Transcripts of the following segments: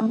Oh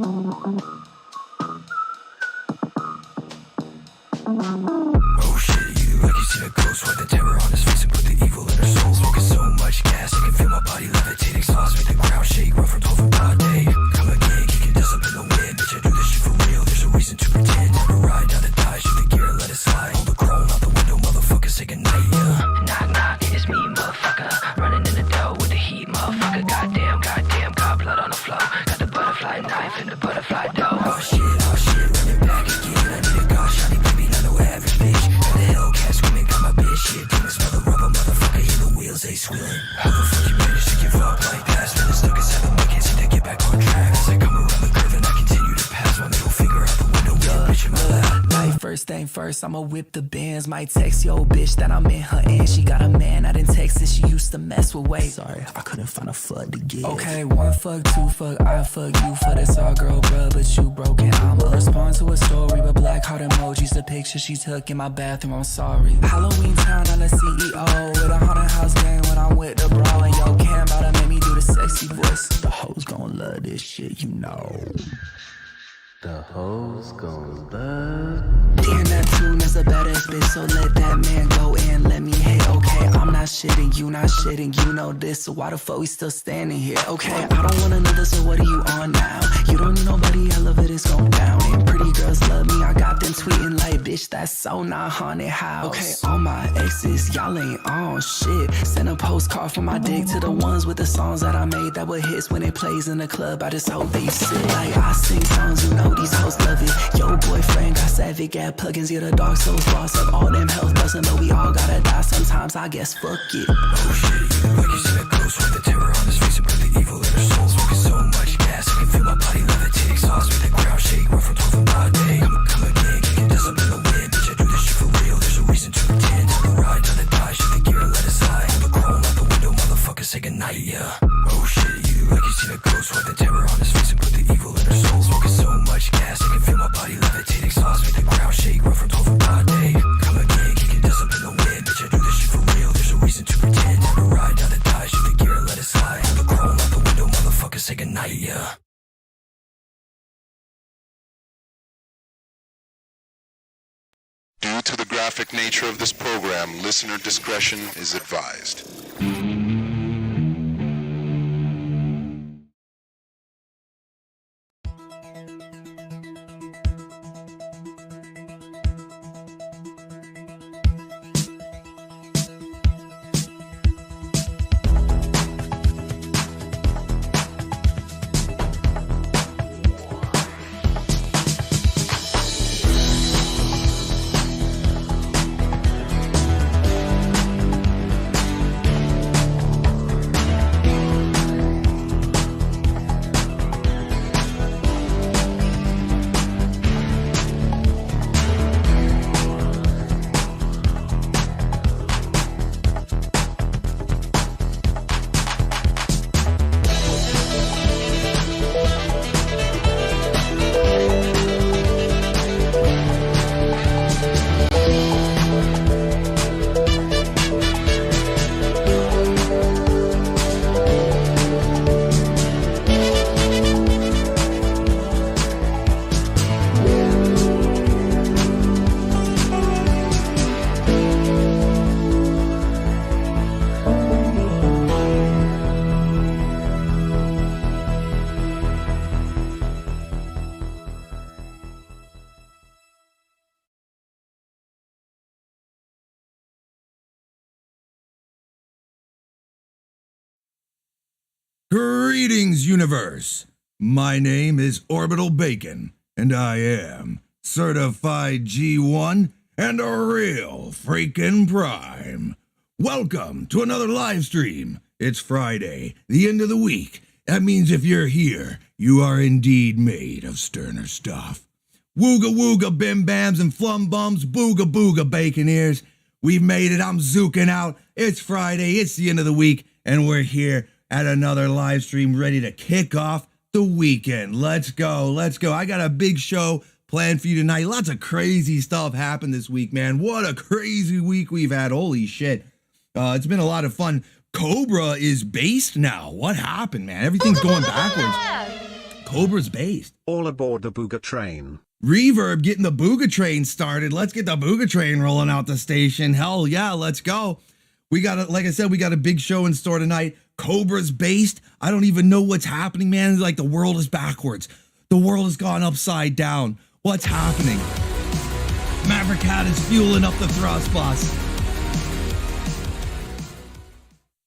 shit, you like you seen a ghost with the terror on his face and put the evil in her soul. Smoking so much gas, I can feel my body levitate, exhaust me, the ground shake, run from 12 broad day. Come again, kicking dust up in the wind, bitch I do this shit for real, there's a reason to pretend. Never ride down the die, shoot the gear, let it slide. Hold the chrome out the window, motherfucker, say goodnight, yeah. Knock, knock, it's me, motherfucker, running in the dough with the heat, motherfucker. Goddamn, goddamn, got blood on the floor, got the butterfly knife and the butterfly dough. Oh shit, running back again, I need a gosh, shawty baby, not no average bitch. Got the Hellcat screaming, got my bitch shit, demon smell the rubber, motherfucker, hear the wheels, they squealing. How the fuck you managed to give up like that? Spinning stuck inside the mud, can't seem to get back on track. As I come around the curve and I continue to pass my middle finger out the window with a bitch in my lap. Like first thing first, I'ma whip the bands. Might text yo bitch that I'm in her and she got a man out in Texas. She used to mess with weight. Sorry, I couldn't find a fuck to get. Okay, one fuck, two fuck, I fuck you for this all girl, bruh, but you broken. I'ma respond to a story with black heart emojis. The picture she took in my bathroom, I'm sorry. Halloween town, I'm the CEO with a haunted house gang when I'm with the bra. And yo, Cam about to make me do the sexy voice. The hoes gon' love this shit, you know. The hoes gon' love. Damn, that tune is a badass bitch, so let that man go and let me hit. Okay, I'm not shitting, you not shitting, you know this, so why the fuck we still standing here? Okay, I don't want another, so what are you on now? You don't need nobody, elevators go down. And pretty girls love me, I got them tweeting like, bitch, that's so not haunted house. Okay, all my exes, y'all ain't on shit. Send a postcard from my dick to the ones with the songs that I made that were hits when it plays in the club. I just hope they sit like I sing songs, you know these hoes love it. Yo, boyfriend got savage, got plugins, yeah, the dark souls lost up all them health bustin', but we all gotta die sometimes, I guess, fuck it. Oh shit, you like you seen a ghost with the terror on his face and put the evil in her soul. Smoking so much gas, I can feel my body levitate, exhaust me, the ground shake, run from 12 broad day. Come again, kicking dust up in the wind, bitch I do this shit for real, there's a reason to pretend. Never ride down the die, shoot the gear, let it slide. Hold the chrome out the window, motherfucker, say goodnight, yeah. Oh shit, you like you seen a ghost with the terror on his face and put the evil in her soul. Smoking so much gas, I can feel my body levitate, exhaust me, the ground shake, run from 12 broad day. Come again, kicking dust up in the wind, bitch I do this shit for real, there's a reason to pretend. Never ride down the die, shoot the gear, let it slide. Hold the chrome out the window, motherfucker, say goodnight, yeah. Due to the graphic nature of this program, listener discretion is advised. Greetings, universe! My name is Orbital Bacon, and I am certified G1 and a real freaking prime. Welcome to another live stream. It's Friday, the end of the week. That means if you're here, you are indeed made of sterner stuff. Wooga wooga bim bams and flum bums, booga booga bacon ears. We've made it. I'm zooking out. It's Friday, it's the end of the week, and we're here at another live stream ready to kick off the weekend. Let's go. I got a big show planned for you tonight. Lots of crazy stuff happened this week, man. What a crazy week we've had. Holy shit. It's been a lot of fun. Cobra is based now. What happened, man? Everything's going backwards. Cobra's based. All aboard the BOOGA train. Reverb getting the BOOGA train started. Let's get the BOOGA train rolling out the station. Hell yeah, let's go. We got like I said, we got a big show in store tonight. Cobra's based. I don't even know what's happening, man. Like the world is backwards. The world has gone upside down. What's happening? Maverick Cat is fueling up the thrust bus.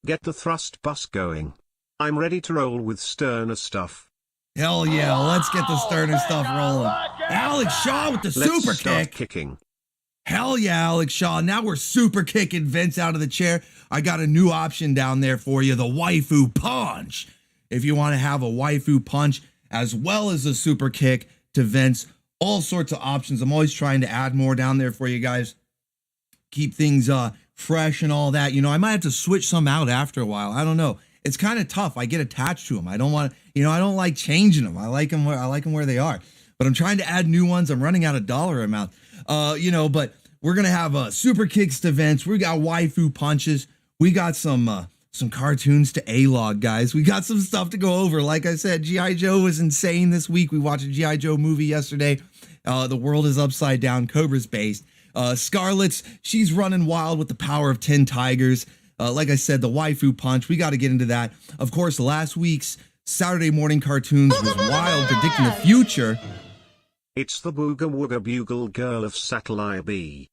Get the thrust bus going. I'm ready to roll with sterner stuff. Hell yeah, let's get the sterner stuff rolling. Alex Shaw with the Let's super start kick. kicking. Hell yeah, Alex Shaw. Now we're super kicking Vince out of the chair. I got a new option down there for you, the Waifu Punch. If you want to have a Waifu Punch as well as a super kick to Vince, all sorts of options. I'm always trying to add more down there for you guys. Keep things fresh and all that. You know, I might have to switch some out after a while. I don't know. It's kind of tough. I get attached to them. I don't want to, you know, I don't like changing them. I like them where they are. But I'm trying to add new ones. I'm running out of dollar amount. You know, but we're gonna have super kicks to Vince. We got waifu punches. We got some cartoons to A-Log, guys. We got some stuff to go over. Like I said, G.I. Joe was insane this week. We watched a G.I. Joe movie yesterday. The world is upside down. Cobra's based. Scarlett's, she's running wild with the power of 10 tigers. Like I said, the waifu punch. We got to get into that. Of course, last week's Saturday morning cartoons was wild, predicting the future. It's the Booga Wooga Bugle Girl of Satellite B.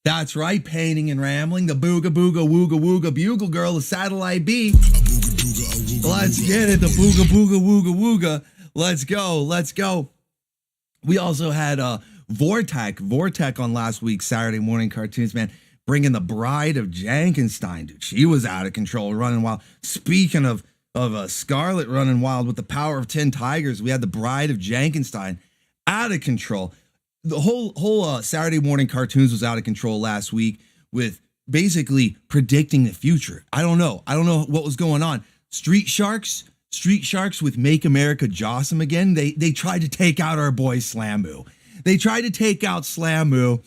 That's right, painting and rambling. The Booga Booga Wooga Wooga Bugle Girl of Satellite B. Let's get it. The Booga Booga Wooga Wooga. Let's go. Let's go. We also had Vortek on last week's Saturday morning cartoons, man. Bringing the Bride of Jankenstein, dude. She was out of control, running wild. Speaking of Scarlet running wild with the power of 10 tigers, we had the Bride of Jankenstein out of control. The whole Saturday morning cartoons was out of control last week with basically predicting the future. I don't know what was going on. Street Sharks with Make America Jossum again. They tried to take out our boy Slamu. They tried to take out Slamu.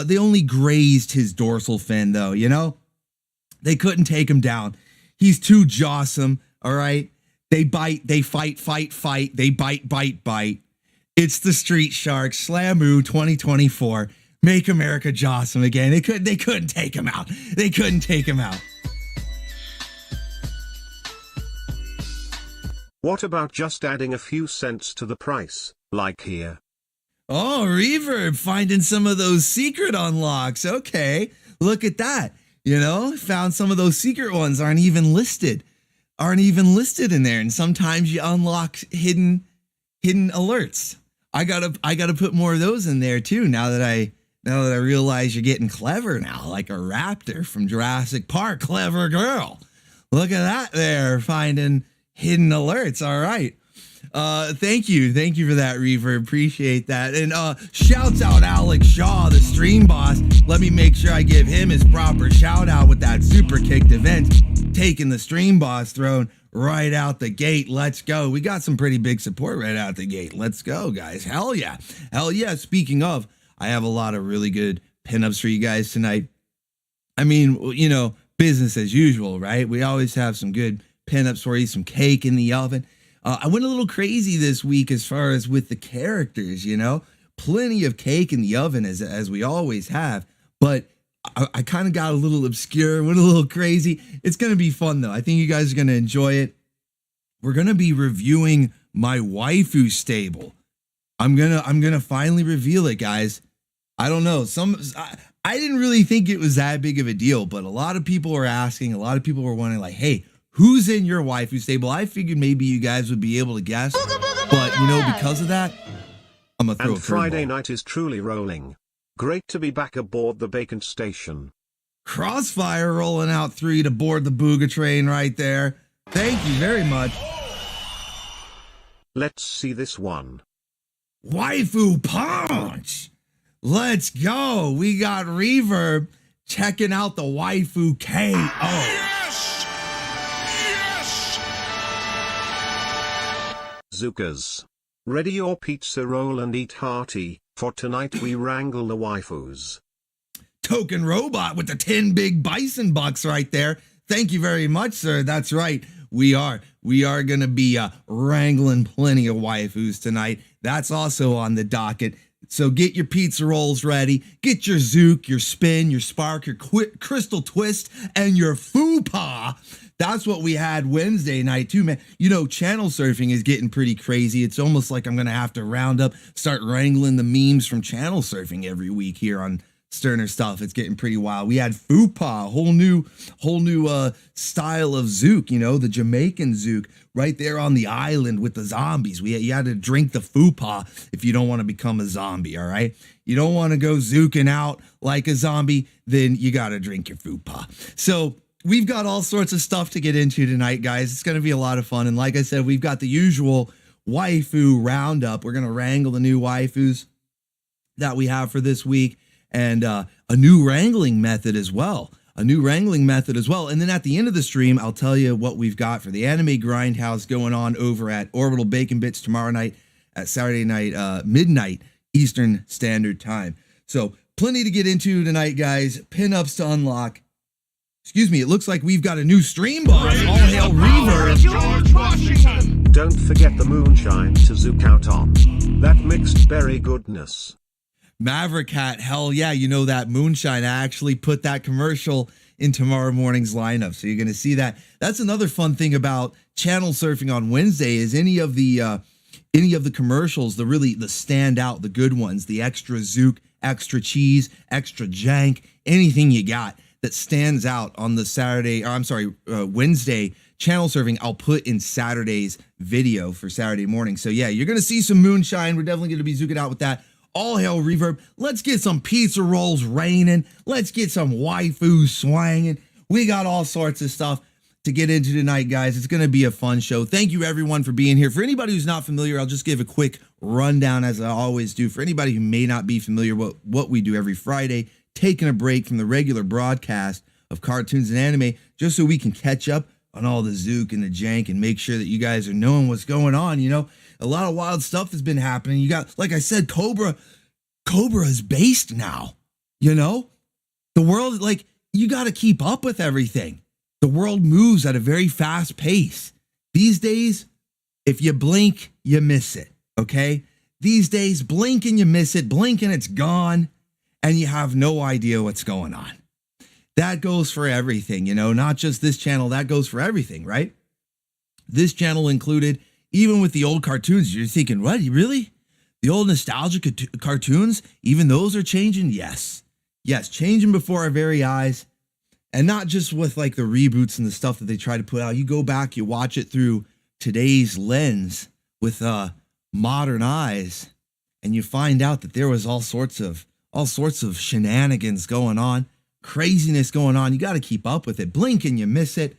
They only grazed his dorsal fin, though, you know? They couldn't take him down. He's too jawsome, all right? They bite, they fight, they bite. It's the Street Sharks, Slamu 2024. Make America jawsome again. They couldn't take him out. They couldn't take him out. What about just adding a few cents to the price, like here? Oh, Reverb finding some of those secret unlocks. Okay, look at that. You know, found some of those secret ones aren't even listed in there. And sometimes you unlock hidden alerts. I gotta put more of those in there too. Now that I realize you're getting clever now, like a raptor from Jurassic Park. Clever girl. Look at that there, finding hidden alerts. All right. Thank you for that, Reverb. Appreciate that. And shouts out Alex Shaw, the stream boss. Let me make sure I give him his proper shout out with that super kicked event, taking the stream boss throne right out the gate. Let's go. We got some pretty big support right out the gate. Let's go, guys. Hell yeah. Speaking of, I have a lot of really good pinups for you guys tonight. I mean, you know, business as usual, right? We always have some good pinups for you, some cake in the oven. I went a little crazy this week as far as with the characters, you know, plenty of cake in the oven as we always have, but I kind of got a little obscure, went a little crazy. It's going to be fun though. I think you guys are going to enjoy it. We're going to be reviewing my waifu stable. I'm going to finally reveal it, guys. I don't know. I didn't really think it was that big of a deal, but a lot of people were asking, a lot of people were wondering like, hey, who's in your waifu stable? I figured maybe you guys would be able to guess, but you know, because of that, I'm gonna throw a curveball. Friday night is truly rolling. Great to be back aboard the Bacon Station. Crossfire rolling out 3 to board the BOOGA train right there. Thank you very much. Let's see this one. Waifu Punch. Let's go. We got Reverb checking out the waifu KO. Zookas. Ready your pizza roll and eat hearty, for tonight we wrangle the waifus. Token Robot with the 10 big Bison bucks right there. Thank you very much, sir. That's right. We are going to be wrangling plenty of waifus tonight. That's also on the docket. So get your pizza rolls ready. Get your zook, your spin, your spark, your crystal twist, and your fupa. That's what we had Wednesday night too, man. You know, channel surfing is getting pretty crazy. It's almost like I'm going to have to start wrangling the memes from channel surfing every week here on Sterner Stuff. It's getting pretty wild. We had fupa, whole new style of zook, you know, the Jamaican zook right there on the island with the zombies. You had to drink the fupa if you don't want to become a zombie, all right? You don't want to go zooking out like a zombie, then you got to drink your fupa. So we've got all sorts of stuff to get into tonight, guys. It's going to be a lot of fun. And like I said, we've got the usual waifu roundup. We're going to wrangle the new waifus that we have for this week, and a new wrangling method as well. And then at the end of the stream, I'll tell you what we've got for the anime grindhouse going on over at Orbital Bacon Bits tomorrow night at Saturday night, midnight Eastern Standard Time. So plenty to get into tonight, guys. Pinups to unlock. Excuse me, it looks like we've got a new stream boss. All hail Reverb. Don't forget the moonshine to zook out on. That mixed berry goodness. Maverick Hat, hell yeah, you know that moonshine. I actually put that commercial in tomorrow morning's lineup, so you're going to see that. That's another fun thing about channel surfing on Wednesday is any of the commercials, the standout, the good ones, the extra zook, extra cheese, extra jank, anything you got that stands out on the Wednesday channel surfing, I'll put in Saturday's video for Saturday morning. So yeah, you're going to see some moonshine. We're definitely going to be zooking out with that. All hail Reverb. Let's get some pizza rolls raining. Let's get some waifus swanging. We got all sorts of stuff to get into tonight, guys. It's going to be a fun show. Thank you, everyone, for being here. For anybody who's not familiar, I'll just give a quick rundown, as I always do. For anybody who may not be familiar with what we do every Friday, taking a break from the regular broadcast of cartoons and anime, just so we can catch up on all the zook and the jank and make sure that you guys are knowing what's going on. You know, a lot of wild stuff has been happening. You got, like I said, Cobra is based now. You know, the world, like, you got to keep up with everything. The world moves at a very fast pace. These days, if you blink, you miss it, okay? These days, blink and you miss it, blink and it's gone, and you have no idea what's going on. That goes for everything, you know, not just this channel, that goes for everything, right? This channel included, even with the old cartoons, you're thinking, what, really? The old nostalgic cartoons, even those are changing? Yes, changing before our very eyes. And not just with like the reboots and the stuff that they try to put out. You go back, you watch it through today's lens with modern eyes, and you find out that there was all sorts of shenanigans going on, craziness going on. You got to keep up with it. Blink and you miss it.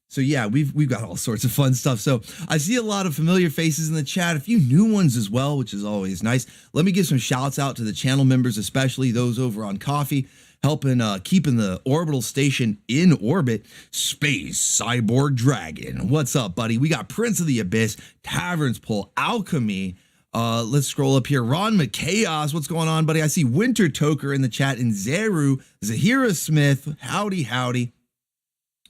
So yeah, we've got all sorts of fun stuff. So I see a lot of familiar faces in the chat, a few new ones as well, which is always nice. Let me give some shouts out to the channel members, especially those over on Coffee, helping keeping the orbital station in orbit. Space Cyborg Dragon, what's up, buddy? We got Prince of the Abyss, Taverns Pull, Alchemy. Let's scroll up here. Ron McChaos, what's going on, buddy? I see Winter Toker in the chat, and Zeru, Zahira Smith, howdy.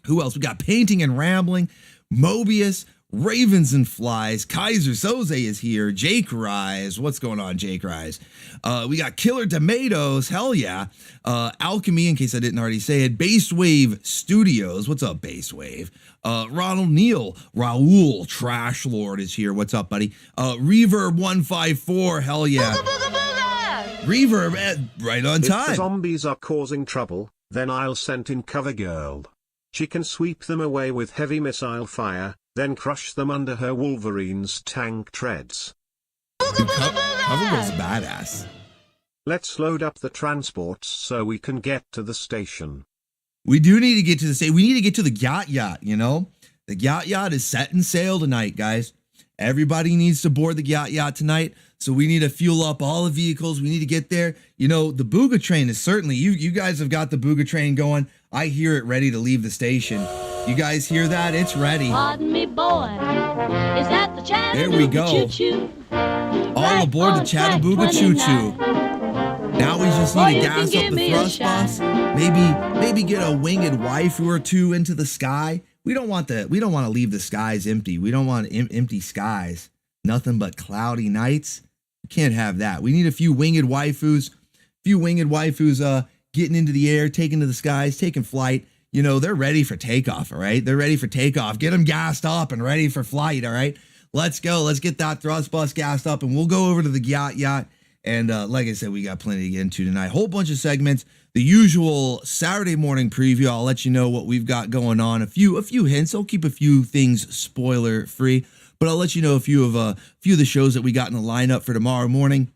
Who else? We got Painting and Rambling, Mobius, Ravens and Flies, Kaiser Soze is here, Jake Rise, what's going on, Jake Rise? We got Killer Tomatoes, hell yeah. Alchemy, in case I didn't already say it, Base Wave Studios, what's up, Base Wave? Ronald Neal, Raul, Trash Lord is here, what's up, buddy? Reverb 154, hell yeah. Reverb, right on time. If the zombies are causing trouble, then I'll send in Cover Girl. She can sweep them away with heavy missile fire, then crush them under her Wolverine's tank treads. Dude, Cover Girl's badass. Let's load up the transports so we can get to the station. We do need to get to the station. We need to get to the Gyat Yacht, you know? The Gyat Yacht is setting sail tonight, guys. Everybody needs to board the Gyat Yacht tonight, so we need to fuel up all the vehicles. We need to get there. You know, the BOOGA train is certainly, you guys have got the BOOGA train going. I hear it ready to leave the station. You guys hear that? It's ready. Pardon me, boy. Is that the There we go. Choo-choo? All aboard the Chattanooga Choo Choo. Now we just need to gas up the thrust bus. Maybe get a winged waifu or two into the sky. we don't want to leave the skies empty. We don't want empty skies. Nothing but cloudy nights. We can't have that. We need a few winged waifus. Getting into the air, taking to the skies, taking flight. You know, they're ready for takeoff, all right? They're ready for takeoff. Get them gassed up and ready for flight, all right? Let's go. Let's get that thrust bus gassed up, and we'll go over to the Gyat yacht. And like I said, we got plenty to get into tonight. Whole bunch of segments. The usual Saturday morning preview. I'll let you know what we've got going on. A few hints. I'll keep a few things spoiler free, but I'll let you know a few of the shows that we got in the lineup for tomorrow morning.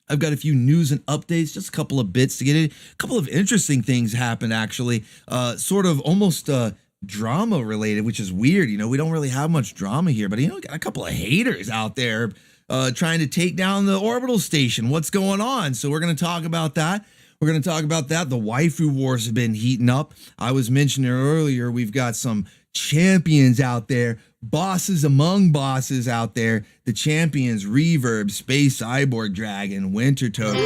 I've got a few news and updates, just a couple of bits to get in. A couple of interesting things happened, actually. Sort of almost drama related, which is weird. You know, we don't really have much drama here, but, you know, got a couple of haters out there trying to take down the orbital station. What's going on? So we're going to talk about that. The waifu wars have been heating up. I was mentioning earlier, we've got some champions out there, bosses among bosses out there. The champions: Reverb, Space Cyborg Dragon, Winter Token,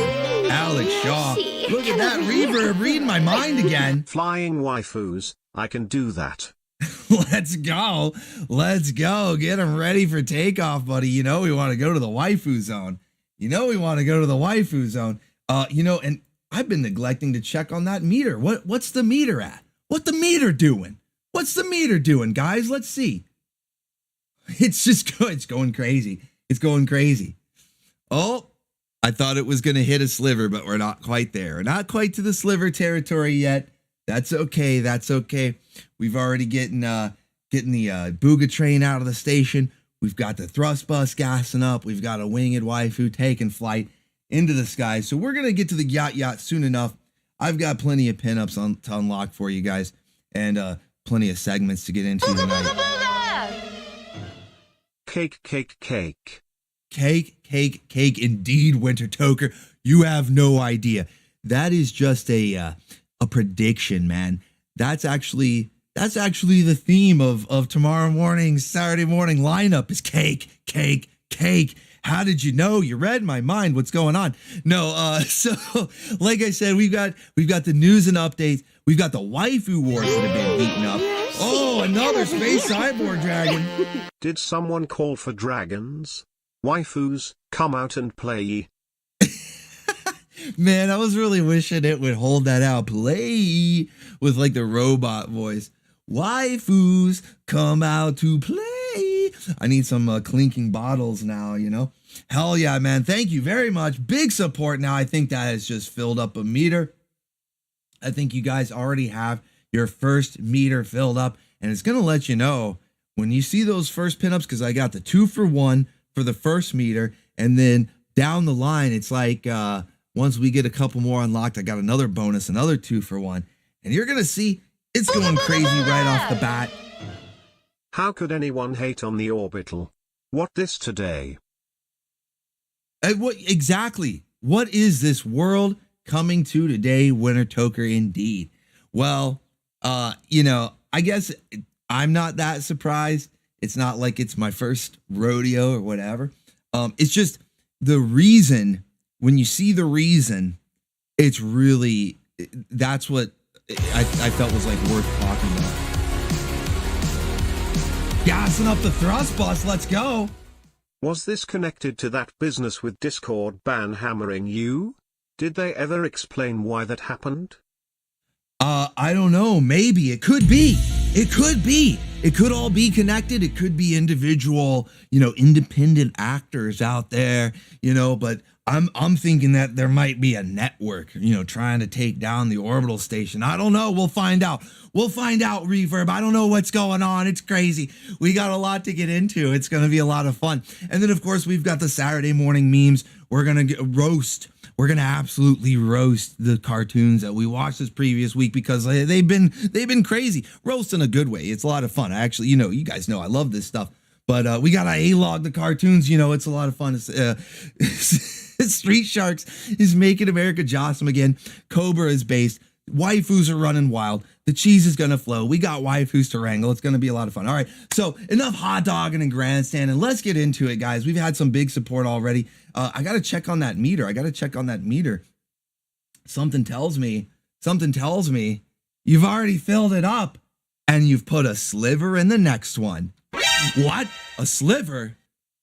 Alex Shaw. Look at that Reverb reading my mind again. Flying waifus, I can do that. Let's go. Get them ready for takeoff, buddy. You know we want to go to the waifu zone. And I've been neglecting to check on that meter. What's the meter at? What's the meter doing, guys? Let's see. It's just good. It's going crazy. Oh, I thought it was going to hit a sliver, but we're not quite there. We're not quite to the sliver territory yet. That's okay. We've already getting the BOOGA train out of the station. We've got the thrust bus gassing up. We've got a winged waifu taking flight into the sky. So we're going to get to the Gyat yacht soon enough. I've got plenty of pinups to unlock for you guys, and plenty of segments to get into tonight. Cake, indeed, Winter Toker. You have no idea. That is just a prediction, man. That's actually the theme of tomorrow morning's Saturday morning lineup is cake. How did you know? You read my mind. What's going on? No, so like I said, we've got the news and updates. We've got the waifu wars that have been heating up. Oh, another Space Cyborg Dragon. Did someone call for dragons? Waifus, come out and play. Man, I was really wishing it would hold that out. Play with like the robot voice. Waifus, come out to play. I need some clinking bottles now, you know. Hell yeah, man. Thank you very much. Big support now. I think that has just filled up a meter. I think you guys already have your first meter filled up, and it's going to let you know when you see those first pinups, because I got the 2-for-1 for the first meter, and then down the line, it's like once we get a couple more unlocked, I got another bonus, another 2-for-1, and you're going to see it's going crazy right off the bat. How could anyone hate on the Orbital? What this today? What exactly? What is this world coming to today, Winter Toker, indeed? Well, you know, I guess I'm not that surprised. It's not like it's my first rodeo or whatever. It's just the reason, when you see the reason, it's really, that's what I felt was like worth talking about. Gassing up the thrust bus, let's go. Was this connected to that business with Discord ban hammering you? Did they ever explain why that happened? I don't know. Maybe it could be. It could all be connected. It could be individual, you know, independent actors out there, you know, but I'm thinking that there might be a network, you know, trying to take down the orbital station. I don't know. We'll find out. Reverb. I don't know what's going on. It's crazy. We got a lot to get into. It's going to be a lot of fun. And then, of course, we've got the Saturday morning memes. We're going to roast. We're going to absolutely roast the cartoons that we watched this previous week because they've been crazy. Roast in a good way. It's a lot of fun. I actually, you know, you guys know I love this stuff. But we got to A-log the cartoons. You know, it's a lot of fun. Street Sharks is making America Jossum again. Cobra is based. Waifus are running wild. The cheese is going to flow. We got waifus to wrangle. It's going to be a lot of fun. All right. So enough hot dogging and grandstanding. Let's get into it, guys. We've had some big support already. I got to check on that meter. Something tells me you've already filled it up. and you've put a sliver in the next one. What? A sliver?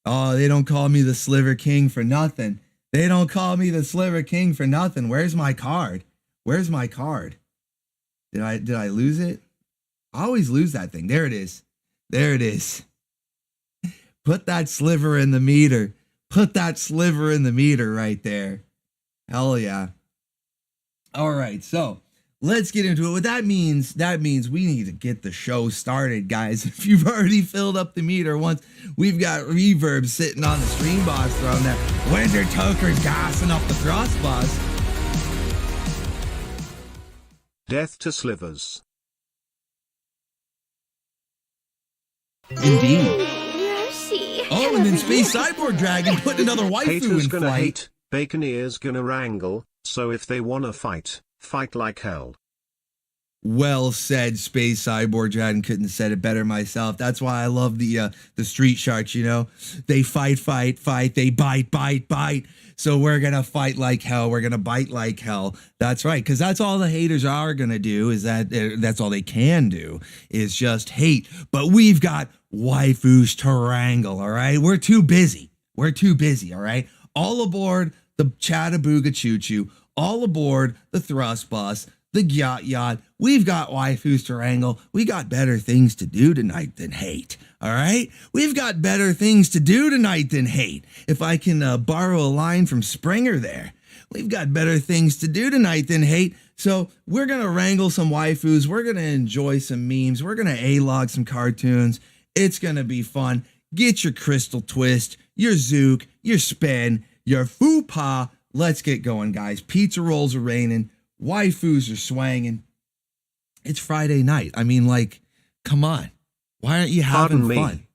Oh, they don't call me the Sliver King for nothing. They don't call me the Sliver King for nothing. Where's my card? Where's my card? Did I lose it? I always lose that thing. There it is. There it is. Put that sliver in the meter. Put that sliver in the meter right there. Hell yeah. All right, so let's get into it. What that means we need to get the show started, guys. If you've already filled up the meter once, we've got Reverb sitting on the stream boss throne there. Winter Toker's gassing up the thrust boss. Death to slivers. Indeed. Mercy. Oh, and then Space Cyborg Dragon put another waifu Haters in gonna flight. hate, bacon ears gonna wrangle, so if they wanna fight, fight like hell. Well said, Space Cyborg Dragon. Couldn't have said it better myself. That's why I love the Street Sharks, you know. They fight, they bite. So we're gonna fight like hell. We're gonna bite like hell. That's right, because that's all the haters are gonna do. That's all they can do is just hate. But we've got waifus to wrangle. All right, we're too busy. All right, all aboard the Chattabooga Choo Choo. All aboard the Thrust Bus, the Gyat Yacht. We've got waifus to wrangle. We got better things to do tonight than hate. All right? We've got better things to do tonight than hate. If I can borrow a line from Springer there. We've got better things to do tonight than hate. So we're going to wrangle some waifus. We're going to enjoy some memes. We're going to A-log some cartoons. It's going to be fun. Get your Crystal Twist, your Zook, your Spin, your Fupa. Let's get going, guys. Pizza rolls are raining. Waifus are swanging. It's Friday night. I mean, like, come on. Why aren't you having fun?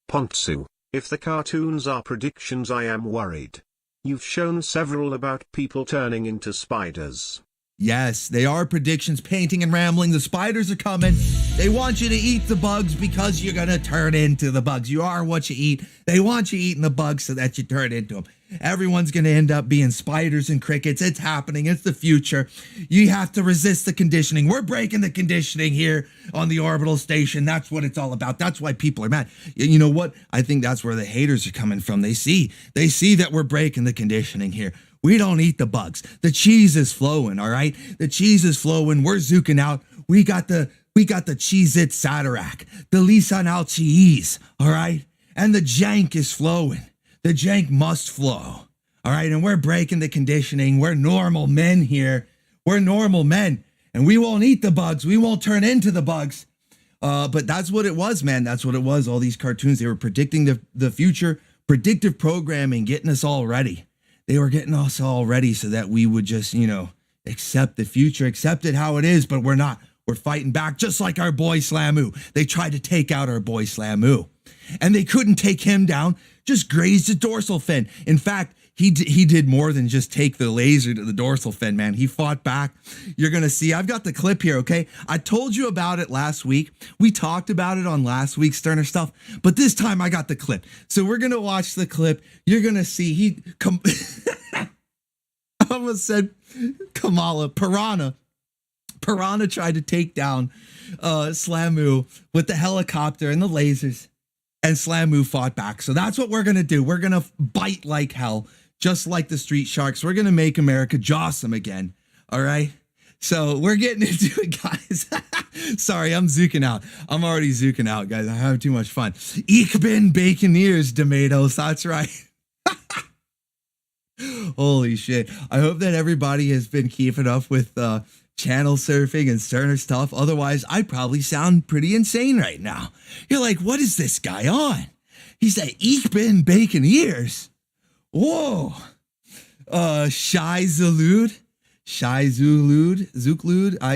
Pantsu, if the cartoons are predictions, I am worried. You've shown several about people turning into spiders. Yes, they are predictions, painting and rambling. The spiders are coming. They want you to eat the bugs because you're going to turn into the bugs. You are what you eat. They want you eating the bugs so that you turn into them. Everyone's going to end up being spiders and crickets. It's happening. It's the future. You have to resist the conditioning. We're breaking the conditioning here on the Orbital station. That's what it's all about. That's why people are mad. You know what? I think that's where the haters are coming from. They see that we're breaking the conditioning here. We don't eat the bugs. The cheese is flowing, all right? The cheese is flowing. We're zooking out. We got the Cheez-It Satarak, the Lisan Al cheese, all right? And the jank is flowing. The jank must flow, all right? And we're breaking the conditioning. We're normal men here. We're normal men, and we won't eat the bugs. We won't turn into the bugs. But that's what it was, man. That's what it was. All these cartoons, they were predicting the future, predictive programming, getting us all ready. They were getting us all ready so that we would just, accept the future, accept it how it is, but we're not. We're fighting back just like our boy Slamu. They tried to take out our boy Slamu, and they couldn't take him down, just grazed the dorsal fin. In fact, he did more than just take the laser to the dorsal fin, man. He fought back. You're going to see. I've got the clip here, okay? I told you about it last week. We talked about it on last week's Sterner Stuff, but this time I got the clip. So we're going to watch the clip. You're going to see I almost said Kamala. Piranha tried to take down Slamu with the helicopter and the lasers, and Slamu fought back. So that's what we're going to do. We're going to bite like hell, just like the Street Sharks. We're going to make America jawsome again. All right? So we're getting into it, guys. Sorry, I'm zooking out. I'm already zooking out, guys. I have too much fun. Ich bin Baconeers, tomatoes. That's right. Holy shit. I hope that everybody has been keeping up with channel surfing and Sterner Stuff. Otherwise, I probably sound pretty insane right now. You're like, what is this guy on? He said, Ich bin Baconeers. Whoa. Shy Zulude.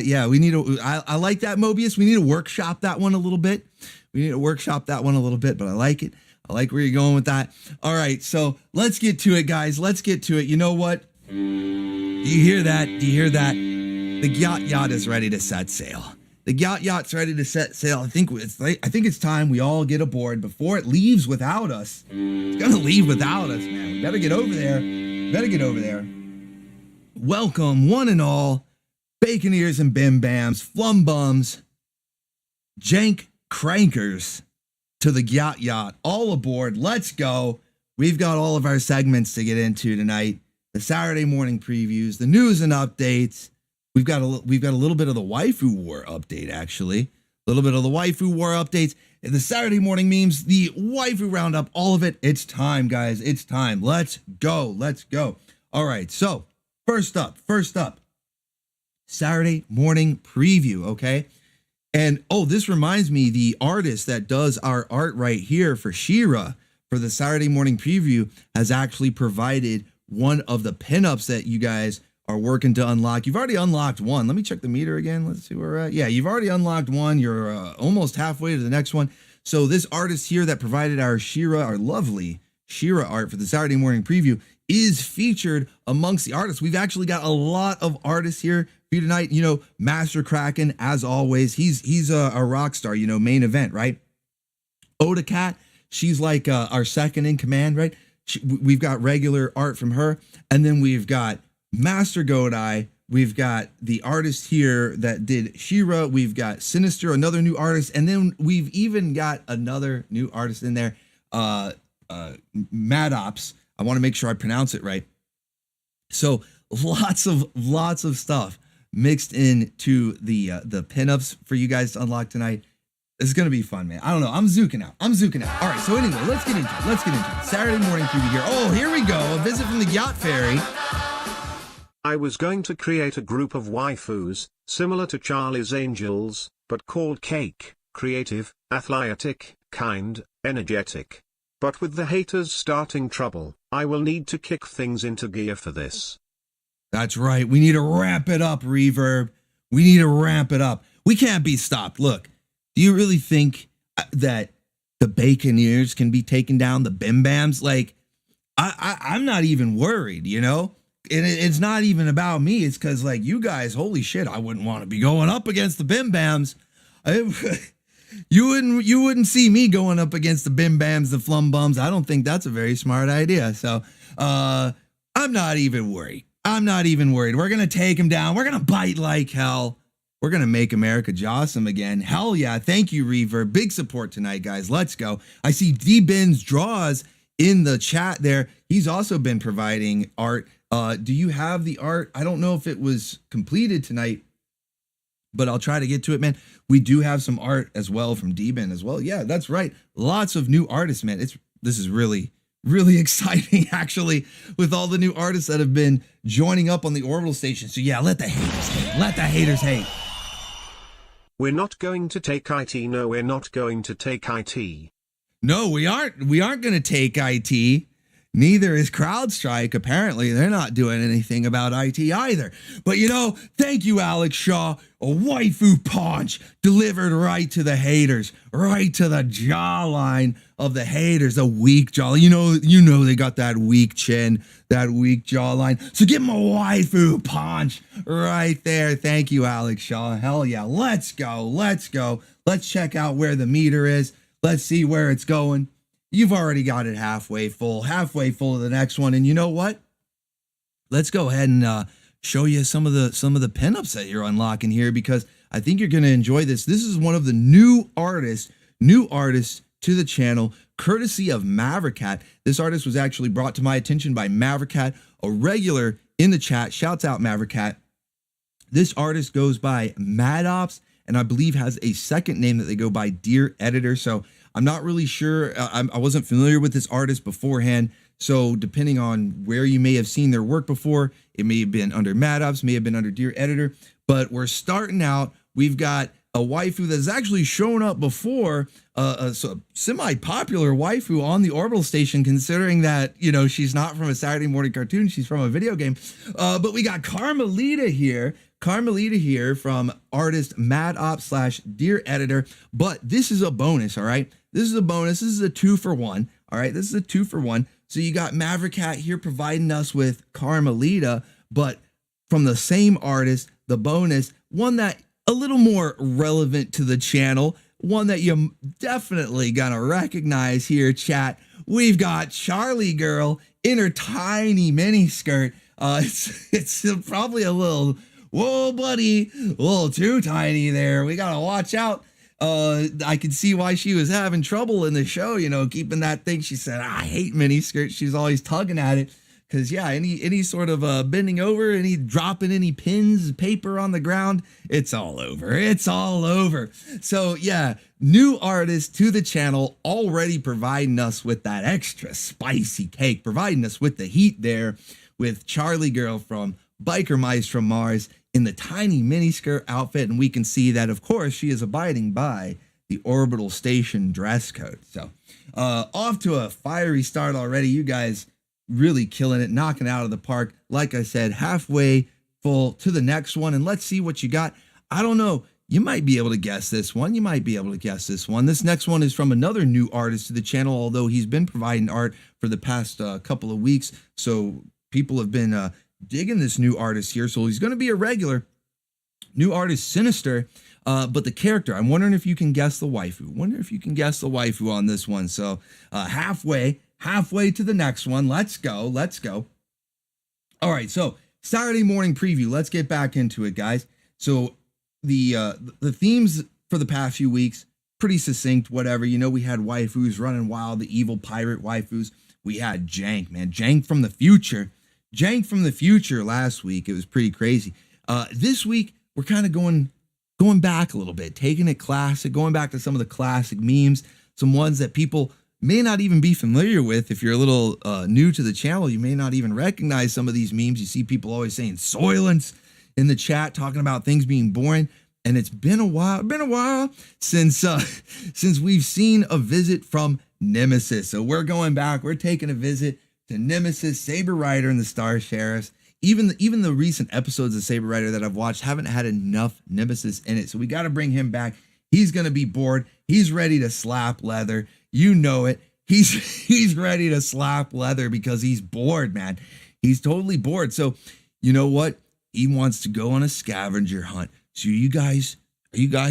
Yeah, we need to, I like that, Mobius. We need to workshop that one a little bit. But I like it. I like where you're going with that. All right, so let's get to it, guys. Let's get to it. You know what? Do you hear that? The Gyat Yacht is ready to set sail. The Gyat Yacht's ready to set sail. I think it's time we all get aboard before it leaves without us. It's gonna leave without us, man. We better get over there. Welcome, one and all, Baconeers and Bim Bams, Flum Bums, Jank Crankers to the Gyat Yacht. All aboard. Let's go. We've got all of our segments to get into tonight. The Saturday morning previews, the news and updates. We've got a little bit of the waifu war update, actually. A little bit of the waifu war updates. And the Saturday morning memes, the waifu roundup, all of it. It's time, guys. It's time. Let's go. Let's go. All right. So first up, Saturday morning preview. Okay. And this reminds me, the artist that does our art right here for She-Ra for the Saturday morning preview has actually provided one of the pinups that you guys are working to unlock. You've already unlocked one. Let me check the meter again. Let's see where we're at. Yeah, you've already unlocked one. You're almost halfway to the next one. So this artist here that provided our She-Ra, our lovely She-Ra art for the Saturday morning preview, is featured amongst the artists. We've actually got a lot of artists here for you tonight. You know, Master Kraken, as always. He's a rock star, you know, main event, right? Oda Cat, she's like our second in command, right? We've got regular art from her. And then we've got Master Godai. We've got the artist here that did She-Ra. We've got Sinister, another new artist. And then we've even got another new artist in there, Mad Ops. I want to make sure I pronounce it right. So lots of stuff mixed into the pinups for you guys to unlock tonight. It's going to be fun, man. I don't know. I'm zooking out. All right. So anyway, let's get into it. Saturday morning preview here. Oh, here we go. A visit from the Gyat Fairy. I was going to create a group of waifus, similar to Charlie's Angels, but called Cake, creative, athletic, kind, energetic. But with the haters starting trouble, I will need to kick things into gear for this. That's right. We need to ramp it up, Reverb. We need to ramp it up. We can't be stopped. Look, do you really think that the Baconeers can be taken down, the Bim Bams? Like, I'm not even worried, you know? And it's not even about me. It's because, like, you guys, holy shit, I wouldn't want to be going up against the Bim Bams. You wouldn't see me going up against the Bim Bams, the Flum Bums. I don't think that's a very smart idea. So I'm not even worried. We're going to take him down. We're going to bite like hell. We're going to make America jawsome again. Hell yeah. Thank you, Reverb. Big support tonight, guys. Let's go. I see D-Bin's Draws in the chat there. He's also been providing art. Do you have the art? I don't know if it was completed tonight, but I'll try to get to it, man. We do have some art as well from D-Bin as well. Yeah, that's right. Lots of new artists, man. This is really exciting, actually, with all the new artists that have been joining up on the Orbital station. So yeah, let the haters hate. We're not going to take IT. No, we're not going to take IT. No, we aren't going to take IT. Neither is CrowdStrike. Apparently, they're not doing anything about IT either. But, you know, thank you, Alex Shaw. A waifu punch delivered right to the haters, right to the jawline of the haters, a weak jaw. You know they got that weak chin, that weak jawline. So give them a waifu punch right there. Thank you, Alex Shaw. Hell yeah. Let's go. Let's check out where the meter is. Let's see where it's going. You've already got it halfway full to the next one. And you know what? Let's go ahead and show you some of the pinups that you're unlocking here, because I think you're going to enjoy this. This is one of the new artists to the channel, courtesy of Mavericat. This artist was actually brought to my attention by Mavericat, a regular in the chat. Shouts out Mavericat. This artist goes by Mad Ops, and I believe has a second name that they go by Dear Editor. So I'm not really sure. I wasn't familiar with this artist beforehand. So depending on where you may have seen their work before, it may have been under Mad Ops, may have been under Dear Editor. But we're starting out. We've got a waifu that's actually shown up before, a semi-popular waifu on the Orbital station, considering that, you know, she's not from a Saturday morning cartoon. She's from a video game. But we got Carmelita here from artist Mad Ops / Dear Editor. But this is a bonus, all right? This is a bonus. This is a 2-for-1, all right? This is a 2-for-1. So you got Mavericat here providing us with Carmelita, but from the same artist, the bonus, one that a little more relevant to the channel, one that you're definitely gonna recognize here, chat. We've got Charlie Girl in her tiny mini skirt. It's probably a little, whoa, buddy, a little too tiny there. We gotta watch out. I could see why she was having trouble in the show, you know, keeping that thing. She said, I hate miniskirts. She's always tugging at it. Because, yeah, any sort of bending over, any dropping any pins, paper on the ground, it's all over. It's all over. So, yeah, new artists to the channel already providing us with that extra spicy cake, providing us with the heat there with Charlie Girl from Biker Mice from Mars in the tiny miniskirt outfit. And we can see that, of course, she is abiding by the Orbital Station dress code. So, off to a fiery start already. You guys really killing it, knocking it out of the park. Like I said, halfway full to the next one, and let's see what you got. I don't know. You might be able to guess this one. You might be able to guess this one. This next one is from another new artist to the channel, although he's been providing art for the past couple of weeks. So people have been digging this new artist here. So he's going to be a regular. New artist, Sinister. But the character, I'm wondering if you can guess the waifu. Wonder if you can guess the waifu on this one. So halfway to the next one. Let's go. All right, so Saturday morning preview. Let's get back into it, guys. So the themes for the past few weeks, pretty succinct, whatever. You know, we had waifus running wild, the evil pirate waifus. We had Jank, man. Jank from the future. Jank from the future last week. It was pretty crazy. This week, we're kind of going back a little bit, taking it classic, going back to some of the classic memes, some ones that people may not even be familiar with. If you're a little new to the channel, you may not even recognize some of these memes. You see people always saying soylence in the chat, talking about things being boring. And it's been a while since we've seen a visit from Nemesis. So we're going back. We're taking a visit to Nemesis, Saber Rider, and the Star Sheriffs. Even the recent episodes of Saber Rider that I've watched haven't had enough Nemesis in it. So we got to bring him back. He's going to be bored. He's ready to slap leather. You know it. He's ready to slap leather because he's bored, man. He's totally bored. So you know what? He wants to go on a scavenger hunt. So are you guys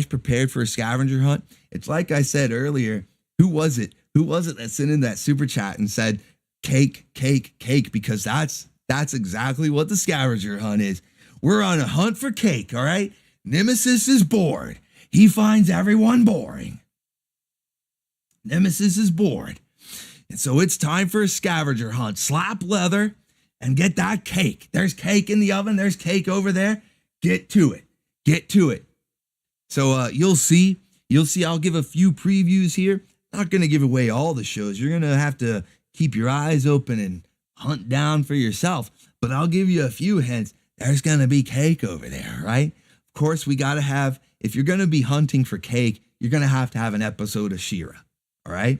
prepared for a scavenger hunt? It's like I said earlier. Who was it that sent in that super chat and said cake? Because that's exactly what the scavenger hunt is. We're on a hunt for cake, all right? Nemesis is bored. He finds everyone boring. Nemesis is bored. And so it's time for a scavenger hunt. Slap leather and get that cake. There's cake in the oven. There's cake over there. Get to it. So you'll see. I'll give a few previews here. Not going to give away all the shows. You're going to have to keep your eyes open and hunt down for yourself. But I'll give you a few hints. There's going to be cake over there, right? Of course, we got to have, if you're going to be hunting for cake, you're going to have an episode of She-Ra. All right,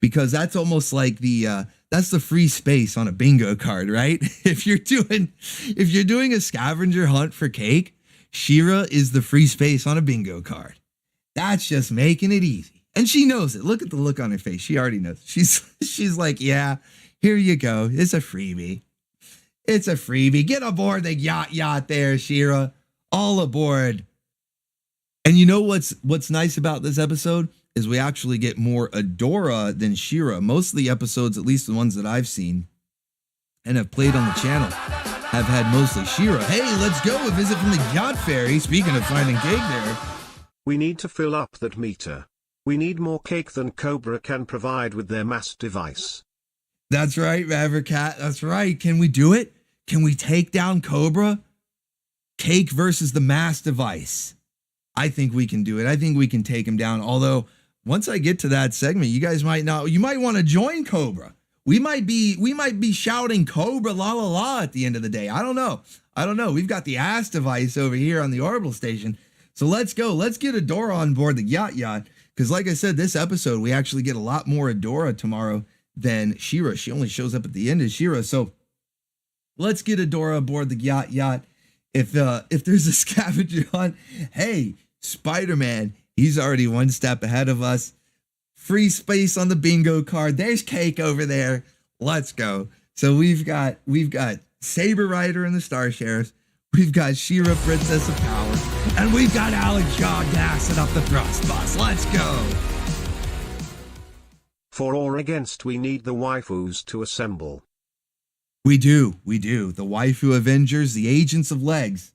because that's almost like that's the free space on a bingo card, right? If you're doing a scavenger hunt for cake, She-Ra is the free space on a bingo card. That's just making it easy, and she knows it. Look at the look on her face. She already knows. She's like, yeah, here you go. It's a freebie. Get aboard the yacht there, She-Ra. All aboard. And you know what's nice about this episode? Is we actually get more Adora than She-Ra. Most of the episodes, at least the ones that I've seen and have played on the channel, have had mostly She-Ra. Hey, let's go. A visit from the Gyat Fairy. Speaking of finding cake there. We need to fill up that meter. We need more cake than Cobra can provide with their mass device. That's right, Maverick-Cat. That's right. Can we do it? Can we take down Cobra? Cake versus the mass device. I think we can do it. I think we can take him down. Although, once I get to that segment, you guys might not. You might want to join Cobra. We might be shouting Cobra la la la at the end of the day. I don't know. We've got the ass device over here on the Orbital Station. So let's go. Let's get Adora on board the yacht. Because like I said, this episode, we actually get a lot more Adora tomorrow than She-Ra. She only shows up at the end of She-Ra. So let's get Adora aboard the yacht. If there's a scavenger hunt, hey, Spider-Man, he's already one step ahead of us. Free space on the bingo card. There's cake over there. Let's go. So we've got Saber Rider and the Star Sheriffs. We've got She-Ra, Princess of Power, and we've got Alex Shaw gassing up the thrust bus. Let's go. For or against, we need the waifus to assemble. We do. The waifu Avengers, the Agents of Legs.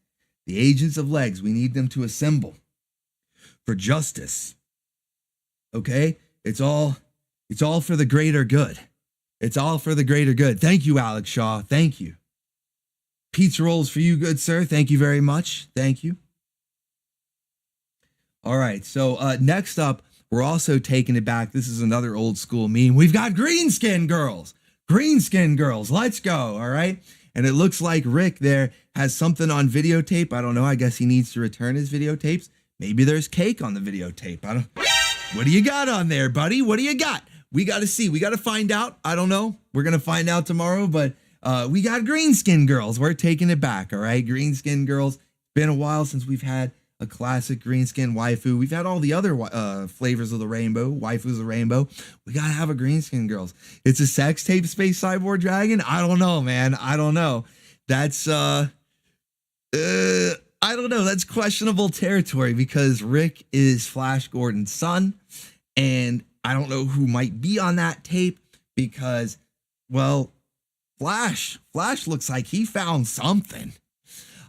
We need them to assemble. For justice, Okay? It's all for the greater good. It's all for the greater good. Thank you, Alex Shaw. Thank you. Pizza rolls for you, good sir. Thank you very much. Thank you. All right, so next up, we're also taking it back. This is another old school meme. We've got green skin girls. Green skin girls. Let's go. All right. And it looks like Rick there has something on videotape. I don't know. I guess he needs to return his videotapes. Maybe there's cake on the videotape. What do you got on there, buddy? What do you got? We got to see. We got to find out. I don't know. We're going to find out tomorrow, but we got green skin girls. We're taking it back. All right. Green skin girls. Been a while since we've had a classic green skin waifu. We've had all the other flavors of the rainbow, waifus of the rainbow. We gotta have a green skin girls. It's a sex tape space cyborg dragon. I don't know, man. I don't know. That's I don't know. That's questionable territory because Rick is Flash Gordon's son, and I don't know who might be on that tape because, well, Flash looks like he found something.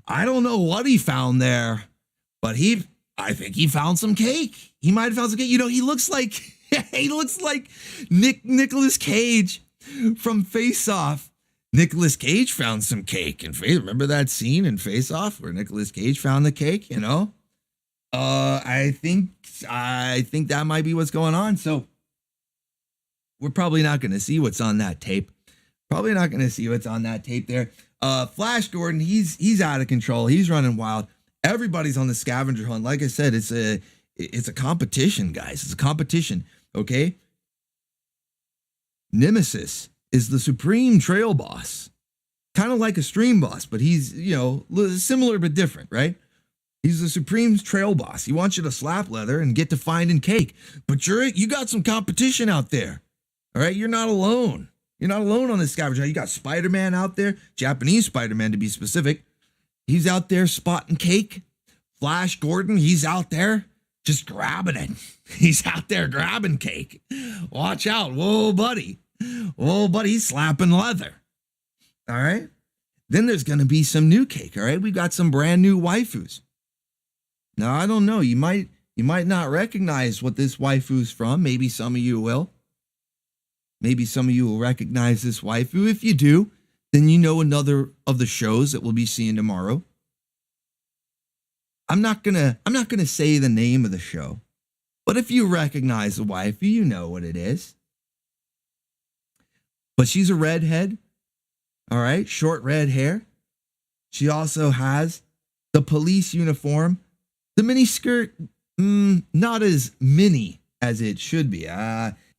I don't know what he found there. But I think he found some cake. He might have found some cake. You know, he looks like Nicolas Cage from Face Off. Nicolas Cage found some cake. And remember that scene in Face Off where Nicolas Cage found the cake, you know? I think that might be what's going on. So we're probably not going to see what's on that tape. Probably not going to see what's on that tape there. Flash Gordon, he's out of control. He's running wild. Everybody's on the scavenger hunt. Like I said, it's a competition, guys. It's a competition, okay? Nemesis is the supreme trail boss. Kind of like a stream boss, but he's, you know, similar but different, right? He's the supreme trail boss. He wants you to slap leather and get to finding cake. But you got some competition out there, all right? You're not alone. You're not alone on this scavenger hunt. You got Spider-Man out there, Japanese Spider-Man to be specific. He's out there spotting cake. Flash Gordon, he's out there just grabbing it. He's out there grabbing cake. Watch out. Whoa, buddy. Whoa, buddy. He's slapping leather. All right. Then there's going to be some new cake. All right. We got some brand new waifus. Now, I don't know. You might not recognize what this waifu's from. Maybe some of you will. Maybe some of you will recognize this waifu. If you do, then you know another of the shows that we'll be seeing tomorrow. I'm not gonna say the name of the show, but if you recognize the waifu, you know what it is. But she's a redhead, all right, short red hair. She also has the police uniform, the mini skirt, not as mini as it should be.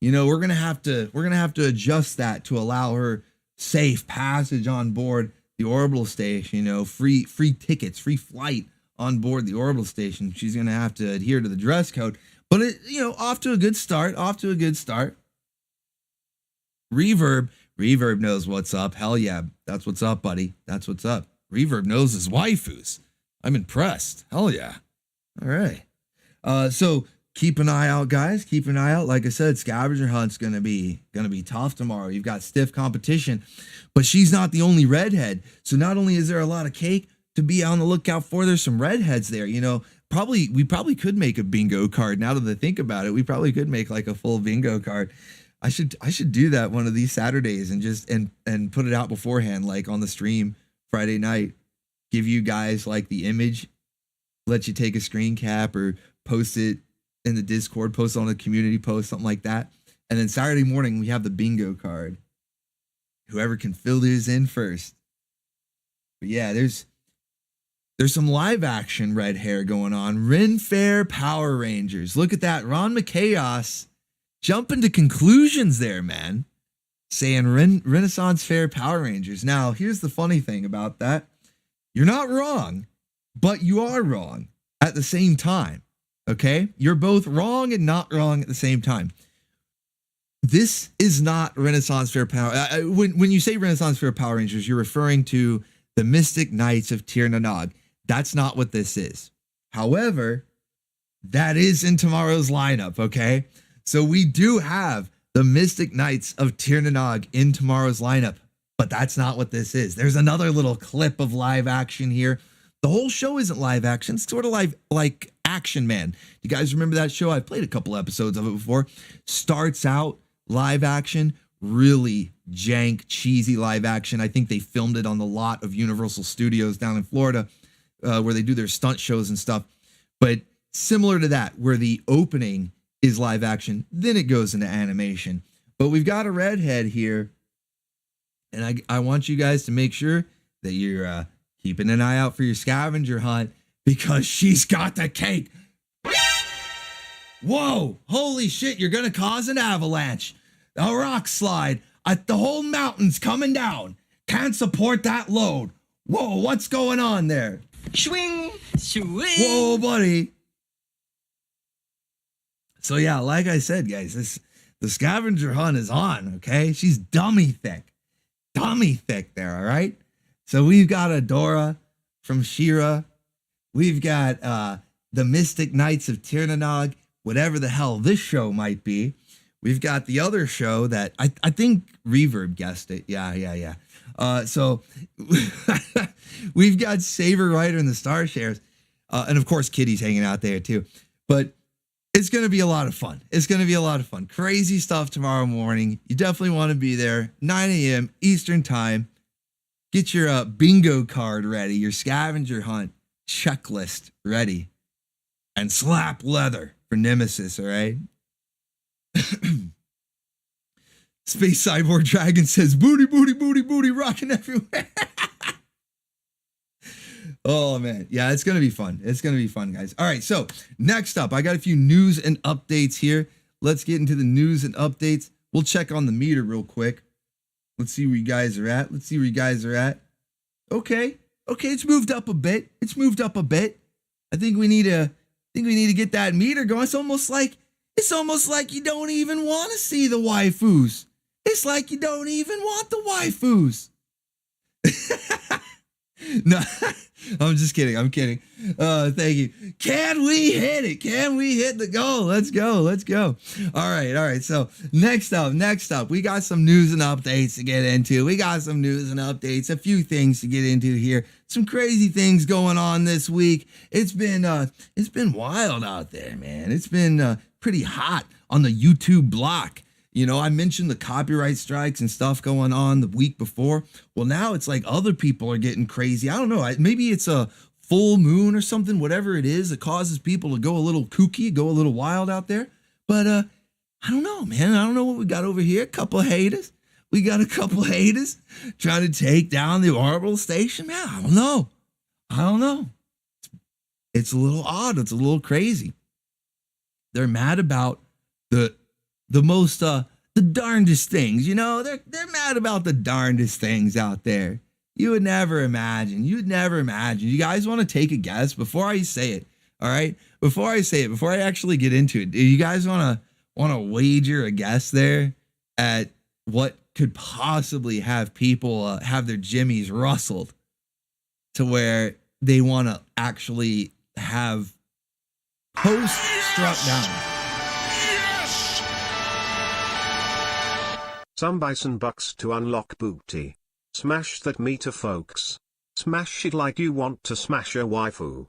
You know, we're gonna have to adjust that to allow her safe passage on board the orbital station, you know, free tickets, free flight on board the orbital station. She's going to have to adhere to the dress code, but off to a good start, Reverb knows what's up. Hell yeah. That's what's up, buddy. That's what's up. Reverb knows his waifus. I'm impressed. Hell yeah. All right. So keep an eye out, guys. Keep an eye out. Like I said, scavenger hunt's gonna be tough tomorrow. You've got stiff competition, but she's not the only redhead. So not only is there a lot of cake to be on the lookout for, there's some redheads there. You know, we probably could make a bingo card. Now that I think about it, we probably could make like a full bingo card. I should do that one of these Saturdays and just and put it out beforehand, like on the stream Friday night. Give you guys like the image, let you take a screen cap or post it in the Discord, post on a community post, something like that. And then Saturday morning, we have the bingo card. Whoever can fill these in first. But yeah, there's some live action red hair going on. Ren Fair Power Rangers. Look at that. Ron McChaos jumping to conclusions there, man. Saying Renaissance Fair Power Rangers. Now, here's the funny thing about that. You're not wrong, but you are wrong at the same time. Okay? You're both wrong and not wrong at the same time. This is not Renaissance Fair Power. When you say Renaissance Fair Power Rangers, you're referring to the Mystic Knights of Tir na Nog. That's not what this is. However, that is in tomorrow's lineup, okay? So we do have the Mystic Knights of Tir na Nog in tomorrow's lineup, but that's not what this is. There's another little clip of live action here. The whole show isn't live action. It's sort of like Action Man. You guys remember that show? I've played a couple episodes of it before. Starts out live action, really jank, cheesy live action. I think they filmed it on the lot of Universal Studios down in Florida, where they do their stunt shows and stuff. But similar to that, where the opening is live action, then it goes into animation. But we've got a redhead here, and I want you guys to make sure that you're keeping an eye out for your scavenger hunt, because she's got the cake. Whoa, holy shit, you're gonna cause an avalanche. A rock slide. The whole mountain's coming down. Can't support that load. Whoa, what's going on there? Swing, swing. Whoa, buddy. So yeah, like I said, guys, the scavenger hunt is on, okay? She's dummy thick. Dummy thick there, all right? So we've got Adora from She-Ra. We've got the Mystic Knights of Tirnanog, whatever the hell this show might be. We've got the other show that I think Reverb guessed it. Yeah. So we've got Saber Rider and the Star Shares. And of course, Kitty's hanging out there too. But it's going to be a lot of fun. It's going to be a lot of fun. Crazy stuff tomorrow morning. You definitely want to be there. 9 a.m. Eastern time. Get your bingo card ready, your scavenger hunt checklist ready, and slap leather for Nemesis, all right? Space Cyborg Dragon says, booty, booty, booty, booty, rocking everywhere. Oh, man. Yeah, it's going to be fun. It's going to be fun, guys. All right, so next up, I got a few news and updates here. Let's get into the news and updates. We'll check on the meter real quick. Let's see where you guys are at. Okay, it's moved up a bit. I think we need to get that meter going. It's almost like you don't even want to see the waifus. It's like you don't even want the waifus. No, I'm just kidding. I'm kidding. Thank you. Can we hit it? Can we hit the goal? Let's go. All right. So next up, we got some news and updates to get into. A few things to get into here. Some crazy things going on this week. It's been wild out there, man. It's been pretty hot on the YouTube block. You know, I mentioned the copyright strikes and stuff going on the week before. Well, now it's like other people are getting crazy. I don't know. Maybe it's a full moon or something, whatever it is that causes people to go a little kooky, go a little wild out there. But I don't know, man. I don't know what we got over here. We got a couple haters trying to take down the orbital station. Man, I don't know. It's a little odd. It's a little crazy. They're mad about the darndest things, you know, they're mad about the darndest things out there. You'd never imagine. You guys want to take a guess before I say it? All right. Before I actually get into it, do you guys want to wager a guess there at what could possibly have people have their jimmies rustled to where they want to actually have post struck down? Some Bison bucks to unlock booty. Smash that meter, folks. Smash it like you want to smash a waifu.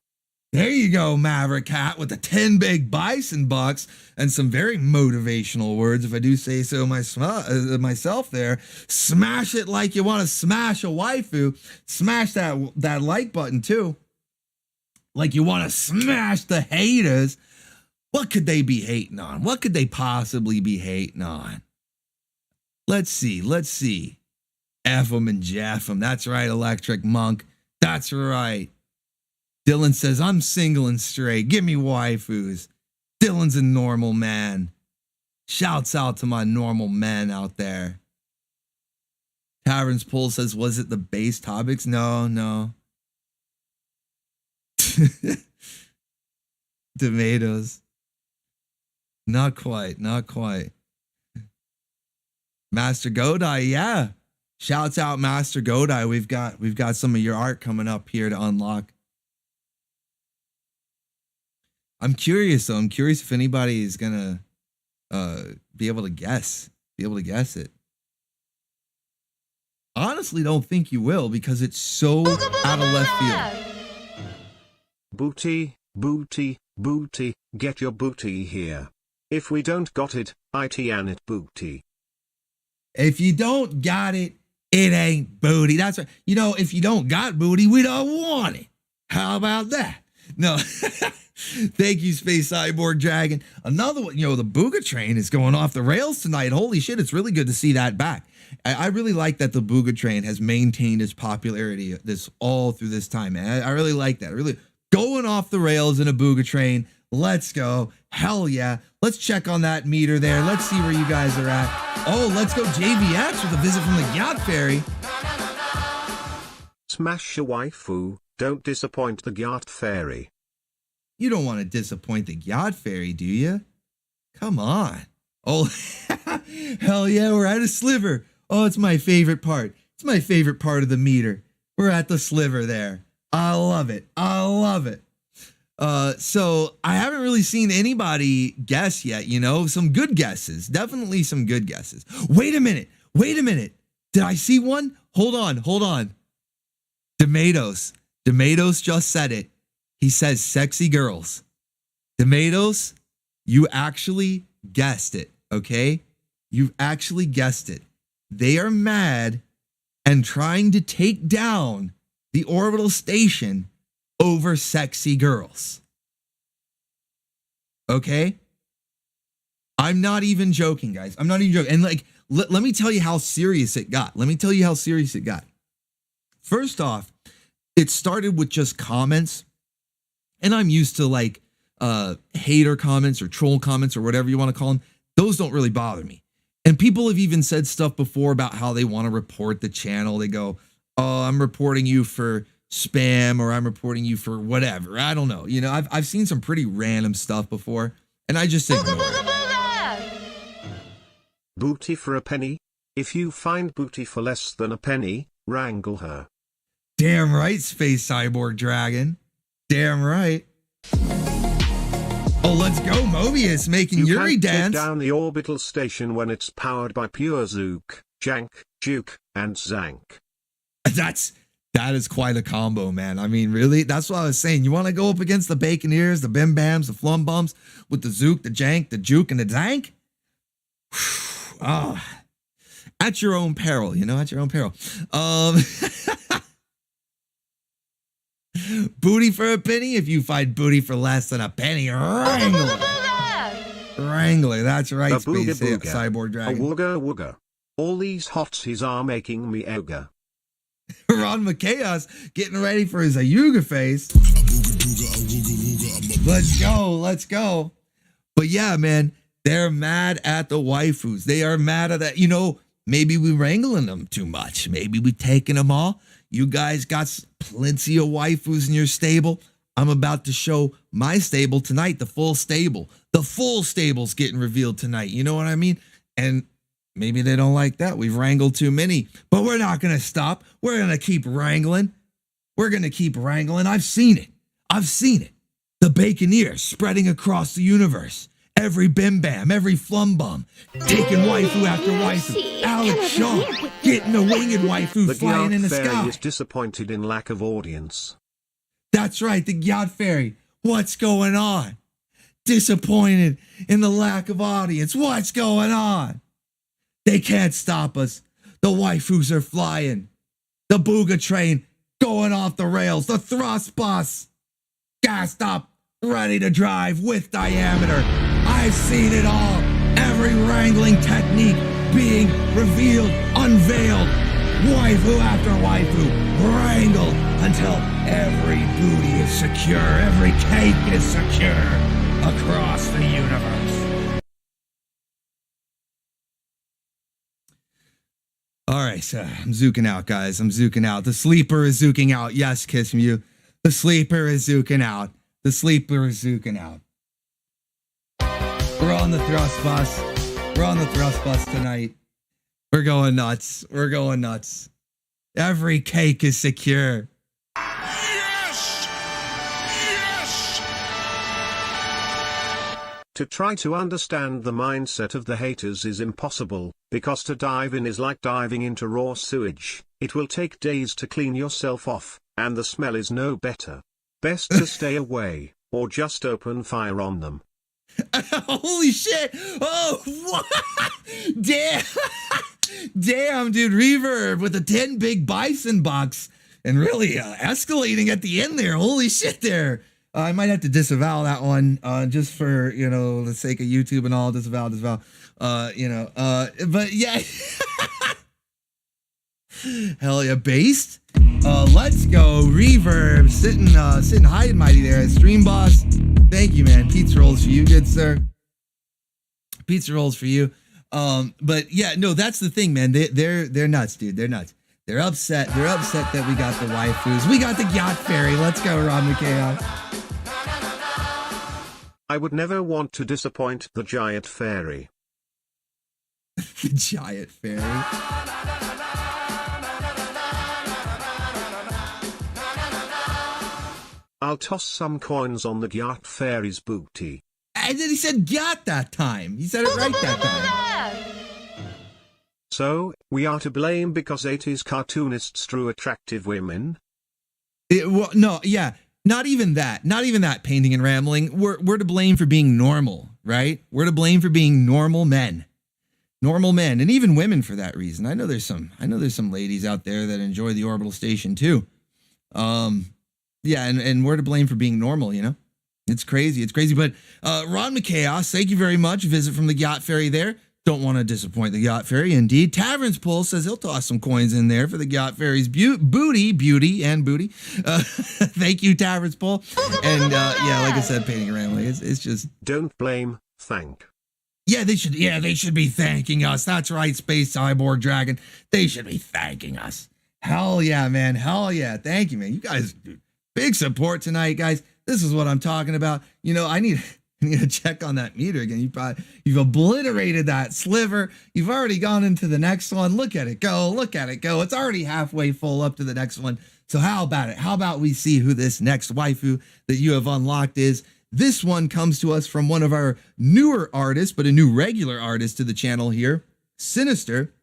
There you go, Maverick Cat, with the 10 big Bison bucks and some very motivational words, if I do say so myself there. Smash it like you want to smash a waifu. Smash that like button, too. Like you want to smash the haters. What could they be hating on? What could they possibly be hating on? Let's see. F 'em and Jeff 'em. That's right, Electric Monk. That's right. Dylan says, I'm single and straight. Give me waifus. Dylan's a normal man. Shouts out to my normal men out there. Tavern's Pool says, was it the base topics? No. Tomatoes. Not quite. Master Godai, yeah. Shouts out Master Godai. We've got some of your art coming up here to unlock. I'm curious though. I'm curious if anybody is gonna be able to guess it. Honestly, don't think you will because it's so out of left field. Booty, booty, get your booty here. If we don't got it, an it booty. If you don't got it, it ain't booty. That's right. You know, if you don't got booty, we don't want it. How about that? No. Thank you, Space Cyborg Dragon. Another one, you know, the BOOGA train is going off the rails tonight. Holy shit, it's really good to see that back. I really like that the BOOGA train has maintained its popularity all through this time, man. I really like that. Really going off the rails in a BOOGA train. Let's go. Hell yeah. Let's check on that meter there. Let's see where you guys are at. Oh, let's go JVX with a visit from the Gyat Fairy. Smash a waifu, don't disappoint the Gyat Fairy. You don't want to disappoint the Gyat Fairy, do you? Come on. Oh, hell yeah, we're at a sliver. Oh, it's my favorite part. It's my favorite part of the meter. We're at the sliver there. I love it. I love it. So I haven't really seen anybody guess yet, you know, some good guesses, definitely some good guesses. Wait a minute. Did I see one? Hold on. Tomatoes just said it. He says sexy girls. Tomatoes, you actually guessed it. Okay. You've actually guessed it. They are mad and trying to take down the orbital station over sexy girls. Okay? I'm not even joking, guys. I'm not even joking. And like, let me tell you how serious it got. First off, it started with just comments. And I'm used to like hater comments or troll comments or whatever you want to call them. Those don't really bother me. And people have even said stuff before about how they want to report the channel. They go, oh, I'm reporting you for spam, or I'm reporting you for whatever. I don't know. You know, I've seen some pretty random stuff before, and I just ignore it. Booty for a penny? If you find booty for less than a penny, wrangle her. Damn right, Space Cyborg Dragon. Damn right. Oh, let's go, Mobius, making Yuri dance. Take down the orbital station when it's powered by pure Zook, Jank, Juke, and Zank. That is quite a combo, man. I mean, really? That's what I was saying. You want to go up against the Baconeers, the Bim Bams, the Flum Bums with the Zook, the Jank, the Juke, and the Zank? Oh, at your own peril, you know, at your own peril. Booty for a penny. If you find booty for less than a penny, Wrangler. Wrangler, that's right, Space Cyborg Dragon. A wooga. All these hotsies are making me ogre. Ron McChaos getting ready for his Ayuga face. Let's go. But yeah, man, they're mad at the waifus. They are mad at that. You know, maybe we wrangling them too much. Maybe we taking them all. You guys got plenty of waifus in your stable. I'm about to show my stable tonight, the full stable. The full stable's getting revealed tonight. You know what I mean? And maybe they don't like that. We've wrangled too many, but we're not going to stop. We're going to keep wrangling. I've seen it. The Baconeer spreading across the universe. Every Bim Bam, every Flum Bum, taking waifu after waifu. Alex Shaw getting a winged waifu flying in the sky. The Gyat Fairy is disappointed in lack of audience. That's right, the Gyat Fairy. What's going on? Disappointed in the lack of audience. What's going on? They can't stop us. The waifus are flying. The BOOGA train going off the rails. The thrust bus gassed up, ready to drive with diameter. I've seen it all. Every wrangling technique being revealed, unveiled. Waifu after waifu, wrangled until every booty is secure, every cake is secure across the universe. All right, so I'm zooking out, guys. I'm zooking out. The sleeper is zooking out. Yes, Kiss You. The sleeper is zooking out. The sleeper is zooking out. We're on the thrust bus. We're on the thrust bus tonight. We're going nuts. Every cake is secure. Yes! To try to understand the mindset of the haters is impossible, because to dive in is like diving into raw sewage. It will take days to clean yourself off, and the smell is no better. Best to stay away. or just open fire on them? Holy shit! Oh, what? Damn! Damn, dude, Reverb with a 10 big Bison box and really escalating at the end there. Holy shit there. I might have to disavow that one just for, you know, the sake of YouTube and all. Disavow. But yeah. Hell yeah, based. Let's go, Reverb, sitting high and mighty there as Stream Boss. Thank you, man. Pizza rolls for you, good sir. Pizza rolls for you. But yeah, no, that's the thing, man. They're nuts, dude. They're nuts. They're upset. They're upset that we got the waifus. We got the Gyat Fairy. Let's go, Ron McKay. I would never want to disappoint the Gyat Fairy. The Gyat Fairy. I'll toss some coins on the Gyat Fairy's booty. And then he said Gyat that time. He said it right that time. So, we are to blame because 80s cartoonists drew attractive women? No, yeah. Not even that. Not even that, painting and rambling. We're to blame for being normal, right? We're to blame for being normal men. Normal men, and even women for that reason. I know there's some ladies out there that enjoy the Orbital Station too. Yeah, and we're to blame for being normal, you know? It's crazy. But Ron McChaos, thank you very much. Visit from the Gyat Fairy there. Don't want to disappoint the Gyat Fairy, indeed. Tavern's Pulse says he'll toss some coins in there for the Gyat Fairy's beauty. Thank you, Tavern's Pulse. And yeah, like I said, painting and rambling. It's just don't blame, thank. Yeah, they should be thanking us. That's right, Space Cyborg Dragon. They should be thanking us. Hell yeah, man. Hell yeah. Thank you, man. You guys, dude, big support tonight, guys. This is what I'm talking about. You know, I need to check on that meter again. You've obliterated that sliver. You've already gone into the next one. Look at it go. Look at it go. It's already halfway full up to the next one. So how about it? How about we see who this next waifu that you have unlocked is? This one comes to us from one of our newer artists, but a new regular artist to the channel here, Sinister.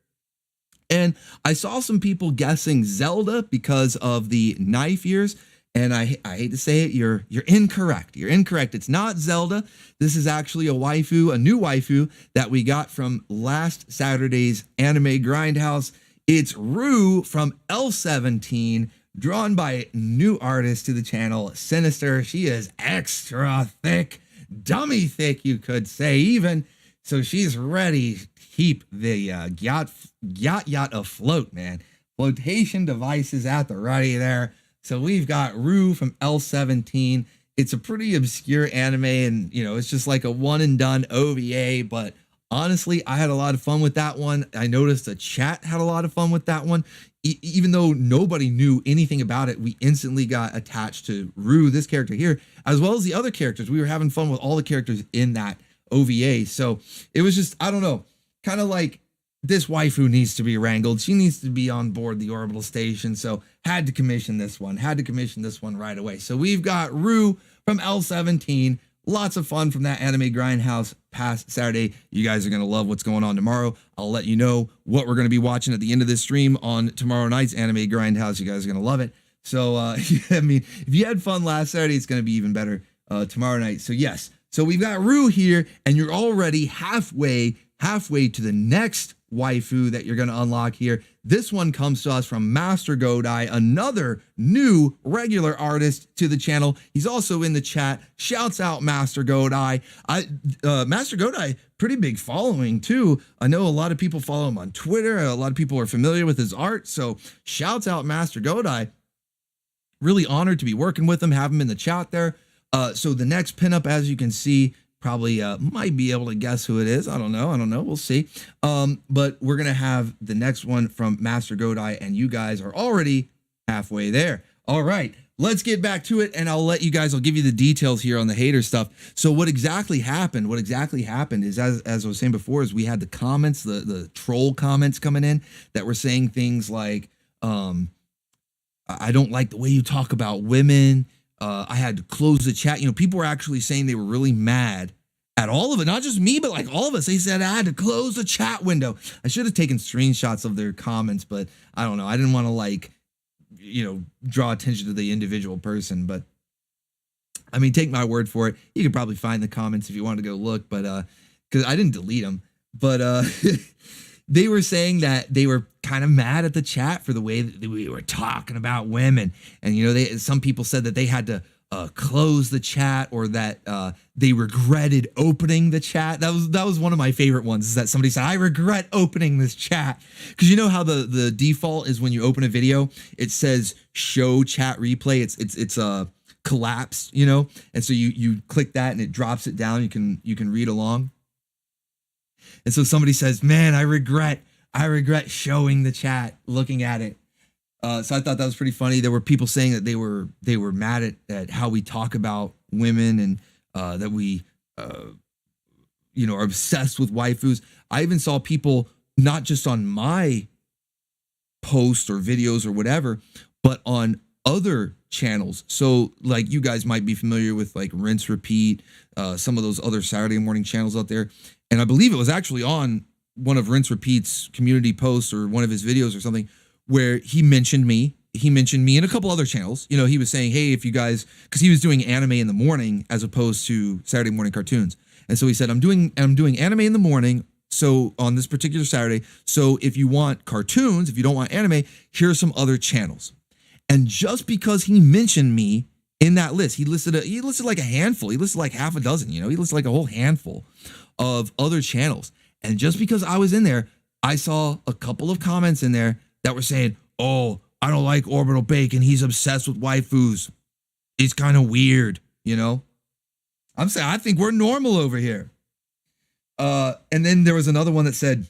And I saw some people guessing Zelda because of the knife ears. And I hate to say it, you're incorrect. You're incorrect. It's not Zelda. This is actually a waifu, a new waifu that we got from last Saturday's Anime Grindhouse. It's Rue from L17, drawn by new artist to the channel, Sinister. She is extra thick, dummy thick, you could say even. So she's ready to keep the Gyat afloat, man. Flotation devices at the ready there. So we've got Rue from L17. It's a pretty obscure anime, and you know, it's just like a one and done OVA, but honestly, I had a lot of fun with that one. I noticed the chat had a lot of fun with that one. Even though nobody knew anything about it, we instantly got attached to Rue, this character here, as well as the other characters. We were having fun with all the characters in that OVA. So it was just, I don't know, kind of like this waifu needs to be wrangled. She needs to be on board the Orbital Station. So had to commission this one right away. So we've got Rue from L17. Lots of fun from that Anime Grindhouse past Saturday. You guys are going to love what's going on tomorrow. I'll let you know what we're going to be watching at the end of this stream on tomorrow night's Anime Grindhouse. You guys are going to love it. So, I mean, if you had fun last Saturday, it's going to be even better tomorrow night. So yes, so we've got Rue here, and you're already halfway to the next waifu that you're going to unlock here. This one comes to us from Master Godai, another new regular artist to the channel. He's also in the chat. Shouts out Master Godai. Master Godai, pretty big following too. I know a lot of people follow him on Twitter. A lot of people are familiar with his art. So shouts out Master Godai. Really honored to be working with him, have him in the chat there. So the next pinup, as you can see, probably might be able to guess who it is. I don't know. We'll see. But we're going to have the next one from Master Godai, and you guys are already halfway there. All right, let's get back to it, and I'll give you the details here on the hater stuff. So what exactly happened is, as I was saying before, is we had the comments, the troll comments coming in that were saying things like, I don't like the way you talk about women. I had to close the chat. You know, people were actually saying they were really mad at all of it. Not just me, but like all of us. They said I had to close the chat window. I should have taken screenshots of their comments, but I don't know. I didn't want to, like, you know, draw attention to the individual person. But I mean, take my word for it. You could probably find the comments if you wanted to go look, but because I didn't delete them, but they were saying that they were kind of mad at the chat for the way that we were talking about women, and you know, some people said that they had to close the chat, or that they regretted opening the chat. That was one of my favorite ones, is that somebody said, I regret opening this chat, because you know how the default is when you open a video, it says show chat replay. It's collapsed, you know, and so you click that and it drops it down. You can read along. And so somebody says, man, I regret showing the chat, looking at it. So I thought that was pretty funny. There were people saying that they were mad at how we talk about women, and that we you know, are obsessed with waifus. I even saw people, not just on my posts or videos or whatever, but on other channels. So like, you guys might be familiar with like Rinse Repeat, some of those other Saturday morning channels out there. And I believe it was actually on one of Rinse Repeat's community posts or one of his videos or something, where he mentioned me and a couple other channels. You know, he was saying, hey, if you guys, because he was doing anime in the morning as opposed to Saturday morning cartoons. And so he said, I'm doing anime in the morning, so on this particular Saturday. So if you want cartoons, if you don't want anime, here are some other channels. And just because he mentioned me in that list, he listed like a handful. He listed like half a dozen, you know, he listed like a whole handful of other channels. And just because I was in there, I saw a couple of comments in there that were saying, oh, I don't like Orbital Bacon. He's obsessed with waifus. He's kind of weird, you know? I'm saying, I think we're normal over here. And then there was another one that said,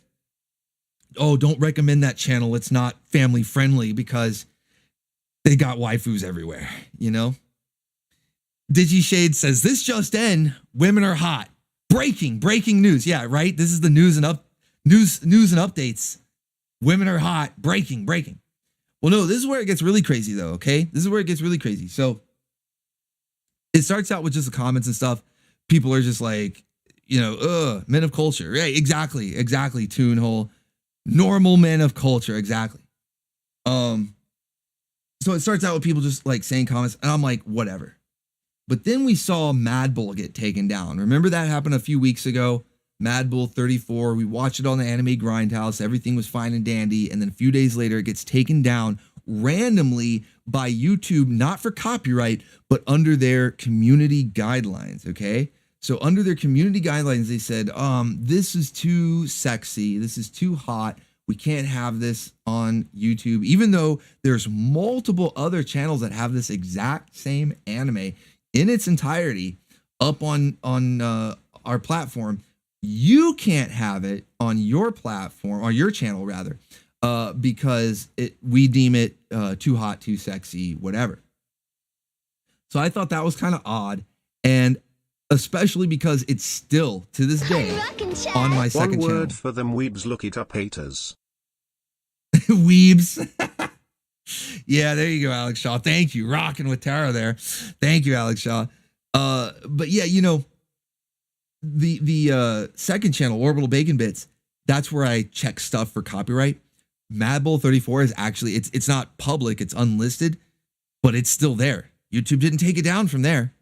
oh, don't recommend that channel. It's not family friendly because they got waifus everywhere, you know? DigiShade says, this just in, women are hot. Breaking news. Yeah, right? This is the news and updates. Women are hot. Breaking. Well, no, this is where it gets really crazy, though, okay? This is where it gets really crazy. So it starts out with just the comments and stuff. People are just like, you know, men of culture. Right, exactly, Toonhole. Normal men of culture, exactly. So it starts out with people just like saying comments, and I'm like, whatever. But then we saw Mad Bull get taken down. Remember that happened a few weeks ago? Mad Bull 34. We watched it on the Anime Grindhouse. Everything was fine and dandy. And then a few days later, it gets taken down randomly by YouTube, not for copyright, but under their community guidelines. Okay. So under their community guidelines, they said, this is too sexy. This is too hot. We can't have this on YouTube, even though there's multiple other channels that have this exact same anime in its entirety up on our platform. You can't have it on your platform, or your channel rather, because we deem it too hot, too sexy, whatever. So I thought that was kind of odd, and especially because it's still to this day on my second channel. One word for them weebs, look it up, haters. Weebs. Yeah, there you go, Alex Shaw. Thank you. Rocking with Tara there. Thank you, Alex Shaw. But yeah, you know, the second channel, Orbital Bacon Bits, that's where I check stuff for copyright. Mad Bull 34 is actually, it's not public, it's unlisted, but it's still there. YouTube didn't take it down from there.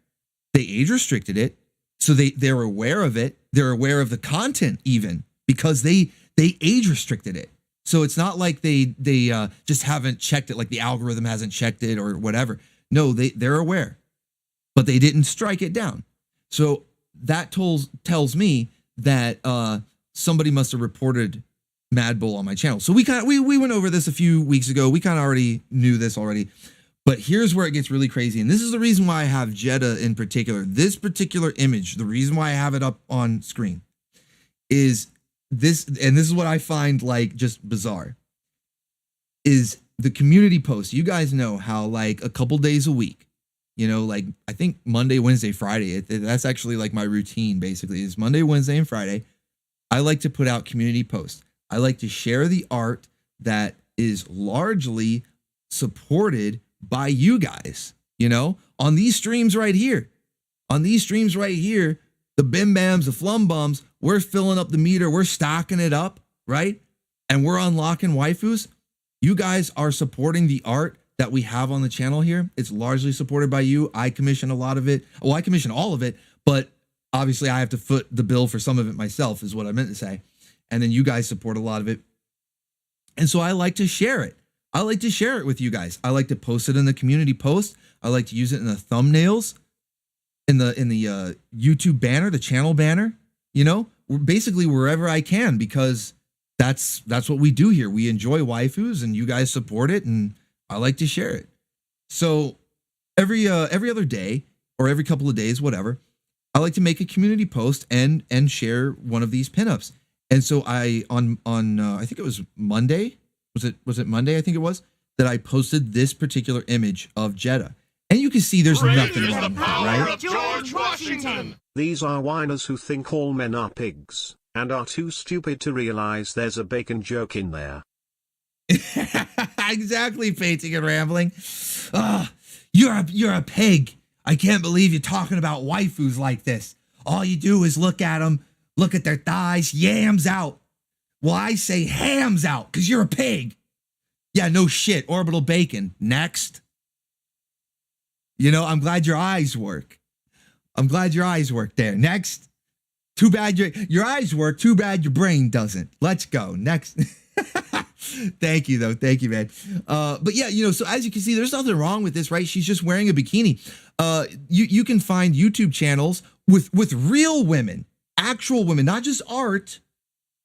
They age restricted it, so they're aware of it. They're aware of the content even, because they age restricted it. So it's not like they just haven't checked it, like the algorithm hasn't checked it or whatever. No, they're aware, but they didn't strike it down. So that tells me that somebody must have reported Mad Bull on my channel. So we went over this a few weeks ago. We kind of already knew this already. But here's where it gets really crazy. And this is the reason why I have Jeddah in particular. This particular image, the reason why I have it up on screen is this, and this is what I find like just bizarre, is the community post. You guys know how like a couple days a week, you know, like I think Monday, Wednesday, Friday, that's actually like my routine basically, is Monday, Wednesday, and Friday. I like to put out community posts. I like to share the art that is largely supported by you guys, you know, on these streams right here. On these streams right here, the bim bams, the flum bums, we're filling up the meter, we're stocking it up, right? And we're unlocking waifus. You guys are supporting the art that we have on the channel here. It's largely supported by you. I commission a lot of it. Well, I commission all of it, but obviously I have to foot the bill for some of it myself, is what I meant to say. And then you guys support a lot of it. And so I like to share it. I like to share it with you guys. I like to post it in the community post. I like to use it in the thumbnails, in the YouTube banner, the channel banner, you know, basically wherever I can, because that's what we do here. We enjoy waifus and you guys support it, and I like to share it. So every other day or every couple of days, whatever, I like to make a community post and share one of these pinups. And so I on I think it was Monday. Was it Monday? I think it was, that I posted this particular image of Jeddah. And you can see there's nothing wrong with it, right? George Washington! These are whiners who think all men are pigs, and are too stupid to realize there's a bacon joke in there. Exactly, Painting and Rambling. You're a pig. I can't believe you're talking about waifus like this. All you do is look at them, look at their thighs, yams out. Well, I say hams out, because you're a pig. Yeah, no shit, Orbital Bacon. Next. You know, I'm glad your eyes work. I'm glad your eyes work there. Next. Too bad your eyes work. Too bad your brain doesn't. Let's go. Next. Thank you, though. Thank you, man. But yeah, you know, so as you can see, there's nothing wrong with this, right? She's just wearing a bikini. You can find YouTube channels with real women, actual women, not just art,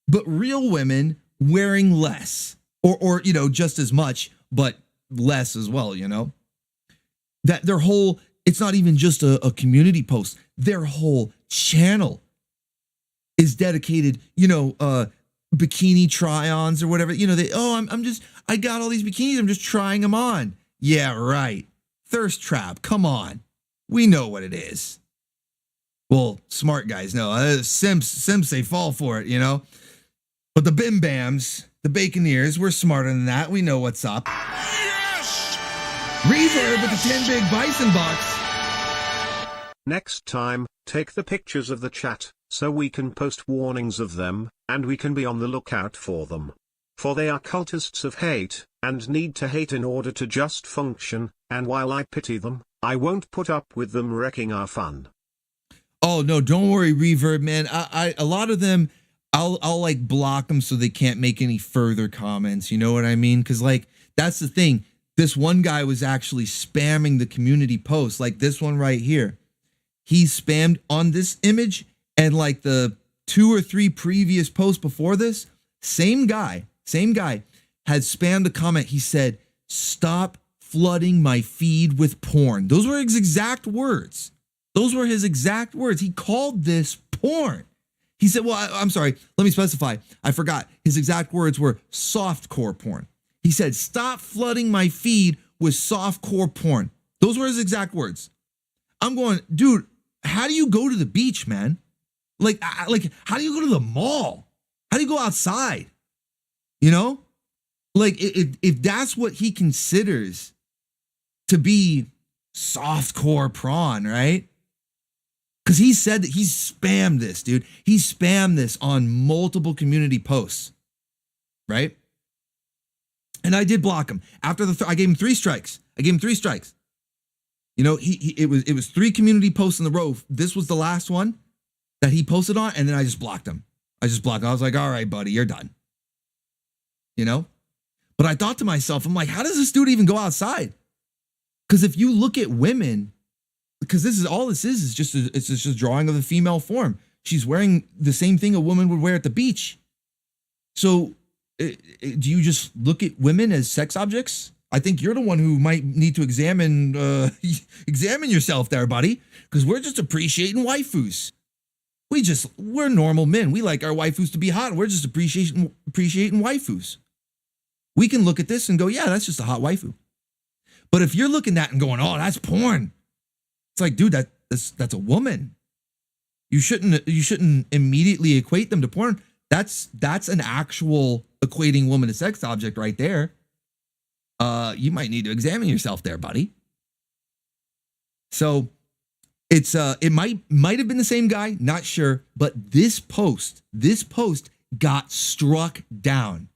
but real women wearing less, or you know, just as much, but less as well, you know? That their whole, it's not even just a community post, their whole channel is dedicated, you know, bikini try-ons or whatever, you know, I got all these bikinis, I'm just trying them on. Yeah, right. Thirst trap, come on. We know what it is. Well, smart guys know. Simps, they fall for it, you know? But the Bim Bams, the Baconeers, we're smarter than that. We know what's up. Yes! Reverb with the 10 big Bison bucks. Next time, take the pictures of the chat, so we can post warnings of them, and we can be on the lookout for them. For they are cultists of hate, and need to hate in order to just function, and while I pity them, I won't put up with them wrecking our fun. Oh, no, don't worry, Reverb, man. A lot of them, I'll like block them so they can't make any further comments. You know what I mean? Because like, that's the thing. This one guy was actually spamming the community post, like this one right here. He spammed on this image, and like the 2 or 3 previous posts before this, same guy had spammed a comment. He said, "Stop flooding my feed with porn." Those were his exact words. He called this porn. He said, well, I'm sorry, let me specify. I forgot. His exact words were softcore porn. He said, "Stop flooding my feed with softcore porn." Those were his exact words. I'm going, dude, how do you go to the beach, man? Like, how do you go to the mall? How do you go outside? You know? Like, if that's what he considers to be softcore prawn, right? Because he said that he spammed this, dude. He spammed this on multiple community posts, right? And I did block him. After I gave him 3 strikes. You know, it was 3 community posts in the row. This was the last one that he posted on, and then I just blocked him. I was like, all right, buddy, you're done. You know? But I thought to myself, I'm like, how does this dude even go outside? Because if you look at women, because this is just a drawing of the female form. She's wearing the same thing a woman would wear at the beach. So do you just look at women as sex objects? I think you're the one who might need to examine yourself there, buddy, because we're just appreciating waifus. We're normal men. We like our waifus to be hot. We're just appreciating waifus. We can look at this and go, yeah, that's just a hot waifu. But if you're looking at it and going, oh, that's porn. It's like, dude, that's a woman. You shouldn't immediately equate them to porn. That's an actual equating woman to sex object right there. You might need to examine yourself there, buddy. So it might have been the same guy, not sure, but this post got struck down.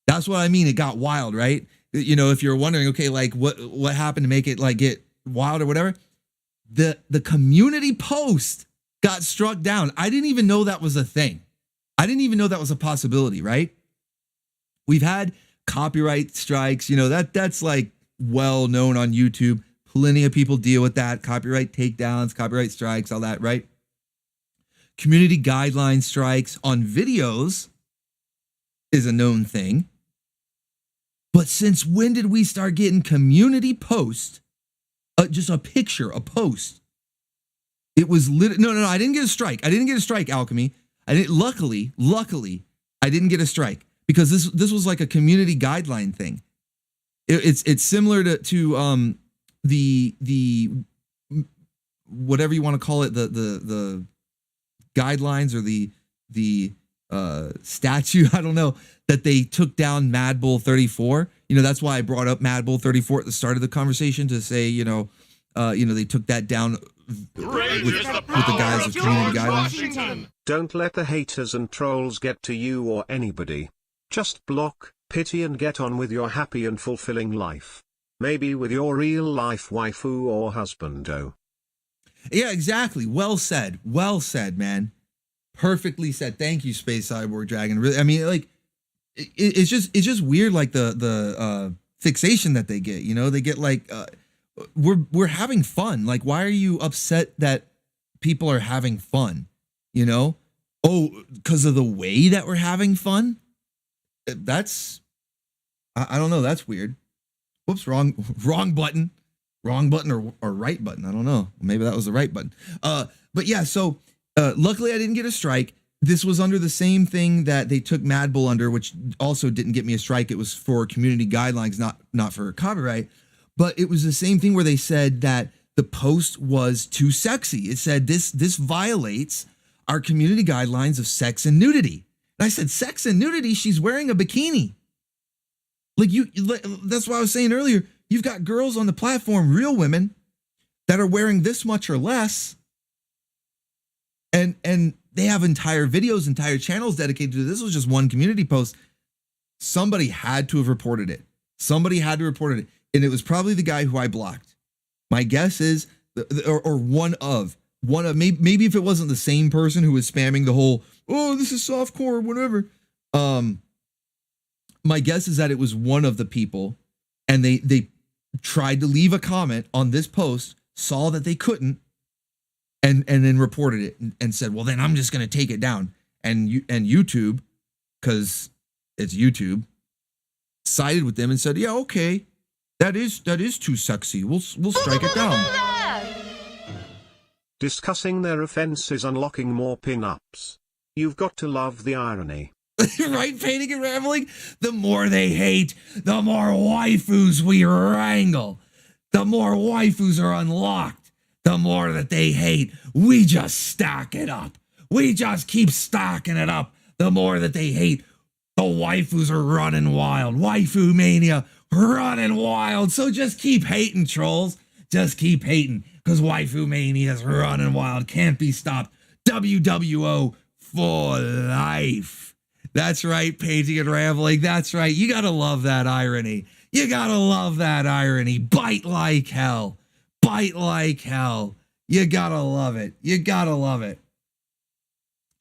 That's what I mean. It got wild, right? you know, if you're wondering, okay, like what happened to make it like get wild or whatever, the community post got struck down. I didn't even know that was a thing. I didn't even know that was a possibility, right? We've had copyright strikes, you know, that's like well known on YouTube. Plenty of people deal with that. Copyright takedowns, copyright strikes, all that, right? Community guideline strikes on videos is a known thing. But since when did we start getting community post, just a picture, a post? It was no, I didn't get a strike. I didn't get a strike, Alchemy. I didn't. Luckily, I didn't get a strike because this was like a community guideline thing. It's similar to the whatever you want to call it, the guidelines or the statute, I don't know, that they took down Mad Bull 34. You know, that's why I brought up Mad Bull 34 at the start of the conversation to say, you know, they took that down with the guys of community guidelines. Don't let the haters and trolls get to you or anybody. Just block, pity and get on with your happy and fulfilling life. Maybe with your real life waifu or husbando. Yeah, exactly. Well said, man. Perfectly said. Thank you, Space Cyborg Dragon. Really, I mean, like, it's just weird, like the fixation that they get. You know, they get like, we're having fun. Like, why are you upset that people are having fun? You know, oh, because of the way that we're having fun. That's, I don't know. That's weird. Whoops, wrong button. Wrong button or right button. I don't know. Maybe that was the right button. But yeah, so luckily I didn't get a strike. This was under the same thing that they took Mad Bull under, which also didn't get me a strike. It was for community guidelines, not for copyright. But it was the same thing where they said that the post was too sexy. It said this violates our community guidelines of sex and nudity. And I said, sex and nudity? She's wearing a bikini. That's what I was saying earlier. You've got girls on the platform, real women, that are wearing this much or less. And they have entire videos, entire channels dedicated to this. This was just one community post. Somebody had to have reported it. And it was probably the guy who I blocked. My guess is, or one of, maybe if it wasn't the same person who was spamming the whole, oh, this is softcore, whatever. My guess is that it was one of the people, and they tried to leave a comment on this post, saw that they couldn't, and then reported it and said, well, then I'm just going to take it down. And YouTube, because it's YouTube, sided with them and said, yeah, okay, that is too sexy. We'll strike it down. Discussing their offenses, unlocking more pin-ups. You've got to love the irony. Right, Painting and Rambling? The more they hate, the more waifus we wrangle. The more waifus are unlocked, the more that they hate. We just stack it up. We just keep stacking it up. The more that they hate, the waifus are running wild. Waifu mania running wild. So just keep hating, trolls. Just keep hating, because waifu mania is running wild. Can't be stopped. WWO for life. That's right, Painting and Rambling. That's right. You gotta love that irony. You gotta love that irony. Bite like hell. Bite like hell. You gotta love it. You gotta love it.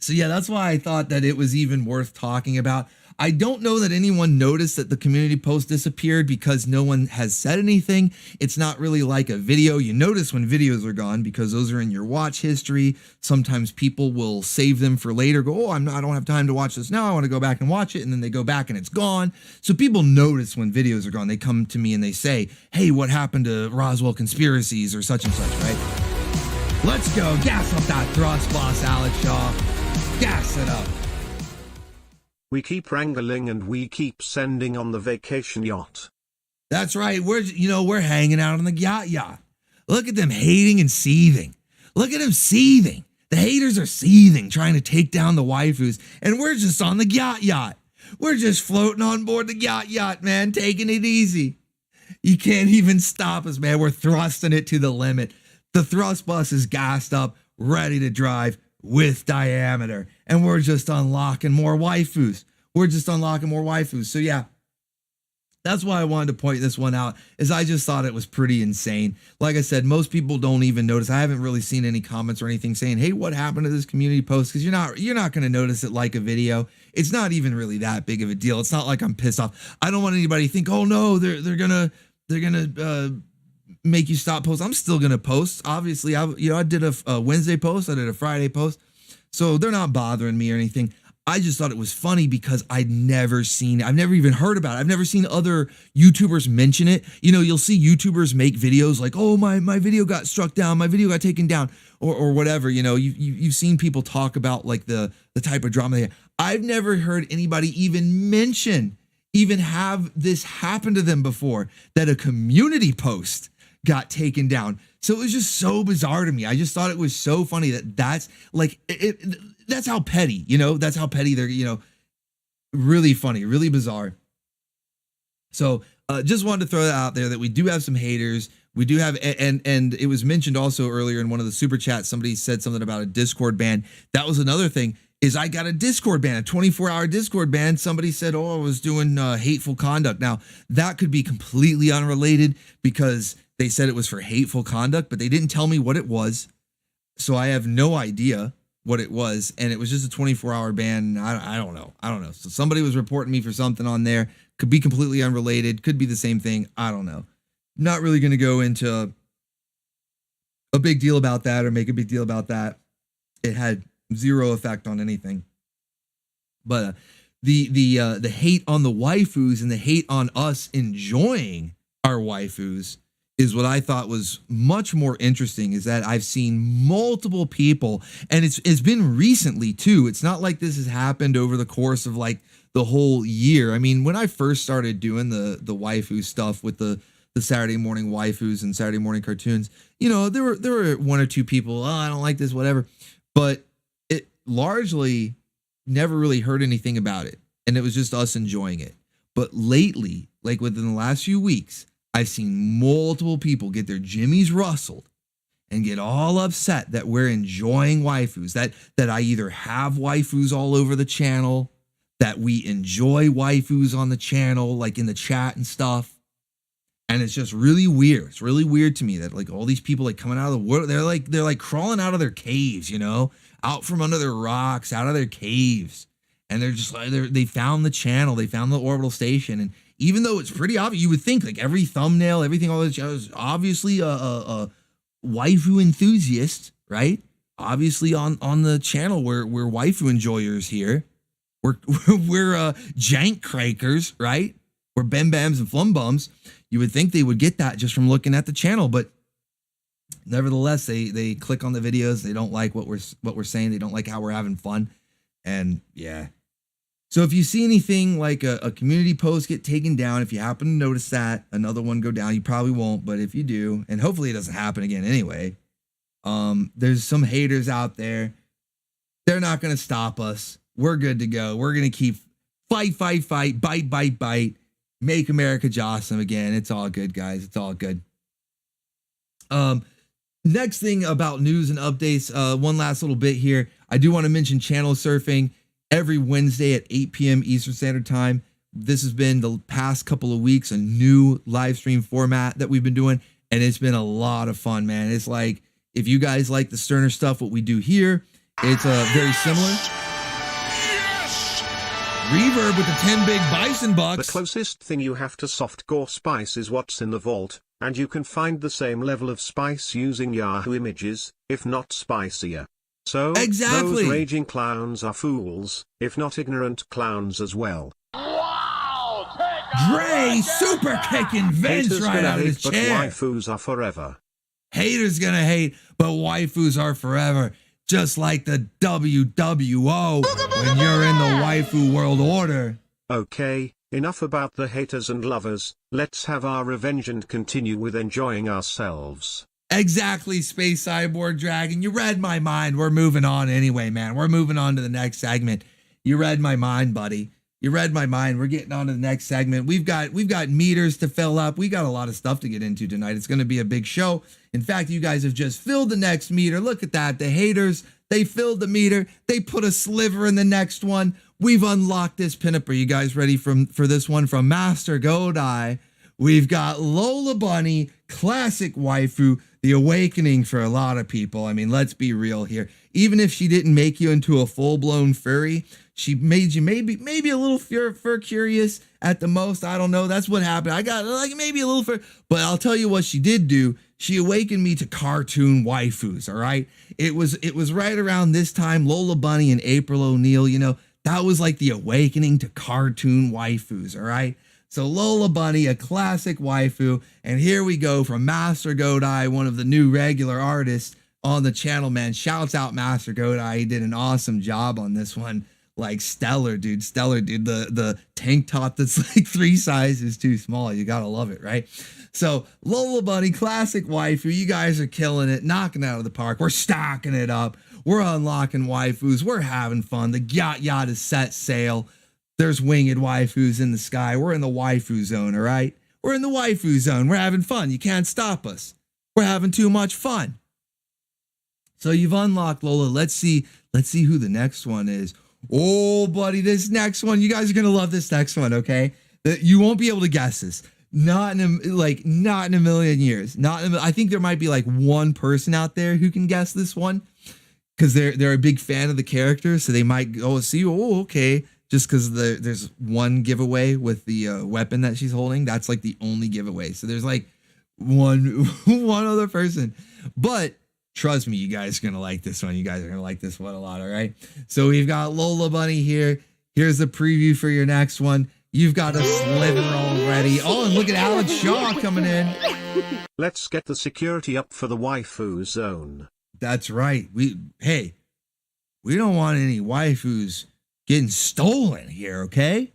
So yeah, that's why I thought that it was even worth talking about. I don't know that anyone noticed that the community post disappeared because no one has said anything. It's not really like a video. You notice when videos are gone because those are in your watch history. Sometimes people will save them for later, go, oh, I don't have time to watch this now. I want to go back and watch it. And then they go back and it's gone. So people notice when videos are gone. They come to me and they say, hey, what happened to Roswell conspiracies or such and such, right? Let's go. Gas up that thrust, boss Alex Shaw. Gas it up. We keep wrangling and we keep sending on the vacation yacht. That's right. We're hanging out on the yacht. Look at them hating and seething. Look at them seething. The haters are seething, trying to take down the waifus, and we're just on the yacht. We're just floating on board the yacht, man, taking it easy. You can't even stop us, man. We're thrusting it to the limit. The thrust bus is gassed up, ready to drive with diameter, and we're just unlocking more waifus. So yeah, That's why I wanted to point this one out, is I just thought it was pretty insane. Like I said, most people don't even notice. I haven't really seen any comments or anything saying, hey, what happened to this community post? Because you're not going to notice it like a video. It's not even really that big of a deal. It's not like I'm pissed off. I don't want anybody to think, oh no, they're gonna make you stop posting. I'm still gonna post. Obviously, I did a Wednesday post, I did a Friday post, so they're not bothering me or anything. I just thought it was funny because I've never even heard about it. I've never seen other YouTubers mention it. You know, you'll see YouTubers make videos like, oh, my video got struck down, my video got taken down, or whatever. You know, you've seen people talk about like the type of drama they have. I've never heard anybody even have this happen to them before, that a community post got taken down. So it was just so bizarre to me. I just thought it was so funny that's like that's how petty, you know, that's how petty they're, you know, really funny, really bizarre. So just wanted to throw that out there, that we do have some haters. We do have, and it was mentioned also earlier in one of the super chats, somebody said something about a Discord ban. That was another thing, is I got a Discord ban, a 24-hour Discord ban. Somebody said, oh, I was doing hateful conduct. Now, that could be completely unrelated, because they said it was for hateful conduct, but they didn't tell me what it was. So I have no idea what it was. And it was just a 24-hour ban. I don't know. So somebody was reporting me for something on there. Could be completely unrelated. Could be the same thing. I don't know. Not really going to go into a big deal about that or make a big deal about that. It had zero effect on anything. But the hate on the waifus and the hate on us enjoying our waifus is what I thought was much more interesting, is that I've seen multiple people, and it's been recently too. It's not like this has happened over the course of like the whole year. I mean, when I first started doing the waifu stuff with the Saturday morning waifus and Saturday morning cartoons, you know, there were one or two people, oh, I don't like this, whatever. But it largely never really heard anything about it. And it was just us enjoying it. But lately, like within the last few weeks, I've seen multiple people get their jimmies rustled and get all upset that we're enjoying waifus, that I either have waifus all over the channel, that we enjoy waifus on the channel, like in the chat and stuff. And it's just really weird. It's really weird to me that like all these people like coming out of the world, they're like crawling out of their caves, you know, out from under their rocks, out of their caves. And they're just like, they found the channel, they found the Orbital station. And even though it's pretty obvious, you would think like every thumbnail, everything, all this is obviously a waifu enthusiast, right? Obviously on the channel we're waifu enjoyers here. We're jank crakers, right? We're bem bams and flum bums. You would think they would get that just from looking at the channel, but nevertheless, they click on the videos. They don't like what we're saying. They don't like how we're having fun, and yeah. So if you see anything like a community post get taken down, if you happen to notice that, another one go down, you probably won't, but if you do, and hopefully it doesn't happen again anyway, there's some haters out there. They're not going to stop us. We're good to go. We're going to keep fight, bite, make America awesome again. It's all good, guys. It's all good. Next thing about news and updates, one last little bit here. I do want to mention channel surfing. Every Wednesday at 8 p.m. Eastern Standard Time. This has been the past couple of weeks, a new live stream format that we've been doing, and it's been a lot of fun, man. It's like, if you guys like the sterner stuff, what we do here, it's very similar. Yes! Reverb with the 10 big Bison bucks. The closest thing you have to softcore spice is what's in the vault, and you can find the same level of spice using Yahoo images, if not spicier. So, exactly. Those raging clowns are fools, if not ignorant clowns as well. Wow! Dre super kicking Vince Haters right out of his but chair. Waifus are forever. Haters gonna hate, but waifus are forever. Just like the WWO when you're in the waifu world order. Okay, enough about the haters and lovers, let's have our revenge and continue with enjoying ourselves. Exactly, Space Cyborg Dragon. You read my mind. We're moving on anyway, man. We're moving on to the next segment. You read my mind, buddy. You read my mind. We're getting on to the next segment. We've got meters to fill up. We got a lot of stuff to get into tonight. It's going to be a big show. In fact, you guys have just filled the next meter. Look at that. The haters, they filled the meter. They put a sliver in the next one. we've unlocked this pinup. Are you guys ready for this one from Master Godai? We've got Lola Bunny, classic waifu, the awakening for a lot of people. I mean, let's be real here. Even if she didn't make you into a full-blown furry, she made you maybe a little fur curious at the most. I don't know. That's what happened. I got like maybe a little fur, but I'll tell you what she did do. She awakened me to cartoon waifus, all right? It was right around this time, Lola Bunny and April O'Neil, you know, that was like the awakening to cartoon waifus, all right? So Lola Bunny, a classic waifu, and here we go from Master Godai, one of the new regular artists on the channel, man. Shouts out Master Godai. He did an awesome job on this one. Like stellar, dude. The tank top that's like 3 sizes too small. You gotta love it, right? So Lola Bunny, classic waifu. You guys are killing it, knocking it out of the park. We're stocking it up. We're unlocking waifus. We're having fun. The Gyat yacht is set sail. There's winged waifus in the sky. We're in the waifu zone, all right? We're in the waifu zone. We're having fun. You can't stop us. We're having too much fun. So you've unlocked Lola. Let's see who the next one is. Oh, buddy, this next one. You guys are going to love this next one, okay? You won't be able to guess this. Not in a million years. I think there might be like one person out there who can guess this one because they're a big fan of the character, so they might go see, oh, okay. Just because there's one giveaway with the weapon that she's holding. That's like the only giveaway. So there's like one other person. But trust me, you guys are going to like this one. You guys are going to like this one a lot, all right? So we've got Lola Bunny here. Here's the preview for your next one. You've got a sliver already. Oh, and look at Alex Shaw coming in. Let's get the security up for the waifu zone. That's right. We don't want any waifus getting stolen here, okay?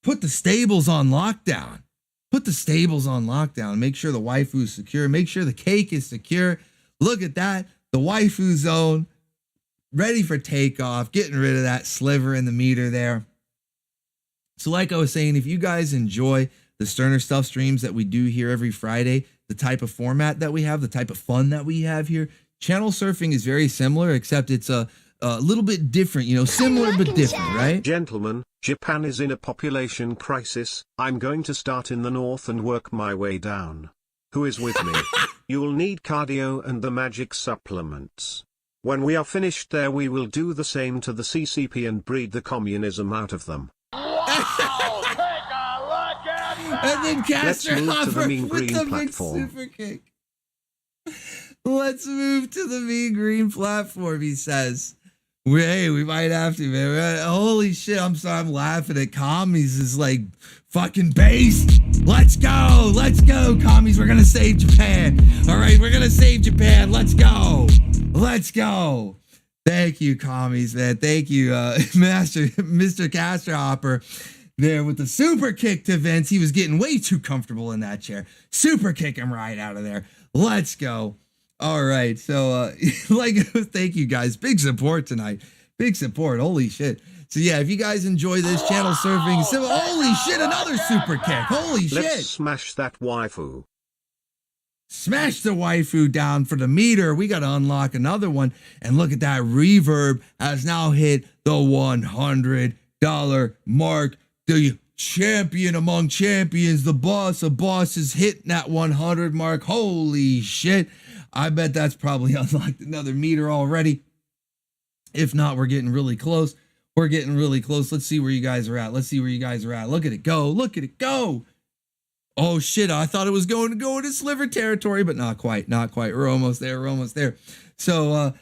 Put the stables on lockdown. Make sure the waifu is secure. Make sure the cake is secure. Look at that. The waifu zone ready for takeoff. Getting rid of that sliver in the meter there. So like I was saying, if you guys enjoy the Sterner Stuff streams that we do here every Friday, the type of format that we have, the type of fun that we have here, channel surfing is very similar, except it's a little bit different, you know, similar but different, right? Gentlemen, Japan is in a population crisis. I'm going to start in the north and work my way down. Who is with me? You'll need cardio and the magic supplements. When we are finished there, we will do the same to the CCP and breed the communism out of them. And then Caster Let's move to the Hopper mean with green the big platform. super kick. Let's move to the mean green platform, he says. We might have to, man. Holy shit, I'm sorry, I'm laughing at commies is like fucking based. Let's go, commies. We're gonna save Japan. All right, we're gonna save Japan. Let's go. Thank you, commies, man. Thank you, Mr. Caster Hopper. There with the super kick to Vince. He was getting way too comfortable in that chair. Super kick him right out of there. Let's go. All right. So, thank you guys. Big support tonight. Big support. Holy shit. So, yeah, if you guys enjoy this channel surfing, holy shit, another super kick. Holy shit. Let's smash that waifu. Smash the waifu down for the meter. We got to unlock another one. And look at that. Reverb has now hit the $100 mark. The champion among champions, the boss of bosses, hitting that 100 mark. Holy shit. I bet that's probably unlocked another meter already. If not, we're getting really close. Let's see where you guys are at. Look at it go. Oh shit, I thought it was going to go into sliver territory, but not quite. We're almost there. So,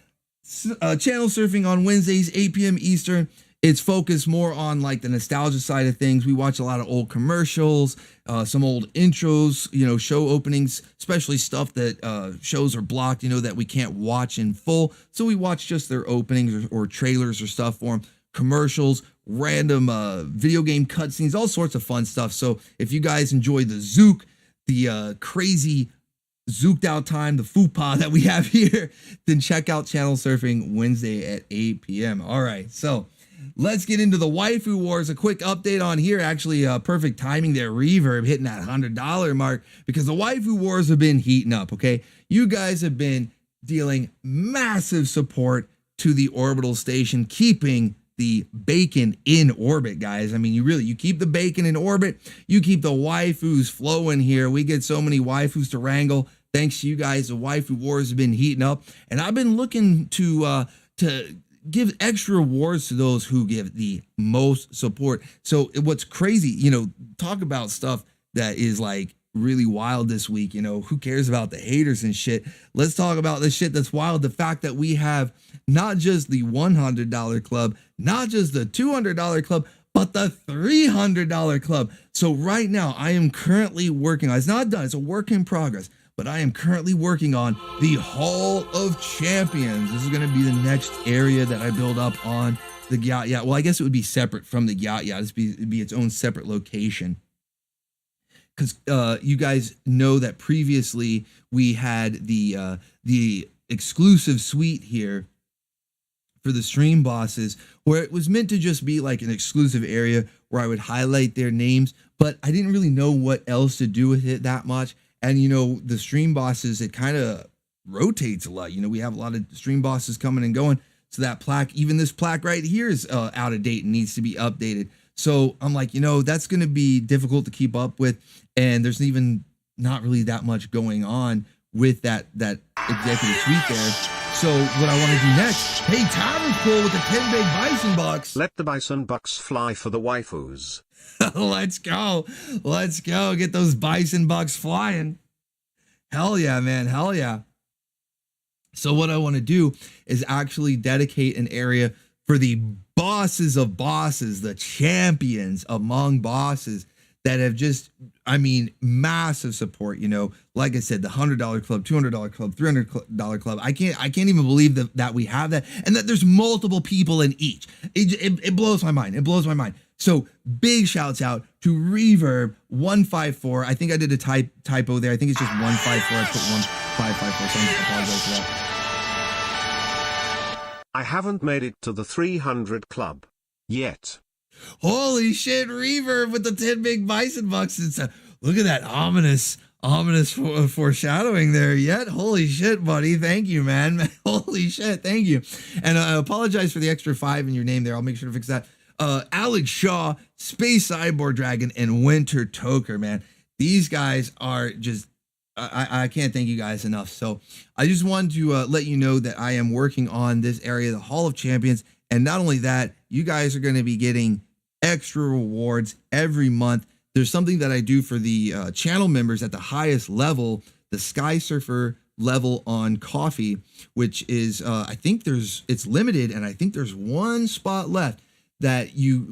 channel surfing on Wednesdays, 8 p.m. Eastern. It's focused more on like the nostalgia side of things. We watch a lot of old commercials, some old intros, you know, show openings, especially stuff that shows are blocked, you know, that we can't watch in full. So we watch just their openings or trailers or stuff for them, commercials, random video game cutscenes, all sorts of fun stuff. So if you guys enjoy the Zook, the crazy zooked out time, the fupa that we have here, then check out Channel Surfing Wednesday at 8 p.m. All right, so let's get into the waifu wars. A quick update on here. Actually, perfect timing there. Reverb hitting that $100 mark because the waifu wars have been heating up, okay? You guys have been dealing massive support to the Orbital station, keeping the bacon in orbit, guys. I mean, you keep the bacon in orbit, you keep the waifus flowing here. We get so many waifus to wrangle. Thanks to you guys, the waifu wars have been heating up, and I've been looking to give extra rewards to those who give the most support. So what's crazy, talk about stuff that is like really wild this week. Who cares about the haters and shit? Let's talk about the shit that's wild. The fact that we have not just the $100 club, not just the $200 club, but the $300 club. So right now I am currently working on, it's not done, it's a work in progress, but I am currently working on the Hall of Champions. This is going to be the next area that I build up on the Gyat. Well, I guess it would be separate from the Gyat. It'd be its own separate location. Because you guys know that previously we had the exclusive suite here for the stream bosses, where it was meant to just be like an exclusive area where I would highlight their names, but I didn't really know what else to do with it that much. And the stream bosses, it kind of rotates a lot. We have a lot of stream bosses coming and going. So that plaque, even this plaque right here, is out of date and needs to be updated. So I'm like, that's going to be difficult to keep up with. And there's even not really that much going on with that executive suite there. So what I want to do next, hey, Tavern's cool with the 10 big Bison bucks. Let the Bison bucks fly for the waifus. Let's go. Let's go. Get those Bison bucks flying. Hell yeah, man. Hell yeah. So what I want to do is actually dedicate an area for the bosses of bosses, the champions among bosses that have just, massive support. Like I said, the $100 club, $200 club, $300 club. I can't even believe that we have that, and that there's multiple people in each. It blows my mind. It blows my mind. So big shouts out to Reverb 154. I think I did a typo there. I think it's just 154. I put 1554. So I apologize for that. I haven't made it to the 300 club yet. Holy shit, Reverb with the 10 big Bison bucks. Look at that ominous foreshadowing there yet. Holy shit, buddy. Thank you, man. Holy shit. Thank you. And I apologize for the extra 5 in your name there. I'll make sure to fix that. Alex Shaw, Space Cyborg Dragon, and Winter Toker, man. These guys are just, I can't thank you guys enough. So I just wanted to let you know that I am working on this area, the Hall of Champions. And not only that, you guys are going to be getting extra rewards every month. There's something that I do for the channel members at the highest level, the Sky Surfer level on coffee, which is, I think it's limited, and I think there's one spot left that you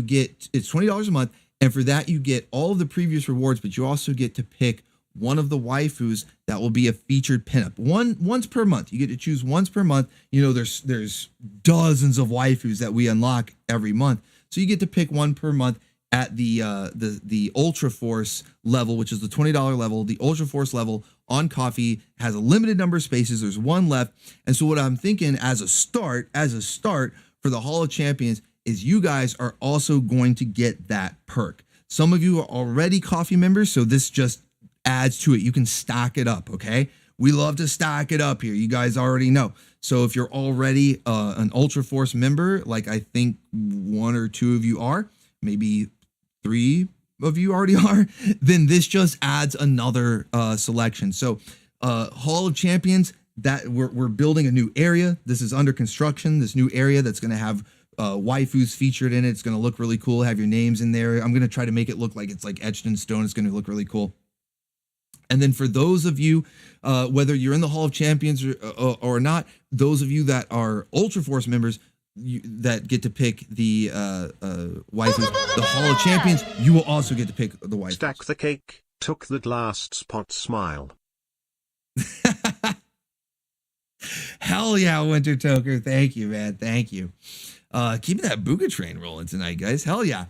get, it's $20 a month. And for that, you get all of the previous rewards, but you also get to pick one of the waifus that will be a featured pinup once per month. You get to choose once per month. There's dozens of waifus that we unlock every month. So you get to pick one per month at the Ultra Force level, which is the $20 level. The Ultra Force level on coffee has a limited number of spaces. There's one left. And so what I'm thinking as a start for the Hall of Champions is you guys are also going to get that perk. Some of you are already coffee members, so this just adds to it. You can stack it up, okay? We love to stack it up here. You guys already know. So if you're already an Ultra Force member, like I think 1 or 2 of you are, maybe 3 of you already are, then this just adds another selection. So Hall of Champions, that we're building a new area. This is under construction, this new area that's going to have waifus featured in it. It's going to look really cool, have your names in there. I'm going to try to make it look like it's like etched in stone. It's going to look really cool. And then for those of you, whether you're in the Hall of Champions or not, those of you that are Ultra Force members that get to pick the waifus, the Hall of Champions, you will also get to pick the waifus. Stack the cake, took that last spot, smile. Hell yeah, Winter Toker. Thank you, man. Thank you. Keeping that BOOGA train rolling tonight, guys. Hell yeah.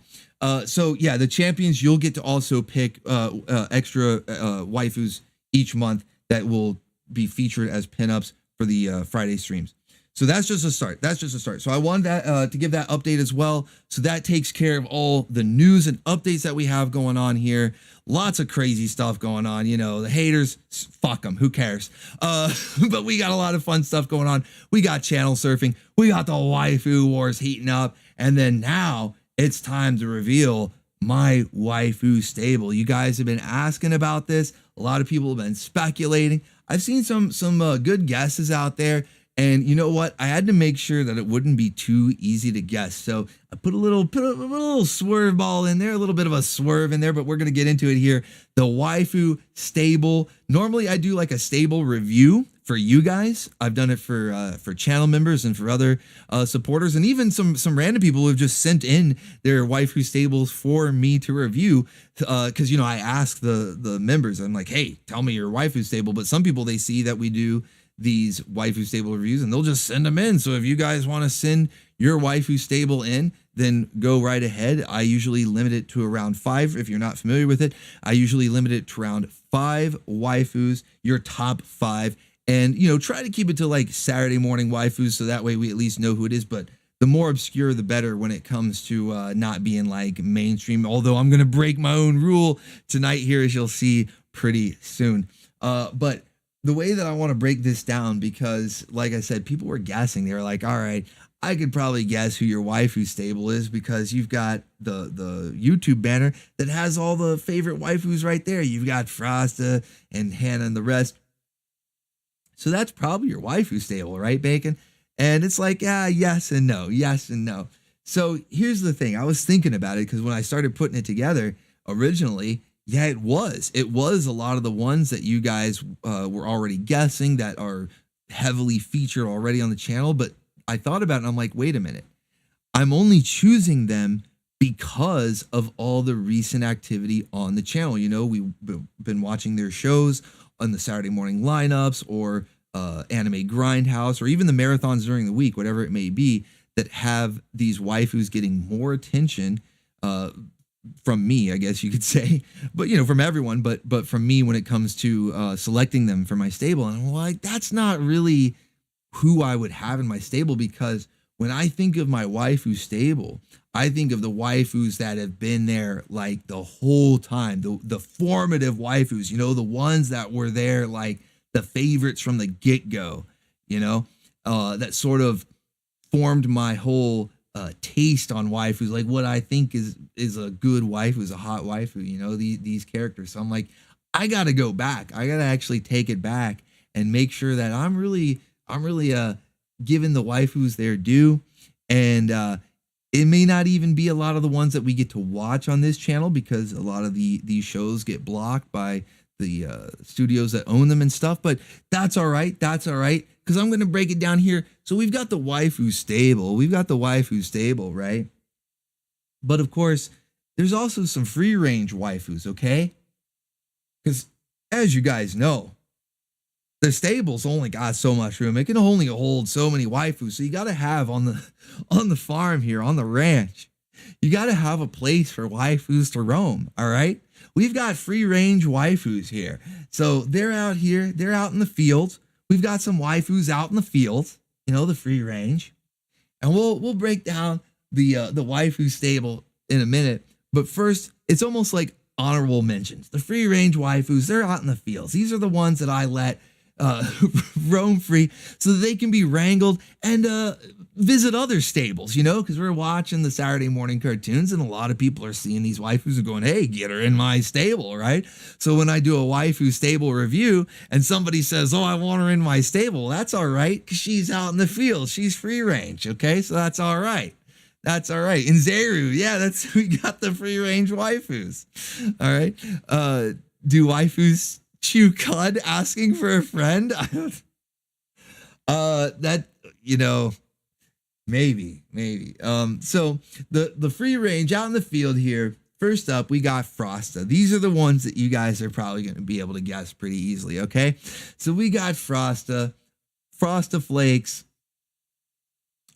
So yeah, the champions, you'll get to also pick extra waifus each month that will be featured as pinups for the Friday streams. So that's just a start. That's just a start. So I wanted that to give that update as well. So that takes care of all the news and updates that we have going on here. Lots of crazy stuff going on. You know, the haters, fuck them. Who cares? But we got a lot of fun stuff going on. We got channel surfing. We got the waifu wars heating up. And then now it's time to reveal my waifu stable. You guys have been asking about this. A lot of people have been speculating. I've seen some good guesses out there. And you know what? I had to make sure that it wouldn't be too easy to guess. So I put a little swerve ball in there, a little bit of a swerve in there, but we're going to get into it here. The waifu stable. Normally I do like a stable review for you guys. I've done it for channel members and for other supporters, and even some random people who have just sent in their waifu stables for me to review. Because, you know, I ask the members, I'm like, hey, tell me your waifu stable. But some people, they see that we do these waifu stable reviews and they'll just send them in. So if you guys want to send your waifu stable in, then go right ahead. I usually limit it to around 5. If you're not familiar with it, I usually limit it to around 5 waifus, your top 5. And, you know, try to keep it to like Saturday morning waifus, so that way we at least know who it is. But the more obscure, the better when it comes to not being like mainstream. Although I'm going to break my own rule tonight here, as you'll see pretty soon. But the way that I want to break this down, because like I said, people were guessing. They were like, all right, I could probably guess who your waifu stable is, because you've got the YouTube banner that has all the favorite waifus right there. You've got Frosta and Hannah and the rest. So that's probably your waifu stable, right, Bacon? And it's like, yes and no, yes and no. So here's the thing. I was thinking about it because when I started putting it together originally, yeah, it was a lot of the ones that you guys were already guessing that are heavily featured already on the channel. But I thought about it and I'm like, wait a minute. I'm only choosing them because of all the recent activity on the channel. You know, we've been watching their shows on the Saturday morning lineups, or Anime Grindhouse, or even the marathons during the week, whatever it may be, that have these waifus getting more attention from me, I guess you could say, but you know, from everyone, but from me when it comes to selecting them for my stable. And I'm like, that's not really who I would have in my stable, because when I think of my waifu stable, I think of the waifus that have been there like the whole time, the formative waifus, you know, the ones that were there like the favorites from the get-go, you know, that sort of formed my whole taste on waifus, like what I think is a good waifu, is a hot waifu, you know, these characters. So I'm like, I got to go back. I got to actually take it back and make sure that I'm really giving the waifus their due. And it may not even be a lot of the ones that we get to watch on this channel, because a lot of these shows get blocked by the studios that own them and stuff. But that's all right. That's all right, because I'm going to break it down here. So we've got the waifu stable. We've got the waifu stable, right? But of course, there's also some free range waifus, okay? Because as you guys know, the stable's only got so much room. It can only hold so many waifus. So you got to have on the farm here, on the ranch, you got to have a place for waifus to roam, all right? We've got free range waifus here. So they're out here, they're out in the field. We've got some waifus out in the field, you know, the free range. And we'll break down the waifu stable in a minute. But first, it's almost like honorable mentions. The free range waifus, they're out in the fields. These are the ones that I let roam free so that they can be wrangled and visit other stables, you know, because we're watching the Saturday morning cartoons and a lot of people are seeing these waifus and going, hey, get her in my stable, right? So when I do a waifu stable review and somebody says, oh, I want her in my stable, that's all right, because she's out in the field. She's free range, okay? So that's all right. That's all right. In Zeru, yeah, we got the free range waifus. All right. Do waifus chew cud asking for a friend? That, you know, maybe. So the free range out in the field here, first up, we got Frosta. These are the ones that you guys are probably going to be able to guess pretty easily, okay? So we got Frosta Flakes,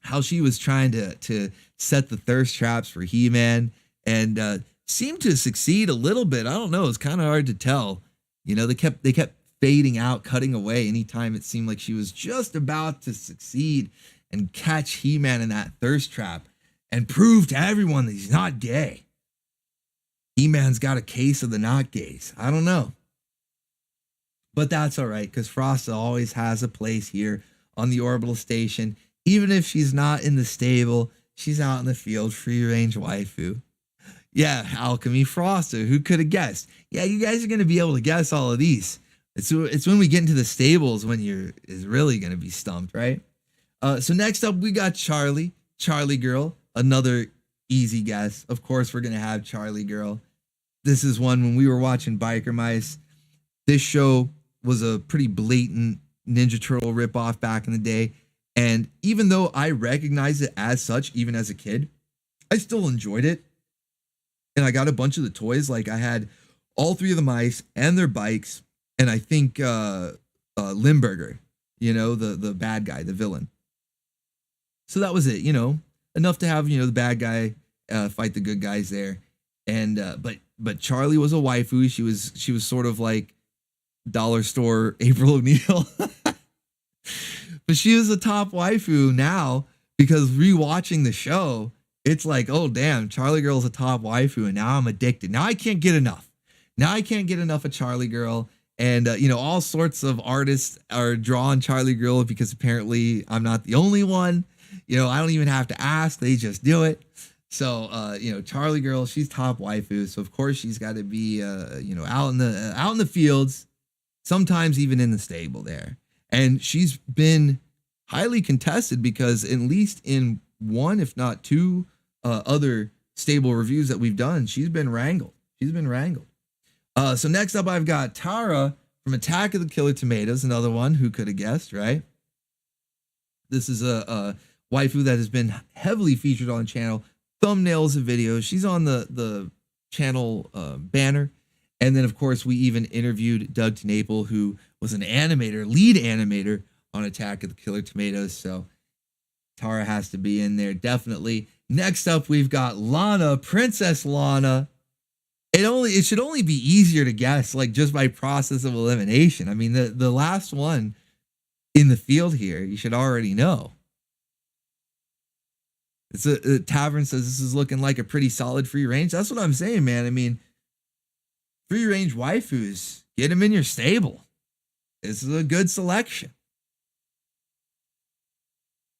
how she was trying to set the thirst traps for He-Man and seemed to succeed a little bit. I don't know. It's kind of hard to tell. You know, they kept fading out, cutting away anytime it seemed like she was just about to succeed. and catch He-Man in that thirst trap and prove to everyone that he's not gay. He-Man's got a case of the not gays. I don't know. But that's all right, because Frosta always has a place here on the Orbital Station. Even if she's not in the stable, she's out in the field, free range waifu. Yeah, Alchemy Frosta, who could have guessed? Yeah, you guys are going to be able to guess all of these. It's when we get into the stables when is really going to be stumped, right? So next up, we got Charlie Girl, another easy guess. Of course, we're going to have Charlie Girl. This is one when we were watching Biker Mice. This show was a pretty blatant Ninja Turtle ripoff back in the day. And even though I recognized it as such, even as a kid, I still enjoyed it. And I got a bunch of the toys. Like I had all 3 of the mice and their bikes. And I think Limburger, the bad guy, the villain. So that was it, enough to have, the bad guy fight the good guys there. And but Charlie was a waifu. She was sort of like dollar store April O'Neil. But she was a top waifu now because rewatching the show, it's like, oh damn, Charlie Girl's a top waifu, and now I'm addicted. Now I can't get enough. Of Charlie Girl. And all sorts of artists are drawing Charlie Girl because apparently I'm not the only one. I don't even have to ask; they just do it. So Charlie Girl, she's top waifu. So of course she's got to be out in the fields, sometimes even in the stable there. And she's been highly contested because at least in 1, if not 2, other stable reviews that we've done, she's been wrangled. So next up, I've got Tara from Attack of the Killer Tomatoes, another one. Who could have guessed, right? This is a waifu that has been heavily featured on the channel, thumbnails of videos. She's on the channel banner. And then, of course, we even interviewed Doug Tenaple, who was an lead animator on Attack of the Killer Tomatoes. So Tara has to be in there, definitely. Next up, we've got Lana, Princess Lana. It should only be easier to guess, like just by process of elimination. I mean, the last one in the field here, you should already know. The Tavern says this is looking like a pretty solid free range. That's what I'm saying, man. I mean, free range waifus, get them in your stable. This is a good selection.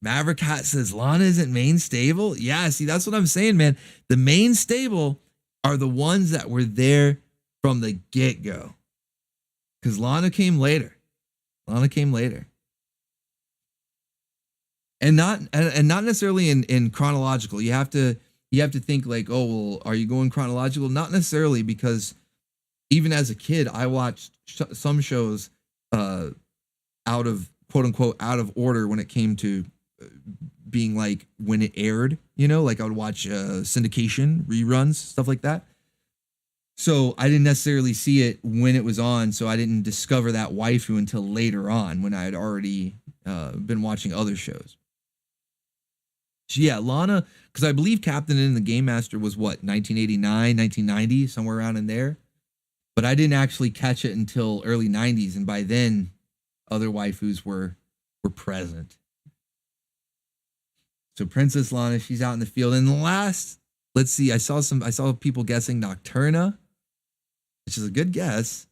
Maverick Hat says Lana isn't main stable. Yeah, see, that's what I'm saying, man. The main stable are the ones that were there from the get-go. Because Lana came later. And not necessarily in chronological. You have to think like, oh, well, are you going chronological? Not necessarily, because even as a kid, I watched some shows out of, quote unquote, out of order when it came to being like when it aired, like I would watch syndication reruns, stuff like that. So I didn't necessarily see it when it was on. So I didn't discover that waifu until later on when I had already been watching other shows. So yeah, Lana, because I believe Captain in the Game Master was what, 1989, 1990, somewhere around in there. But I didn't actually catch it until early 90s. And by then, other waifus were present. So Princess Lana, she's out in the field. And the last, let's see, I saw people guessing Nocturna, which is a good guess.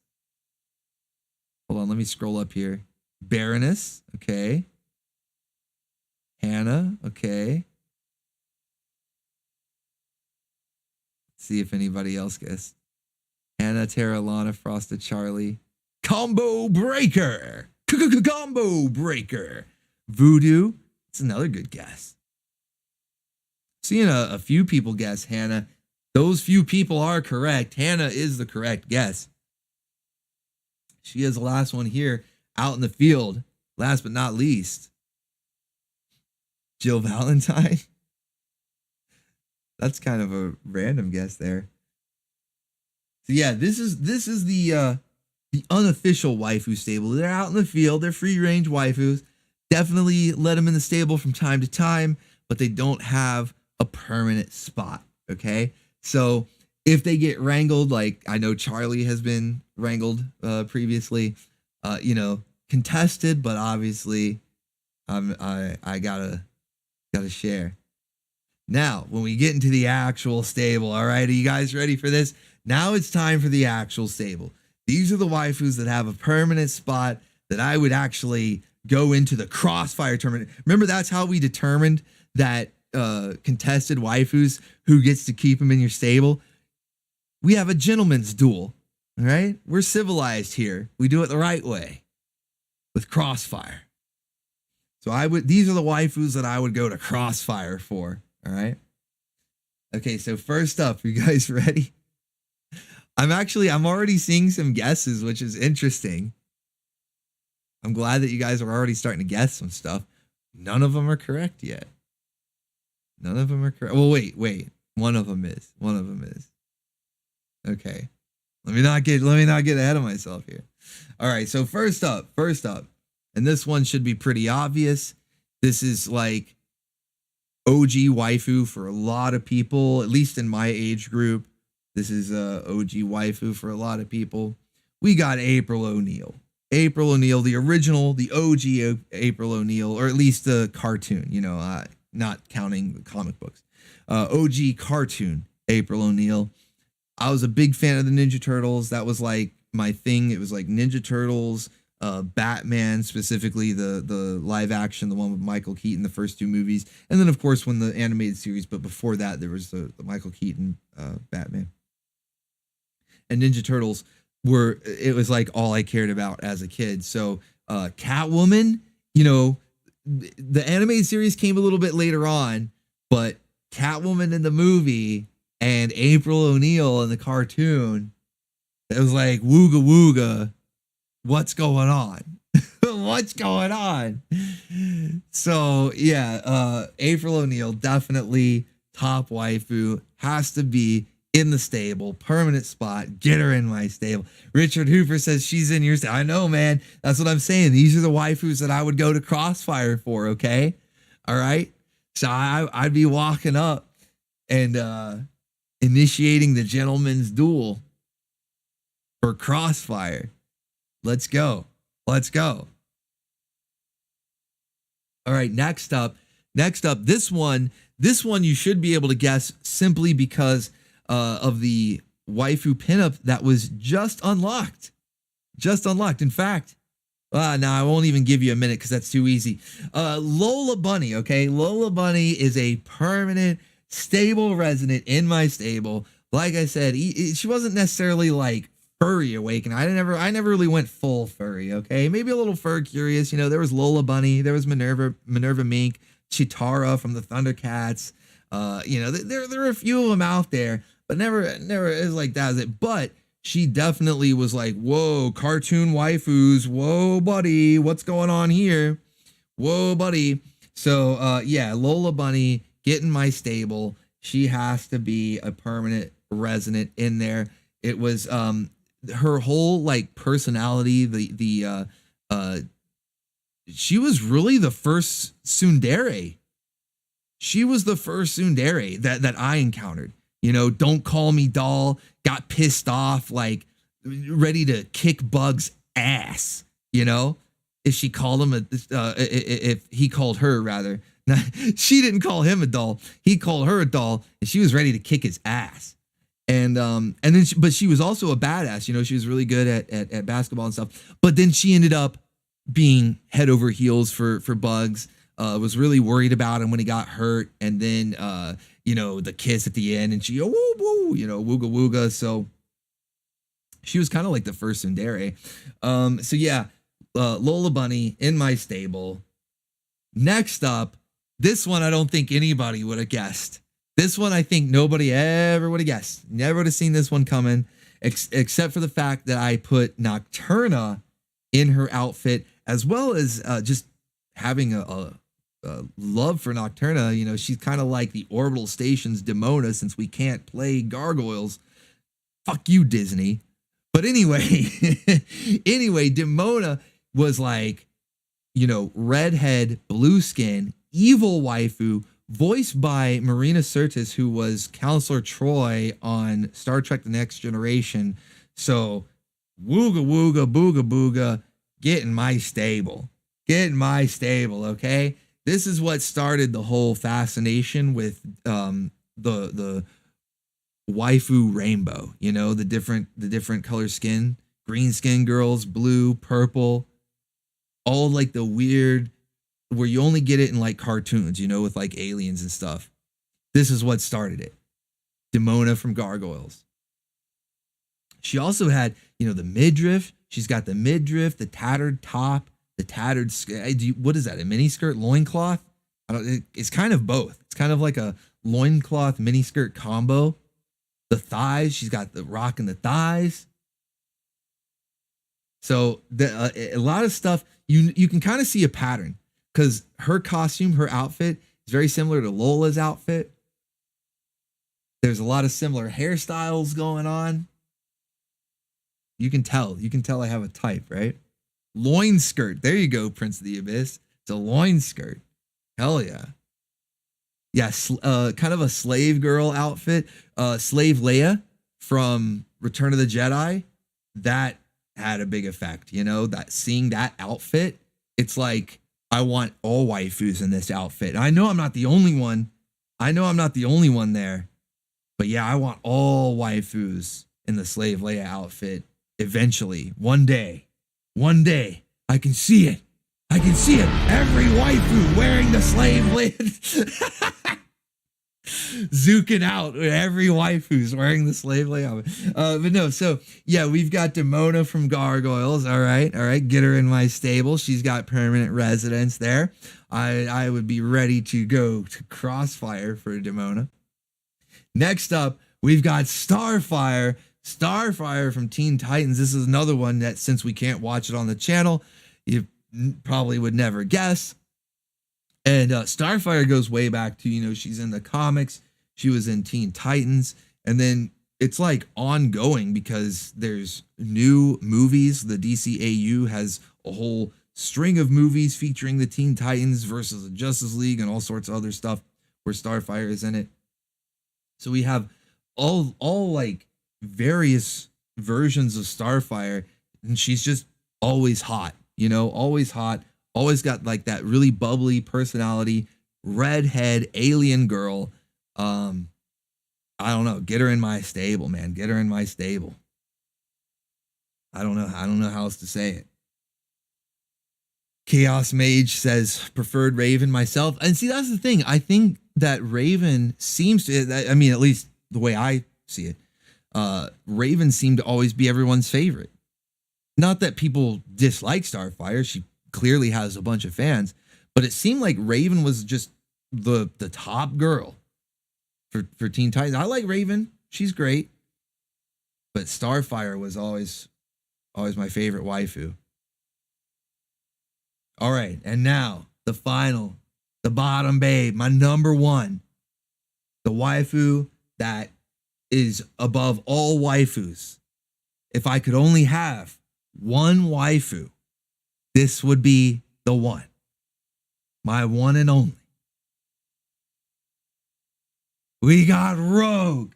Hold on, let me scroll up here. Baroness, okay. Hannah, okay. Let's see if anybody else guessed. Hannah, Tara, Lana, Frosted, Charlie. Combo Breaker. Combo Breaker. Voodoo. It's another good guess. Seeing a few people guess Hannah. Those few people are correct. Hannah is the correct guess. She is the last one here out in the field. Last but not least, Jill Valentine. That's kind of a random guess there. So yeah, this is the unofficial waifu stable. They're out in the field. They're free range waifus. Definitely let them in the stable from time to time, but they don't have a permanent spot. Okay, so if they get wrangled, like I know Charlie has been wrangled previously, contested, but obviously I gotta Gotta share. Now, when we get into the actual stable, all right, are you guys ready for this? Now it's time for the actual stable. These are the waifus that have a permanent spot that I would actually go into the crossfire tournament. Remember, that's how we determined that contested waifus, who gets to keep them in your stable. We have a gentleman's duel, all right? We're civilized here. We do it the right way with crossfire. So these are the waifus that I would go to crossfire for, all right? Okay, so first up, you guys ready? I'm already seeing some guesses, which is interesting. I'm glad that you guys are already starting to guess some stuff. None of them are correct yet. None of them are correct. Well, wait. One of them is. Okay. Let me not get ahead of myself here. All right, so first up, and this one should be pretty obvious. This is like OG waifu for a lot of people, at least in my age group. This is OG waifu for a lot of people. We got April O'Neil. April O'Neil, the original, the OG April O'Neil, or at least the cartoon, not counting the comic books. OG cartoon April O'Neil. I was a big fan of the Ninja Turtles. That was like my thing. It was like Ninja Turtles, Batman, specifically the live action, the one with Michael Keaton, the first two movies. And then, of course, when the animated series, but before that, there was the Michael Keaton Batman. And Ninja Turtles it was like all I cared about as a kid. So Catwoman, the animated series came a little bit later on, but Catwoman in the movie and April O'Neil in the cartoon, it was like wooga wooga. What's going on? What's going on? So yeah, April O'Neil, definitely top waifu, has to be in the stable, permanent spot. Get her in my stable. Richard Hooper says she's in your stable. I know, man. That's what I'm saying. These are the waifus that I would go to crossfire for. Okay, all right. So I'd be walking up and initiating the gentleman's duel for crossfire. Let's go. All right, next up, this one you should be able to guess simply because of the waifu pinup that was just unlocked. In fact, now I won't even give you a minute because that's too easy. Lola Bunny, okay? Lola Bunny is a permanent stable resident in my stable. Like I said, she wasn't necessarily like furry awakening. I never really went full furry, okay? Maybe a little fur curious. There was Lola Bunny, there was Minerva Mink, Chitara from the Thundercats. There were a few of them out there, but never is like that is it. But she definitely was like, whoa, cartoon waifus, whoa, buddy, what's going on here? Whoa, buddy. So yeah, Lola Bunny, get in my stable. She has to be a permanent resident in there. It was her whole like personality, she was really the first tsundere. She was the first tsundere that I encountered. Don't call me doll, got pissed off, like ready to kick Bug's ass, if she called him if he called her rather. She didn't call him a doll. He called her a doll and she was ready to kick his ass. And then but she was also a badass, she was really good at basketball and stuff. But then she ended up being head over heels for Bugs. Was really worried about him when he got hurt, and then the kiss at the end, and she woo woo, wooga wooga. So she was kind of like the first tsundere. So yeah, Lola Bunny in my stable. Next up, this one I don't think anybody would have guessed. This one I think nobody ever would have guessed. Never would have seen this one coming, except for the fact that I put Nocturna in her outfit, as well as just having a love for Nocturna. She's kind of like the Orbital Station's Demona, since we can't play gargoyles. Fuck you, Disney. But anyway, Demona was like, redhead, blue skin, evil waifu, voiced by Marina Sirtis, who was Counselor Troy on Star Trek The Next Generation. So, wooga wooga, booga booga, get in my stable, okay? this is what started the whole fascination with the waifu rainbow. You know, the different color skin, green skin girls, blue, purple, all like the weird where you only get it in like cartoons, you know, with like aliens and stuff. This is what started it. Demona from Gargoyles. She also had, you know, the midriff. She's got the midriff, the tattered top, the tattered what is that? A mini skirt, loincloth? It's kind of both. It's kind of like a loincloth mini skirt combo. The thighs, she's got the rock in the thighs. So a lot of stuff you can kind of see a pattern because her costume, her outfit is very similar to Lola's outfit. There's a lot of similar hairstyles going on. You can tell I have a type, right? Loin skirt. There you go, Prince of the Abyss. It's a loin skirt. Hell yeah. Yes, kind of a slave girl outfit. Slave Leia from Return of the Jedi. That had a big effect, you know, that seeing that outfit, it's like, I want all waifus in this outfit. I know I'm not the only one. There. But yeah, I want all waifus in the Slave Leia outfit eventually. One day, I can see it. Every waifu wearing the Slave Leia. Zookin out. Every waifu's wearing the Slave Leia outfit. But no, so yeah, we've got Demona from Gargoyles. All right. Get her in my stable. She's got permanent residence there. I would be ready to go to Crossfire for Demona. Next up, we've got Starfire from Teen Titans. This is another one that, since we can't watch it on the channel, you probably would never guess. And Starfire goes way back to, you know, she's in the comics. She was in Teen Titans. And then it's like ongoing because there's new movies. The DCAU has a whole string of movies featuring the Teen Titans versus the Justice League and all sorts of other stuff where Starfire is in it. So we have all like various versions of Starfire, and she's just always hot, you know, always hot, always got like that really bubbly personality, redhead alien girl. I don't know, get her in my stable, man. Get her in my stable. I don't know how else to say it. Chaos Mage says preferred Raven myself. And see, that's the thing. I think that Raven seems to, I mean, at least the way I see it, Raven seemed to always be everyone's favorite. Not that people dislike Starfire. She clearly has a bunch of fans, but it seemed like Raven was just the top girl for Teen Titans. I like Raven. She's great. But Starfire was always my favorite waifu. All right, and now the final, the bottom babe, my number one, the waifu that is above all waifus. If I could only have one waifu, this would be the one. My one and only. We got Rogue.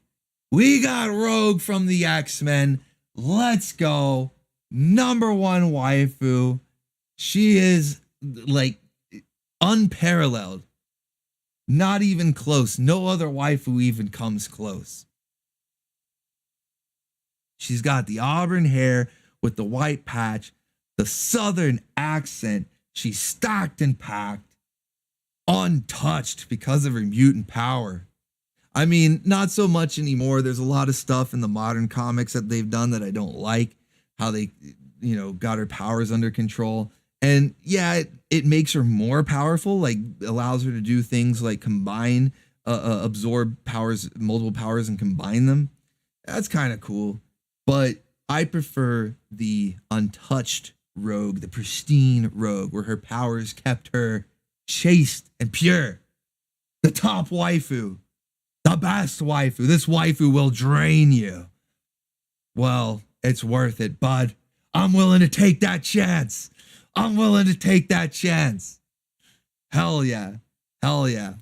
We got Rogue from the X-Men. Let's go. Number one waifu. She is like unparalleled. Not even close. No other waifu even comes close. She's got the auburn hair with the white patch, the southern accent. She's stacked and packed, untouched because of her mutant power. I mean, not so much anymore. There's a lot of stuff in the modern comics that they've done that I don't like. How they, you know, got her powers under control. And yeah, it makes her more powerful, like allows her to do things like combine, absorb powers, multiple powers and combine them. That's kind of cool. But I prefer the untouched Rogue, the pristine Rogue, where her powers kept her chaste and pure. The top waifu. The best waifu. This waifu will drain you. Well, it's worth it, bud. I'm willing to take that chance. I'm willing to take that chance. Hell yeah. Hell yeah.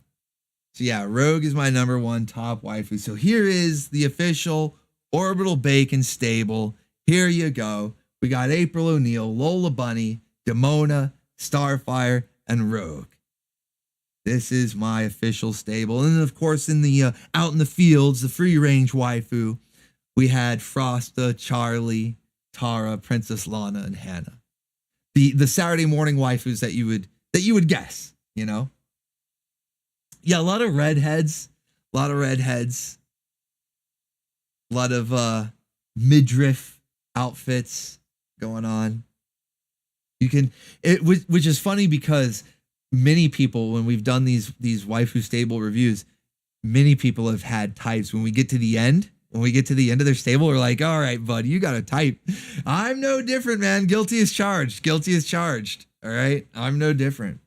So yeah, Rogue is my number one top waifu. So here is the official Orbital Bacon stable. Here you go. We got April O'Neil, Lola Bunny, Demona, Starfire, and Rogue. This is my official stable. And then, of course, in the out in the fields, the free range waifu, we had Frosta, Charlie, Tara, Princess Lana, and Hannah. The Saturday morning waifus that you would guess, you know? Yeah, a lot of redheads, a lot of midriff outfits going on. Which is funny because many people, when we've done these waifu stable reviews, many people have had types. When we get to the end of their stable, we're like, all right, bud, you got a type. I'm no different, man. Guilty as charged. All right. I'm no different.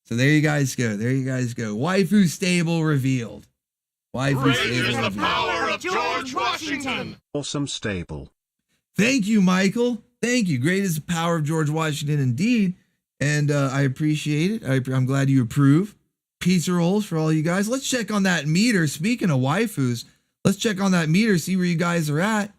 So there you guys go. Waifu stable revealed. Waifu stable revealed. Power of George Washington. Awesome stable. Thank you, Michael. Thank you. Great is the power of George Washington indeed. And I appreciate it. I'm glad you approve. Pizza rolls for all you guys. Let's check on that meter. Speaking of waifus, let's check on that meter, see where you guys are at.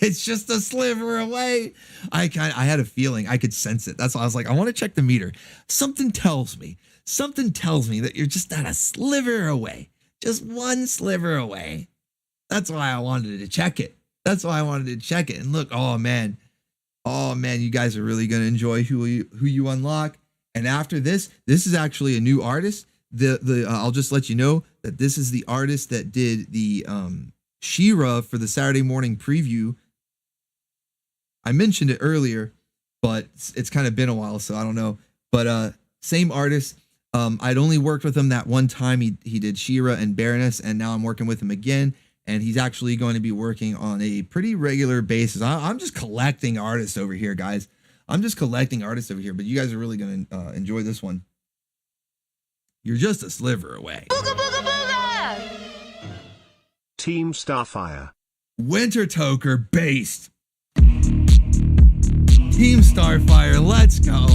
It's just a sliver away. I had a feeling. I could sense it. That's why I was like, I want to check the meter. Something tells me that you're just at a sliver away. Just one sliver away. That's why I wanted to check it. And look, oh man, you guys are really going to enjoy who you unlock. And after this is actually a new artist. I'll just let you know that this is the artist that did the She-Ra for the Saturday morning preview. I mentioned it earlier, but it's kind of been a while, so I don't know. But same artist. I'd only worked with him that one time. He did She-Ra and Baroness, and now I'm working with him again. And he's actually going to be working on a pretty regular basis. I'm just collecting artists over here, guys. But you guys are really going to enjoy this one. You're just a sliver away. Booga booga booga! Team Starfire. Winter Toker based. Team Starfire, let's go.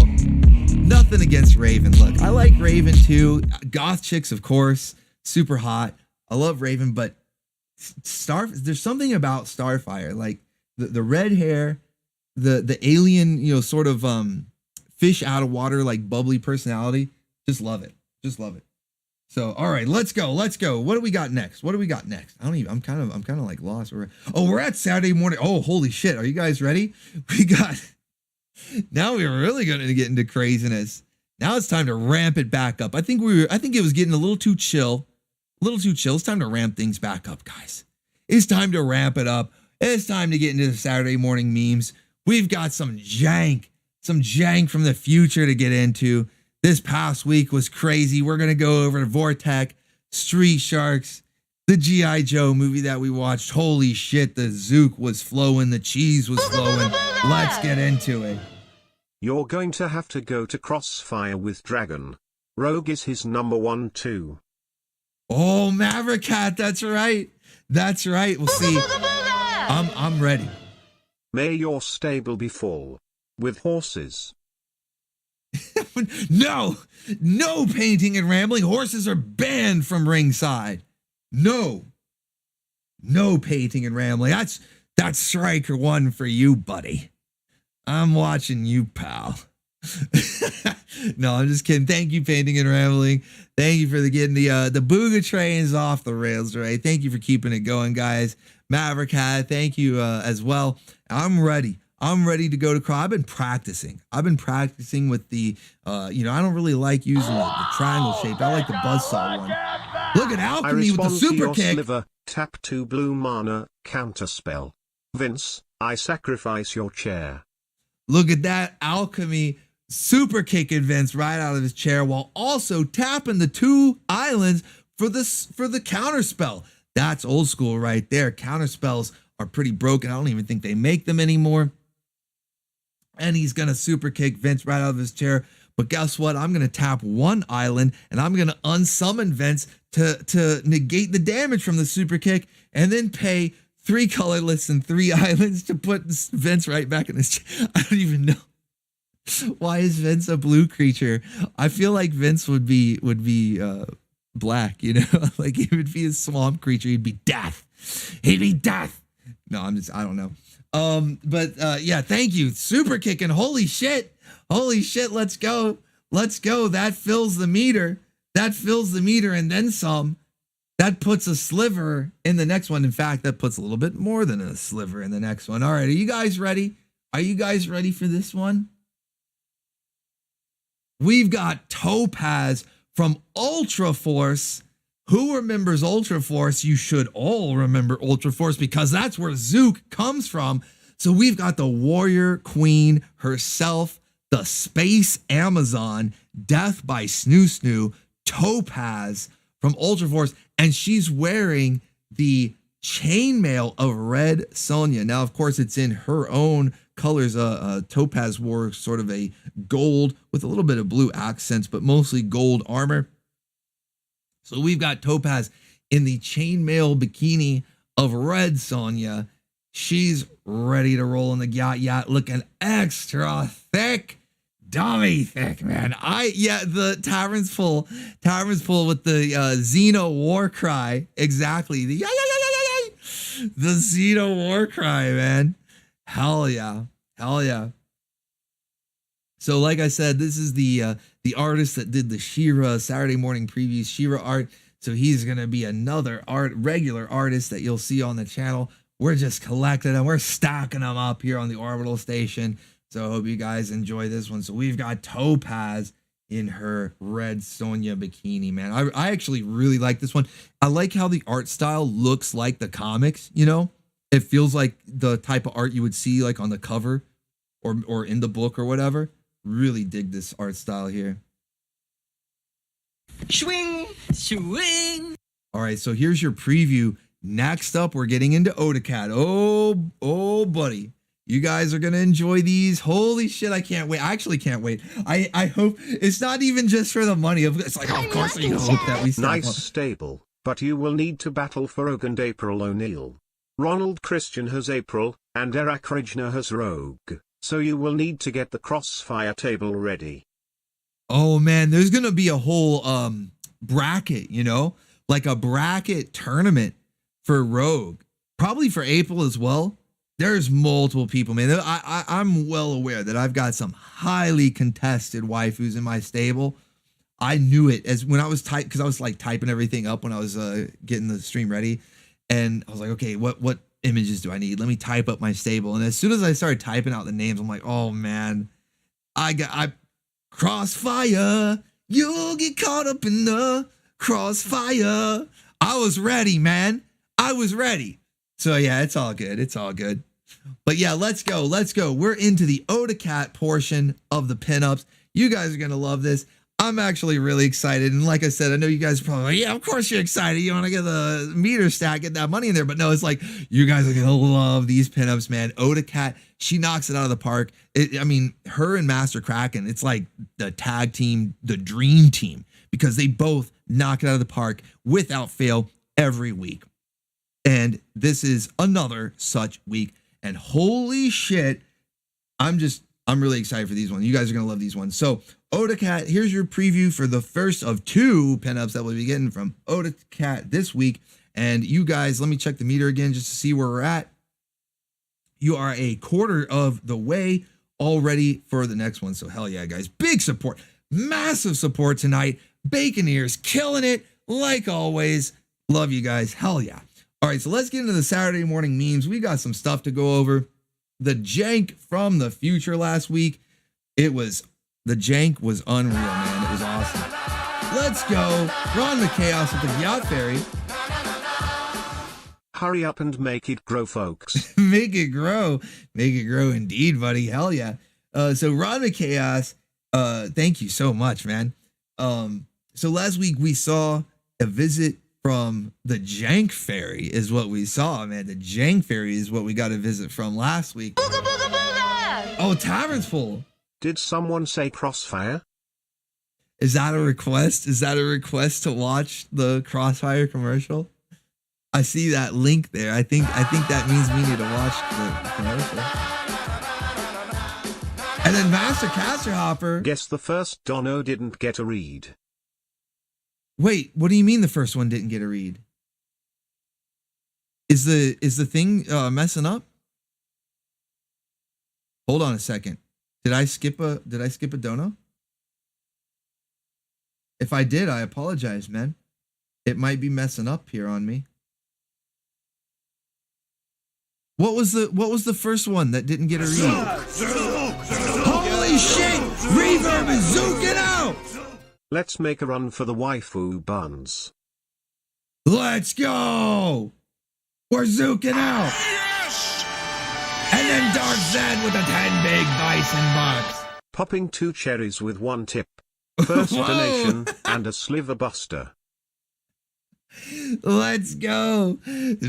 Nothing against Raven. Look, I like Raven too. Goth chicks, of course. Super hot. I love Raven, but there's something about Starfire, like the red hair, the alien, sort of fish out of water, like bubbly personality. Just love it. So, all right, let's go. What do we got next? I'm kind of like lost. We're at Saturday morning. Oh, holy shit. Are you guys ready? Now we're really going to get into craziness. Now it's time to ramp it back up. I think it was getting a little too chill. It's time to ramp things back up, guys. It's time to ramp it up. It's time to get into the Saturday morning memes. We've got some jank from the future to get into. This past week was crazy. We're going to go over to Vortec, Street Sharks, the G.I. Joe movie that we watched. Holy shit, the Zook was flowing, the cheese was flowing. Let's get into it. You're going to have to go to Crossfire with Dragon. Rogue is his number 1 too. Oh, Maverick Cat, that's right. We'll see. I'm ready. May your stable be full with horses. No painting and rambling. Horses are banned from ringside. No painting and rambling. That's striker 1 for you, buddy. I'm watching you, pal. No, I'm just kidding. Thank you, painting and rambling. Thank you for getting the BOOGA trains off the rails, right? Thank you for keeping it going, guys. Maverick Hat, thank you as well. I'm ready to go to Crow. I've been practicing with the, I don't really like using the triangle shape. I like the buzzsaw one. Look at Alchemy with the super kick. Sliver, tap 2 blue mana, counterspell. Vince, I sacrifice your chair. Look at that Alchemy super kick Vince right out of his chair while also tapping the 2 islands for the counterspell. That's old school right there. Counterspells are pretty broken. I don't even think they make them anymore. And he's going to super kick Vince right out of his chair. But guess what? I'm going to tap 1 island and I'm going to unsummon Vince to negate the damage from the super kick and then pay 3 colorless and 3 islands to put Vince right back in his chair. I don't even know. Why is Vince a blue creature? I feel like Vince would be black, like he would be a swamp creature. He'd be death. No, I don't know. But yeah, thank you. Super kicking. Holy shit. Let's go. Let's go. That fills the meter. That fills the meter and then some. That puts a sliver in the next one. In fact, that puts a little bit more than a sliver in the next one. All right, are you guys ready? Are you guys ready for this one? We've got Topaz from Ultra Force. Who remembers Ultra Force? You should all remember Ultra Force because that's where Zook comes from. So we've got the warrior queen herself, the space Amazon, Death by Snoo Snoo, Topaz from Ultra Force, and she's wearing the chainmail of Red Sonja. Now, of course, it's in her own colors. Topaz wore sort of a gold with a little bit of blue accents, but mostly gold armor. So we've got Topaz in the chainmail bikini of Red Sonja. She's ready to roll in the Gyat, looking extra thick. Dummy thick, man. The Tavern's full with the Xeno war cry. Exactly. The Xeno war cry, man. Hell yeah. So like I said, this is the artist that did the She-Ra Saturday morning previews, She-Ra art. So he's gonna be another regular artist that you'll see on the channel. We're just collecting them. We're stacking them up here on the Orbital station. So I hope you guys enjoy this one. So we've got Topaz in her Red Sonja bikini, man. I actually really like this one. I like how the art style looks like the comics, you know? It feels like the type of art you would see like on the cover or in the book or whatever. Really dig this art style here. Swing, swing. All right, so here's your preview. Next up, we're getting into Odacat. Oh, buddy. You guys are going to enjoy these. Holy shit, I can't wait. I actually can't wait. I hope it's not even just for the money. It's like, of course, I hope that we nice stable, but you will need to battle for Rogue and April O'Neil. Ronald Christian has April, and Eric Regner has Rogue, so you will need to get the Crossfire table ready. Oh, man, there's going to be a whole bracket, you know? Like a bracket tournament for Rogue. Probably for April as well. There's multiple people, man. I'm well aware that I've got some highly contested waifus in my stable. I knew it as when I was because I was like typing everything up when I was getting the stream ready, and I was like, okay, what images do I need? Let me type up my stable. And as soon as I started typing out the names, I'm like, oh man, I Crossfire. You'll get caught up in the crossfire. I was ready, man. I was ready. So yeah, it's all good. It's all good. But yeah, let's go. We're into the Odacat portion of the pinups. You guys are going to love this. I'm actually really excited. And like I said, I know you guys are probably like, yeah, of course you're excited. You want to get the meter stack, get that money in there. But no, it's like, you guys are going to love these pinups, man. Odacat, she knocks it out of the park. Her and Master Kraken, it's like the tag team, the dream team, because they both knock it out of the park without fail every week. And this is another such week. And holy shit, I'm really excited for these ones. You guys are going to love these ones. So Odacat, here's your preview for the first of two pinups that we'll be getting from Odacat this week. And you guys, let me check the meter again just to see where we're at. You are a quarter of the way already for the next one. So hell yeah, guys. Big support. Massive support tonight. Bacon ears killing it like always. Love you guys. Hell yeah. All right, so let's get into the Saturday morning memes. We got some stuff to go over. The jank from the future last week. The jank was unreal, man. It was awesome. Let's go. Ron the Chaos with the Gyat Fairy. Hurry up and make it grow, folks. Make it grow. Make it grow indeed, buddy. Hell yeah. So Ron the Chaos, thank you so much, man. So last week we saw a visit from the Jank Fairy is what we saw, man. The Jank Fairy is what we got a visit from last week. Booga booga booga! Oh, Tavern's full. Did someone say Crossfire? Is that a request? Is that a request to watch the Crossfire commercial? I see that link there. I think that means we need to watch the commercial. And then Master Caster Hopper. Guess the first Dono didn't get a read. Wait, what do you mean the first one didn't get a read? Is the thing messing up? Hold on a second. Did I skip a dono? If I did, I apologize, man. It might be messing up here on me. What was the first one that didn't get a read? Holy shit! Reverb is zooking out! Let's make a run for the waifu buns. Let's go! We're zooking out! Yes! And then Dark Zed with the 10 big Bison bucks. Popping 2 cherries with 1 tip. First Whoa. donation and a sliver buster. Let's go.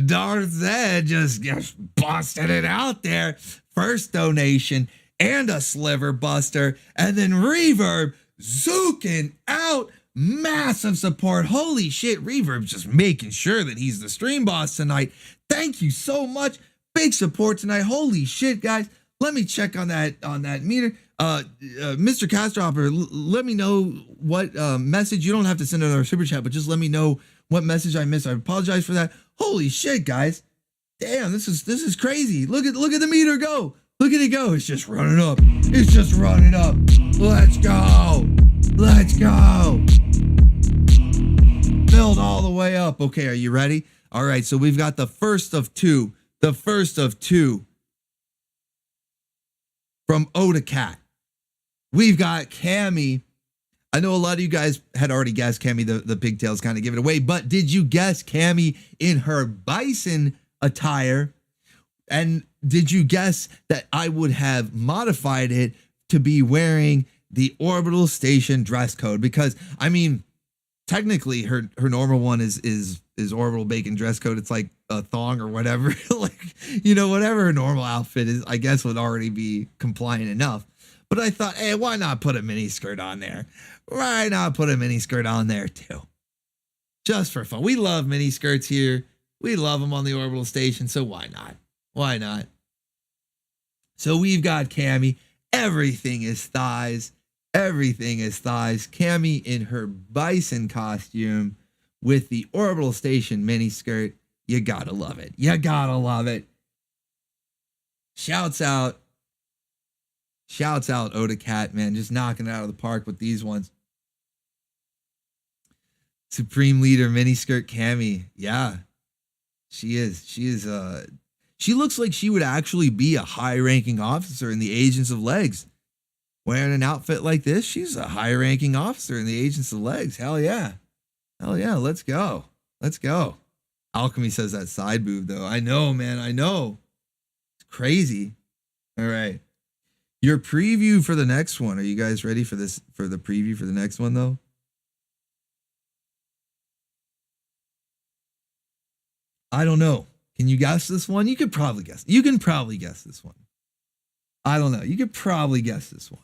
Darth Zed just busted it out there. First donation and a sliver buster. And then Reverb zooking out. Massive support. Holy shit. Reverb's just making sure that he's the stream boss tonight. Thank you so much. Big support tonight. Holy shit, guys. Let me check on that meter. Mr. Castropper, let me know what message. You don't have to send another super chat, but just let me know what message I missed. I apologize for that. Holy shit, guys. Damn, this is crazy. Look at the meter go. Look at it go. It's just running up. It's just running up. Let's go. Let's go. Build all the way up. Okay, are you ready? All right, so we've got the first of two. The first of two from Oda Cat. We've got Cammy. I know a lot of you guys had already guessed Cammy, the pigtails kind of give it away, but did you guess Cammy in her Bison attire? And did you guess that I would have modified it to be wearing the Orbital Station dress code? Because I mean, technically her normal one is Orbital Bacon dress code. It's like a thong or whatever, like, you know, whatever her normal outfit is, I guess would already be compliant enough. But I thought, hey, why not put a mini skirt on there? Why not put a mini skirt on there too? Just for fun. We love mini skirts here. We love them on the Orbital Station, so why not? Why not? So we've got Cammy. Everything is thighs. Everything is thighs. Cammy in her Bison costume with the Orbital Station mini skirt. You gotta love it. You gotta love it. Shouts out Oda Cat, man, just knocking it out of the park with these ones. Supreme Leader miniskirt Cammy. Yeah. She is. She looks like she would actually be a high-ranking officer in the Agents of Legs. Wearing an outfit like this, she's a high-ranking officer in the Agents of Legs. Hell yeah. Hell yeah, let's go. Let's go. Alchemy says that side boob, though. I know, man, I know. It's crazy. All right. Your preview for the next one. Are you guys ready for this, for the preview for the next one, though? I don't know. Can you guess this one? You could probably guess. You can probably guess this one. I don't know. You could probably guess this one.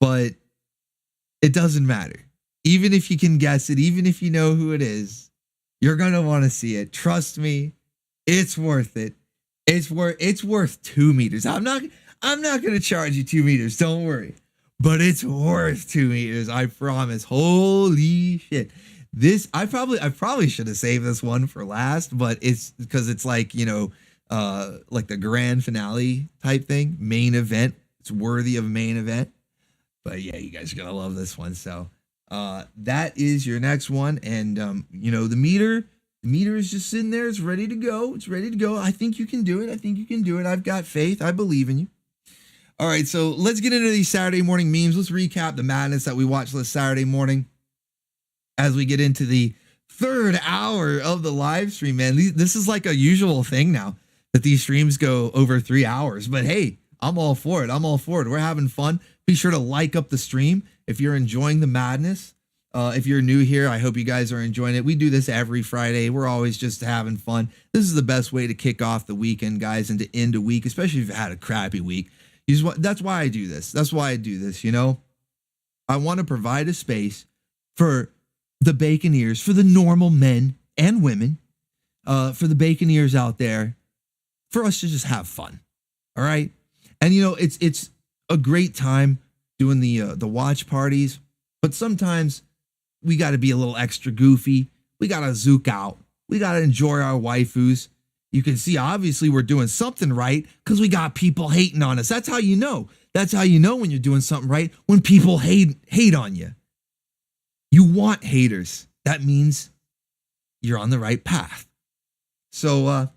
But it doesn't matter. Even if you can guess it, even if you know who it is, you're going to want to see it. Trust me. It's worth it. It's worth 2 meters. I'm not going to charge you 2 meters. Don't worry. But it's worth 2 meters. I promise. Holy shit. This, I probably should have saved this one for last, but it's because it's like, you know, like the grand finale type thing, main event. It's worthy of a main event. But yeah, you guys are gonna love this one. So that is your next one, and you know, the meter is just sitting there. It's ready to go. It's ready to go. I think you can do it. I think you can do it. I've got faith. I believe in you. All right, so let's get into these Saturday morning memes. Let's recap the madness that we watched this Saturday morning as we get into the third hour of the live stream, man. This is like a usual thing now that these streams go over 3 hours. But hey, I'm all for it. I'm all for it. We're having fun. Be sure to like up the stream if you're enjoying the madness. If you're new here, I hope you guys are enjoying it. We do this every Friday. We're always just having fun. This is the best way to kick off the weekend, guys, and to end a week, especially if you've had a crappy week. That's why I do this. That's why I do this, you know? I want to provide a space for the Baconeers, for the normal men and women, for the Baconeers out there, for us to just have fun. All right? And, you know, it's a great time doing the watch parties, but sometimes we got to be a little extra goofy. We got to zook out. We got to enjoy our waifus. You can see, obviously, we're doing something right because we got people hating on us. That's how you know. That's how you know when you're doing something right, when people hate on you. You want haters. That means you're on the right path. So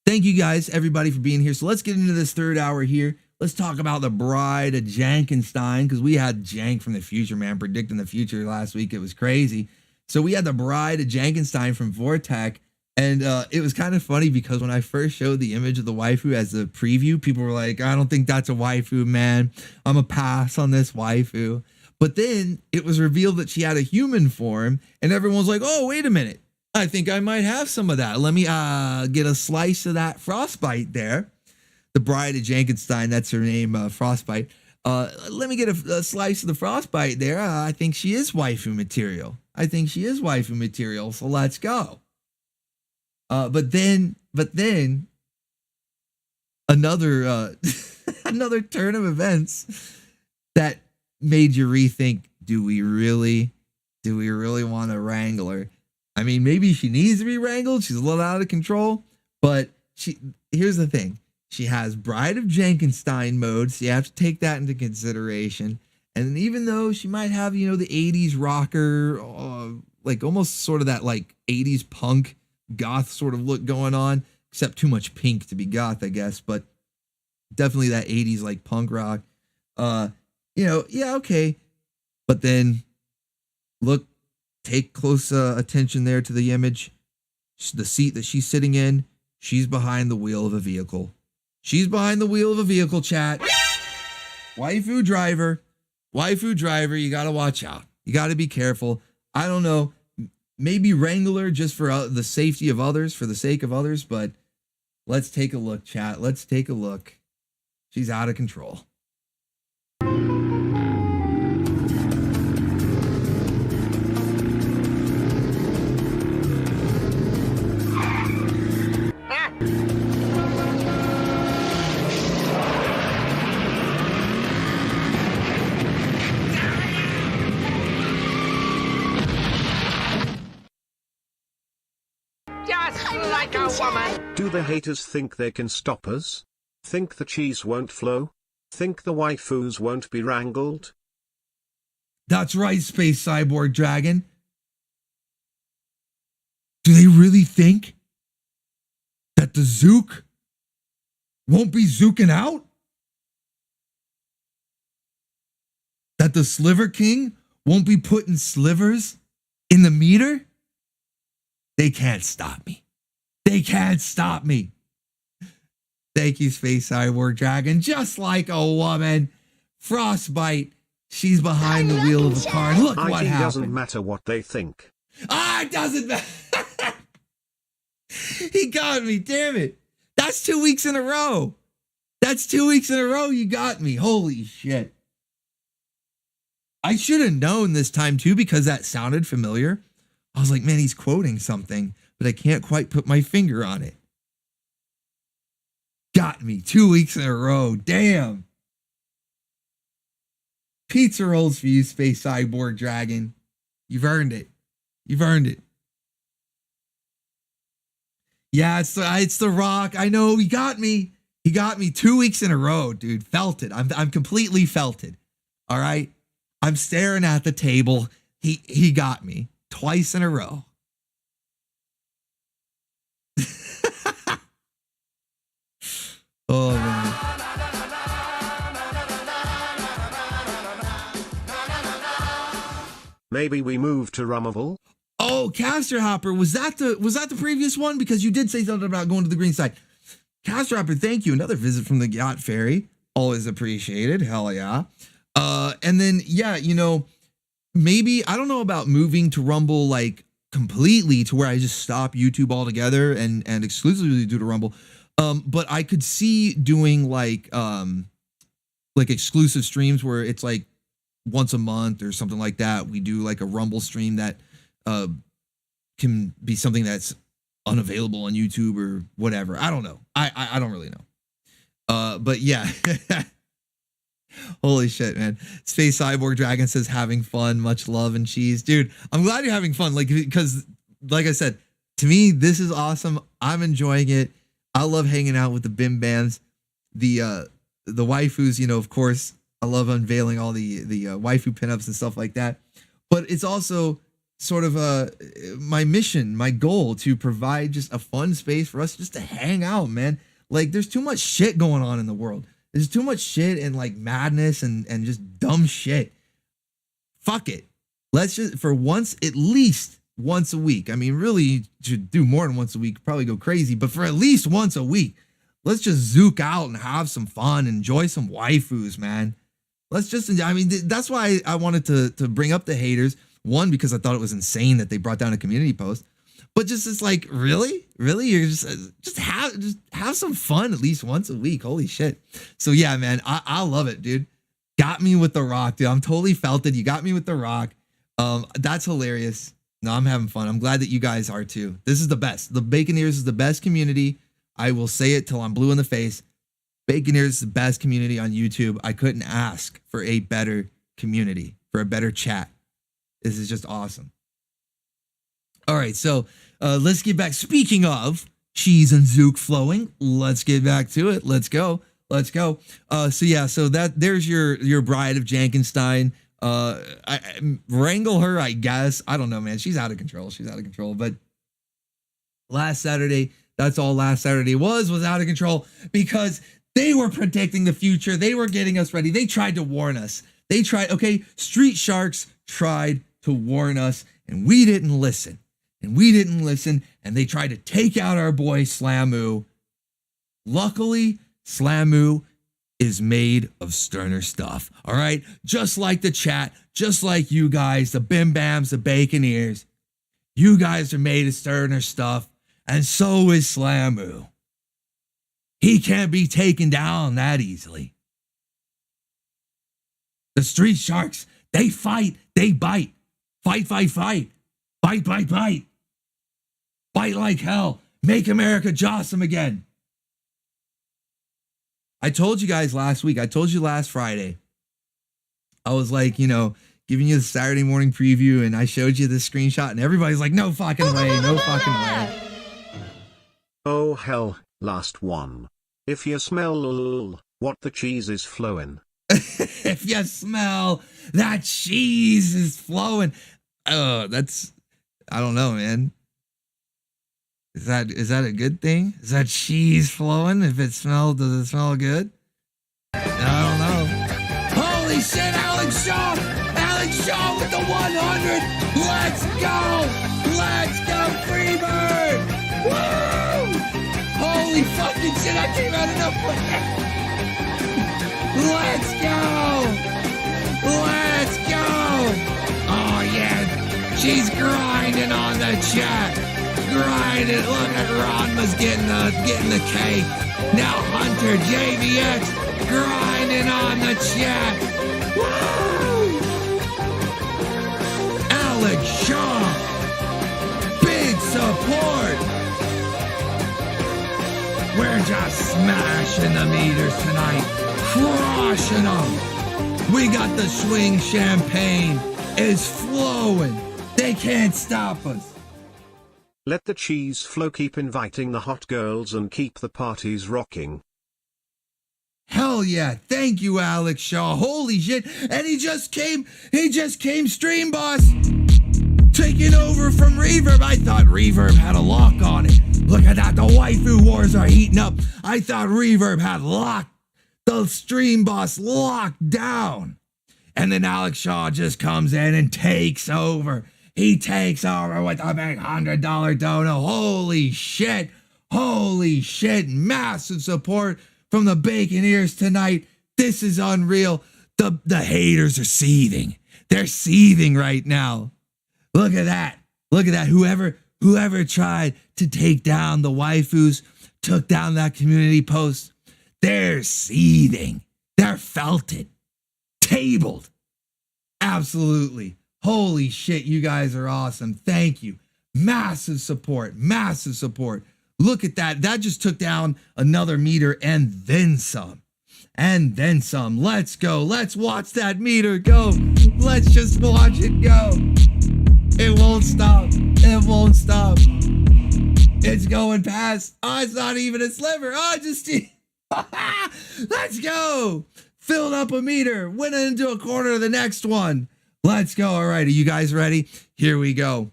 thank you guys, everybody, for being here. So let's get into this third hour here. Let's talk about the Bride of Jankenstein, because we had Jank from the future, man, predicting the future last week. It was crazy. So we had the Bride of Jankenstein from Vortec, and it was kind of funny because when I first showed the image of the waifu as the preview, people were like, I don't think that's a waifu, man. I'm a pass on this waifu. But then it was revealed that she had a human form, and everyone was like, oh, wait a minute. I think I might have some of that. Let me get a slice of that Frostbite there. The Bride of Jankenstein, that's her name, Frostbite. Let me get a slice of the Frostbite there. I think she is waifu material. So let's go. But then another another turn of events that made you rethink, do we really want to wrangle her? I mean, maybe she needs to be wrangled. She's a little out of control, but here's the thing. She has Bride of Jankenstein mode, so you have to take that into consideration. And even though she might have, the 80s rocker, like almost sort of that like 80s punk goth sort of look going on, except too much pink to be goth, I guess, but definitely that 80s like punk rock. Yeah, okay. But then look, take close attention there to the image. The seat that she's sitting in, she's behind the wheel of a vehicle. She's behind the wheel of a vehicle, chat. Waifu driver, you got to watch out. You got to be careful. I don't know. Maybe wrangler just for the safety of others, for the sake of others. But let's take a look, chat. Let's take a look. She's out of control. Like a woman. Do the haters think they can stop us? Think the cheese won't flow? Think the waifus won't be wrangled? That's right, Space Cyborg Dragon. Do they really think that the Zook won't be zooking out? That the Sliver King won't be putting slivers in the meter? They can't stop me. Thank you, Space Cyborg Dragon. Just like a woman. Frostbite. She's behind the wheel of a car. And look what happened. It doesn't matter what they think. It doesn't matter. He got me, damn it. That's 2 weeks in a row. You got me. Holy shit. I should have known this time too, because that sounded familiar. I was like, man, he's quoting something, but I can't quite put my finger on it. Got me 2 weeks in a row. Damn. Pizza rolls for you, Space Cyborg Dragon. You've earned it. Yeah, it's the Rock. I know, he got me. 2 weeks in a row, dude. Felt it. I'm completely felted. All right. I'm staring at the table. He got me twice in a row. Oh man. Maybe we move to Rummavel? Oh, Caster Hopper, was that the previous one? Because you did say something about going to the green side. Caster Hopper, thank you. Another visit from the Gyat Fairy. Always appreciated. Hell yeah. And then, yeah, maybe, I don't know about moving to Rumble like completely to where I just stop YouTube altogether and exclusively do to Rumble. But I could see doing like exclusive streams where it's like once a month or something like that. We do like a Rumble stream that can be something that's unavailable on YouTube or whatever. I don't know. I don't really know. But yeah. Holy shit, man. Space Cyborg Dragon says having fun, much love and cheese. Dude, I'm glad you're having fun. Because like I said, to me, this is awesome. I'm enjoying it. I love hanging out with the Bim Bams. The waifus, of course, I love unveiling all the waifu pinups and stuff like that. but it's also sort of my mission, my goal to provide just a fun space for us just to hang out, man. Like there's too much shit going on in the world. There's too much shit and like madness and just dumb shit. Fuck it. Let's just, for once, at least once a week. I mean, really, you should do more than once a week, probably go crazy, but for at least once a week, let's just zook out and have some fun, enjoy some waifus, man. Let's just, I mean, that's why I wanted to bring up the haters. One, because I thought it was insane that they brought down a community post, but just it's like, really? You're just have some fun at least once a week. Holy shit. So yeah, man, I love it, dude. Got me with the rock, dude. I'm totally felt it. You got me with the rock. That's hilarious. No, I'm having fun. I'm glad that you guys are too. This is the best. The Baconeers is the best community. I will say it till I'm blue in the face. Baconeers is the best community on YouTube. I couldn't ask for a better community, for a better chat. This is just awesome. All right, so let's get back. Speaking of cheese and zook flowing, let's get back to it. Let's go. So yeah, so there's your Bride of Jankenstein. I wrangle her, I guess. I don't know, man. She's out of control. But last Saturday, that's all last Saturday was out of control because they were predicting the future. They were getting us ready. They tried to warn us. Street Sharks tried to warn us and we didn't listen. And they tried to take out our boy Slamu. Luckily, Slamu is made of sterner stuff. All right. Just like the chat, just like you guys, the Bim Bams, the Baconeers, you guys are made of sterner stuff. And so is Slamu. He can't be taken down that easily. The Street Sharks, they fight, they bite. Fight. Bite. Bite like hell. Make America awesome again. I told you guys last week. I told you last Friday. I was like, giving you the Saturday morning preview, and I showed you this screenshot, and everybody's like, no fucking way. Oh hell, last one. If you smell what the cheese is flowing. If you smell that cheese is flowing. Oh, I don't know, man. Is that a good thing? Is that cheese flowing? Does it smell good? I don't know. Holy shit, Alex Shaw! Alex Shaw with the 100! Let's go, Freebird! Woo! Holy fucking shit, I came out of nowhere! Let's go! Oh yeah, she's grinding on the chat. Grinding. Look at Ranma's getting the cake. Now Hunter JVX grinding on the chat. Woo! Alex Shaw, big support. We're just smashing the meters tonight, crushing them. We got the swing champagne. It's flowing. They can't stop us. Let the cheese flow, keep inviting the hot girls and keep the parties rocking. Hell yeah, thank you, Alex Shaw. Holy shit. And he just came Stream Boss, taking over from Reverb. I thought Reverb had a lock on it. Look at that, the waifu wars are heating up. I thought Reverb had the Stream Boss locked down. And then Alex Shaw just comes in and takes over. He takes over with a big $100 dono. Holy shit. Massive support from the Baconeers tonight. This is unreal. The haters are seething. They're seething right now. Look at that. Whoever tried to take down the waifus, took down that community post. They're seething. They're felted. Tabled. Absolutely. Holy shit, you guys are awesome. Thank you. Massive support. Look at that. That just took down another meter and then some. Let's go. Let's watch that meter go. Let's just watch it go. It won't stop. It's going past. Oh, it's not even a sliver. Oh, just let's go. Filled up a meter. Went into a corner of the next one. Let's go. All right. Are you guys ready? Here we go.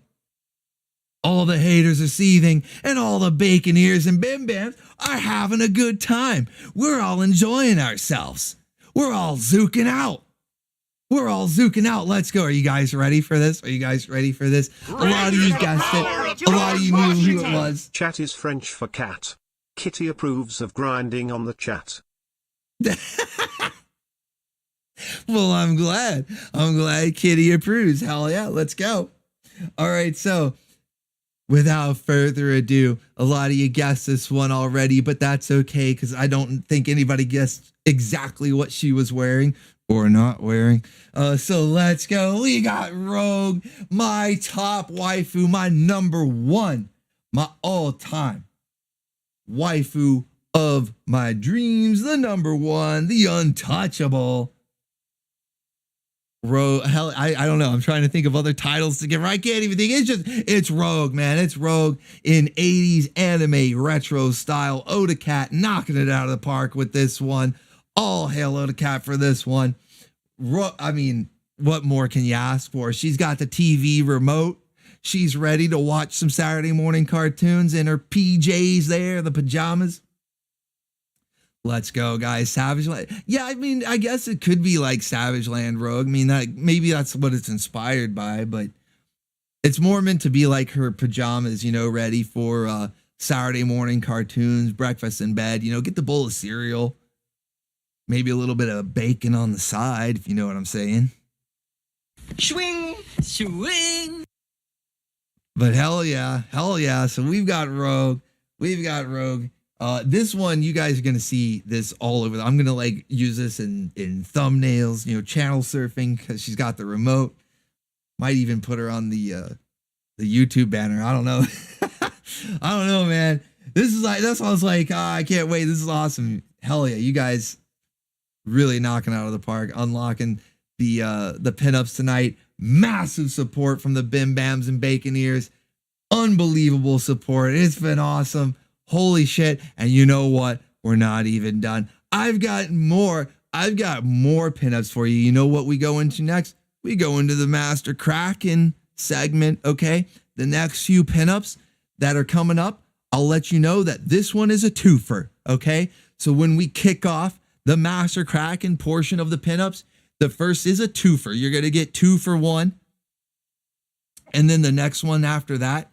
All the haters are seething, and all the bacon ears and bim bams are having a good time. We're all enjoying ourselves. We're all zooking out. We're all zooking out. Let's go. Are you guys ready for this? Are you guys ready for this? A lot of you guessed it. A lot of you knew who it was. Chat is French for cat. Kitty approves of grinding on the chat. Well, I'm glad. I'm glad Kitty approves. Hell yeah. Let's go. All right. So, without further ado, a lot of you guessed this one already, but that's okay because I don't think anybody guessed exactly what she was wearing or not wearing. So let's go. We got Rogue, my top waifu, my number one, my all-time waifu of my dreams, the number one, the untouchable. Rogue, hell, I don't know. I'm trying to think of other titles to give her. I can't even think. It's Rogue, man. It's Rogue in 80s anime retro style. Oda Cat knocking it out of the park with this one. All hail Oda Cat for this one. I mean, what more can you ask for? She's got the TV remote. She's ready to watch some Saturday morning cartoons in her PJs there, the pajamas. Let's go, guys. Savage Land. Yeah, I mean, I guess it could be like Savage Land Rogue. I mean, maybe that's what it's inspired by, but it's more meant to be like her pajamas, you know, ready for Saturday morning cartoons, breakfast in bed, you know, get the bowl of cereal, maybe a little bit of bacon on the side, if you know what I'm saying. Swing, swing. But hell yeah. So we've got Rogue. This one, you guys are going to see this all over. I'm going to like use this in thumbnails, you know, channel surfing because she's got the remote. Might even put her on the YouTube banner. I don't know. I don't know, man. This is like, that's why I was like, I can't wait. This is awesome. Hell yeah. You guys really knocking out of the park, unlocking the pinups tonight. Massive support from the Bim Bams and Bacon Ears. Unbelievable support. It's been awesome. Holy shit. And you know what? We're not even done. I've got more pinups for you. You know what we go into next? We go into the Master Kraken segment, okay? The next few pinups that are coming up, I'll let you know that this one is a twofer, okay? So when we kick off the Master Kraken portion of the pinups, the first is a twofer. You're going to get 2 for 1. And then the next one after that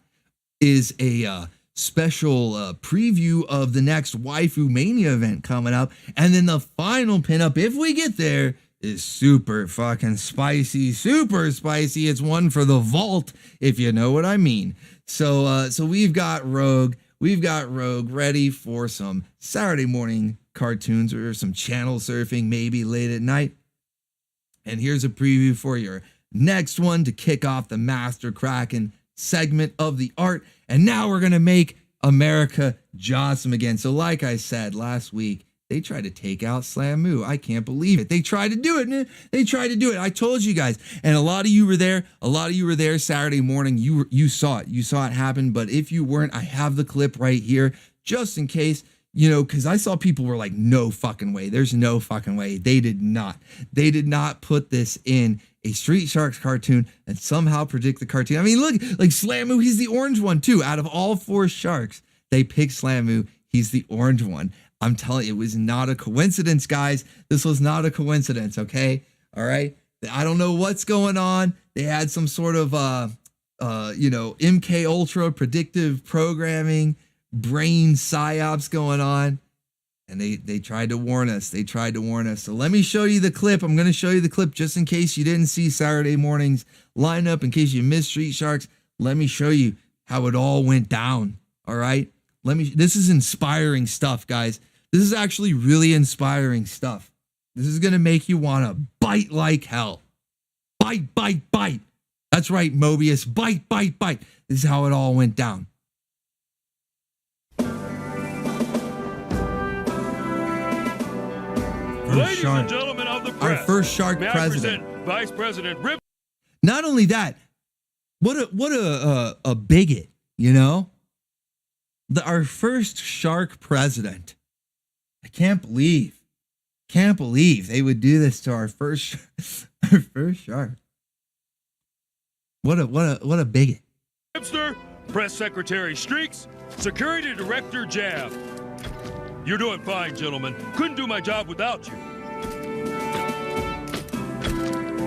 is a special preview of the next Waifu Mania event coming up. And then the final pinup, if we get there, is super fucking spicy, super spicy. It's one for the vault, if you know what I mean. So we've got Rogue ready for some Saturday morning cartoons or some channel surfing, maybe late at night. And here's a preview for your next one to kick off the Master Kraken segment of the art. And now we're going to make America Johnson again. So like I said last week, they tried to take out Slamu. I can't believe it. They tried to do it, man. They tried to do it. I told you guys. And a lot of you were there. Saturday morning. You saw it. You saw it happen. But if you weren't, I have the clip right here just in case, you know, because I saw people were like, no fucking way. There's no fucking way. They did not put this in a Street Sharks cartoon and somehow predict the cartoon. I mean, look, like Slamu, he's the orange one too. Out of all 4 sharks, they picked Slamu. He's the orange one. I'm telling you, it was not a coincidence, guys. This was not a coincidence, okay? All right? I don't know what's going on. They had some sort of, MK Ultra predictive programming, brain psyops going on. And they tried to warn us. So let me show you the clip. I'm going to show you the clip just in case you didn't see Saturday morning's lineup, in case you missed Street Sharks. Let me show you how it all went down. All right? This is inspiring stuff, guys. This is actually really inspiring stuff. This is going to make you want to bite like hell. Bite, bite, bite. That's right, Mobius. Bite, bite, bite. This is how it all went down. Ladies and gentlemen of the press, our first shark may president. I present Vice President Rip. Not only that, what a bigot, you know? Our first shark president. I can't believe they would do this to our first shark. What a bigot. Hipster, Press Secretary Streaks, Security Director Jab. You're doing fine, gentlemen. Couldn't do my job without you.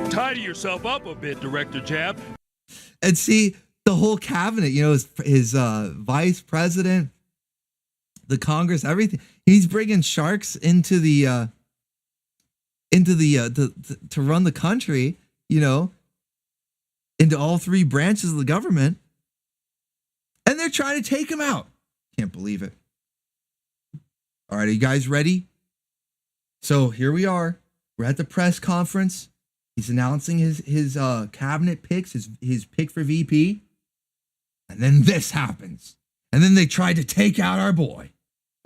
Tidy yourself up a bit, Director Jab. And see, the whole cabinet, you know, his vice president, the Congress, everything. He's bringing sharks into the to run the country, you know, into all three branches of the government. And they're trying to take him out. Can't believe it. All right, are you guys ready? So here we are. We're at the press conference. He's announcing his cabinet picks, his pick for VP. And then this happens. And then they tried to take out our boy.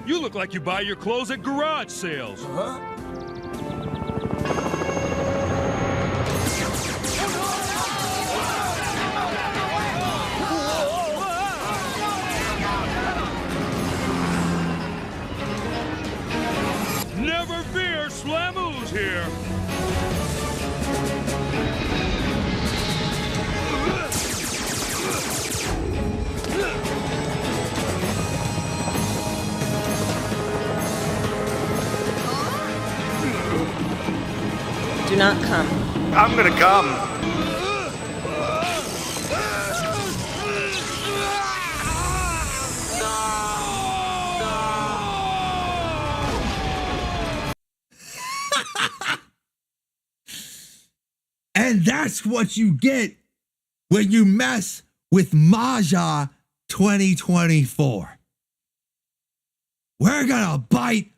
You look like you buy your clothes at garage sales. Never fear, Slamu's here. Do not come. I'm gonna come. And that's what you get when you mess with Maja 2024. We're gonna bite.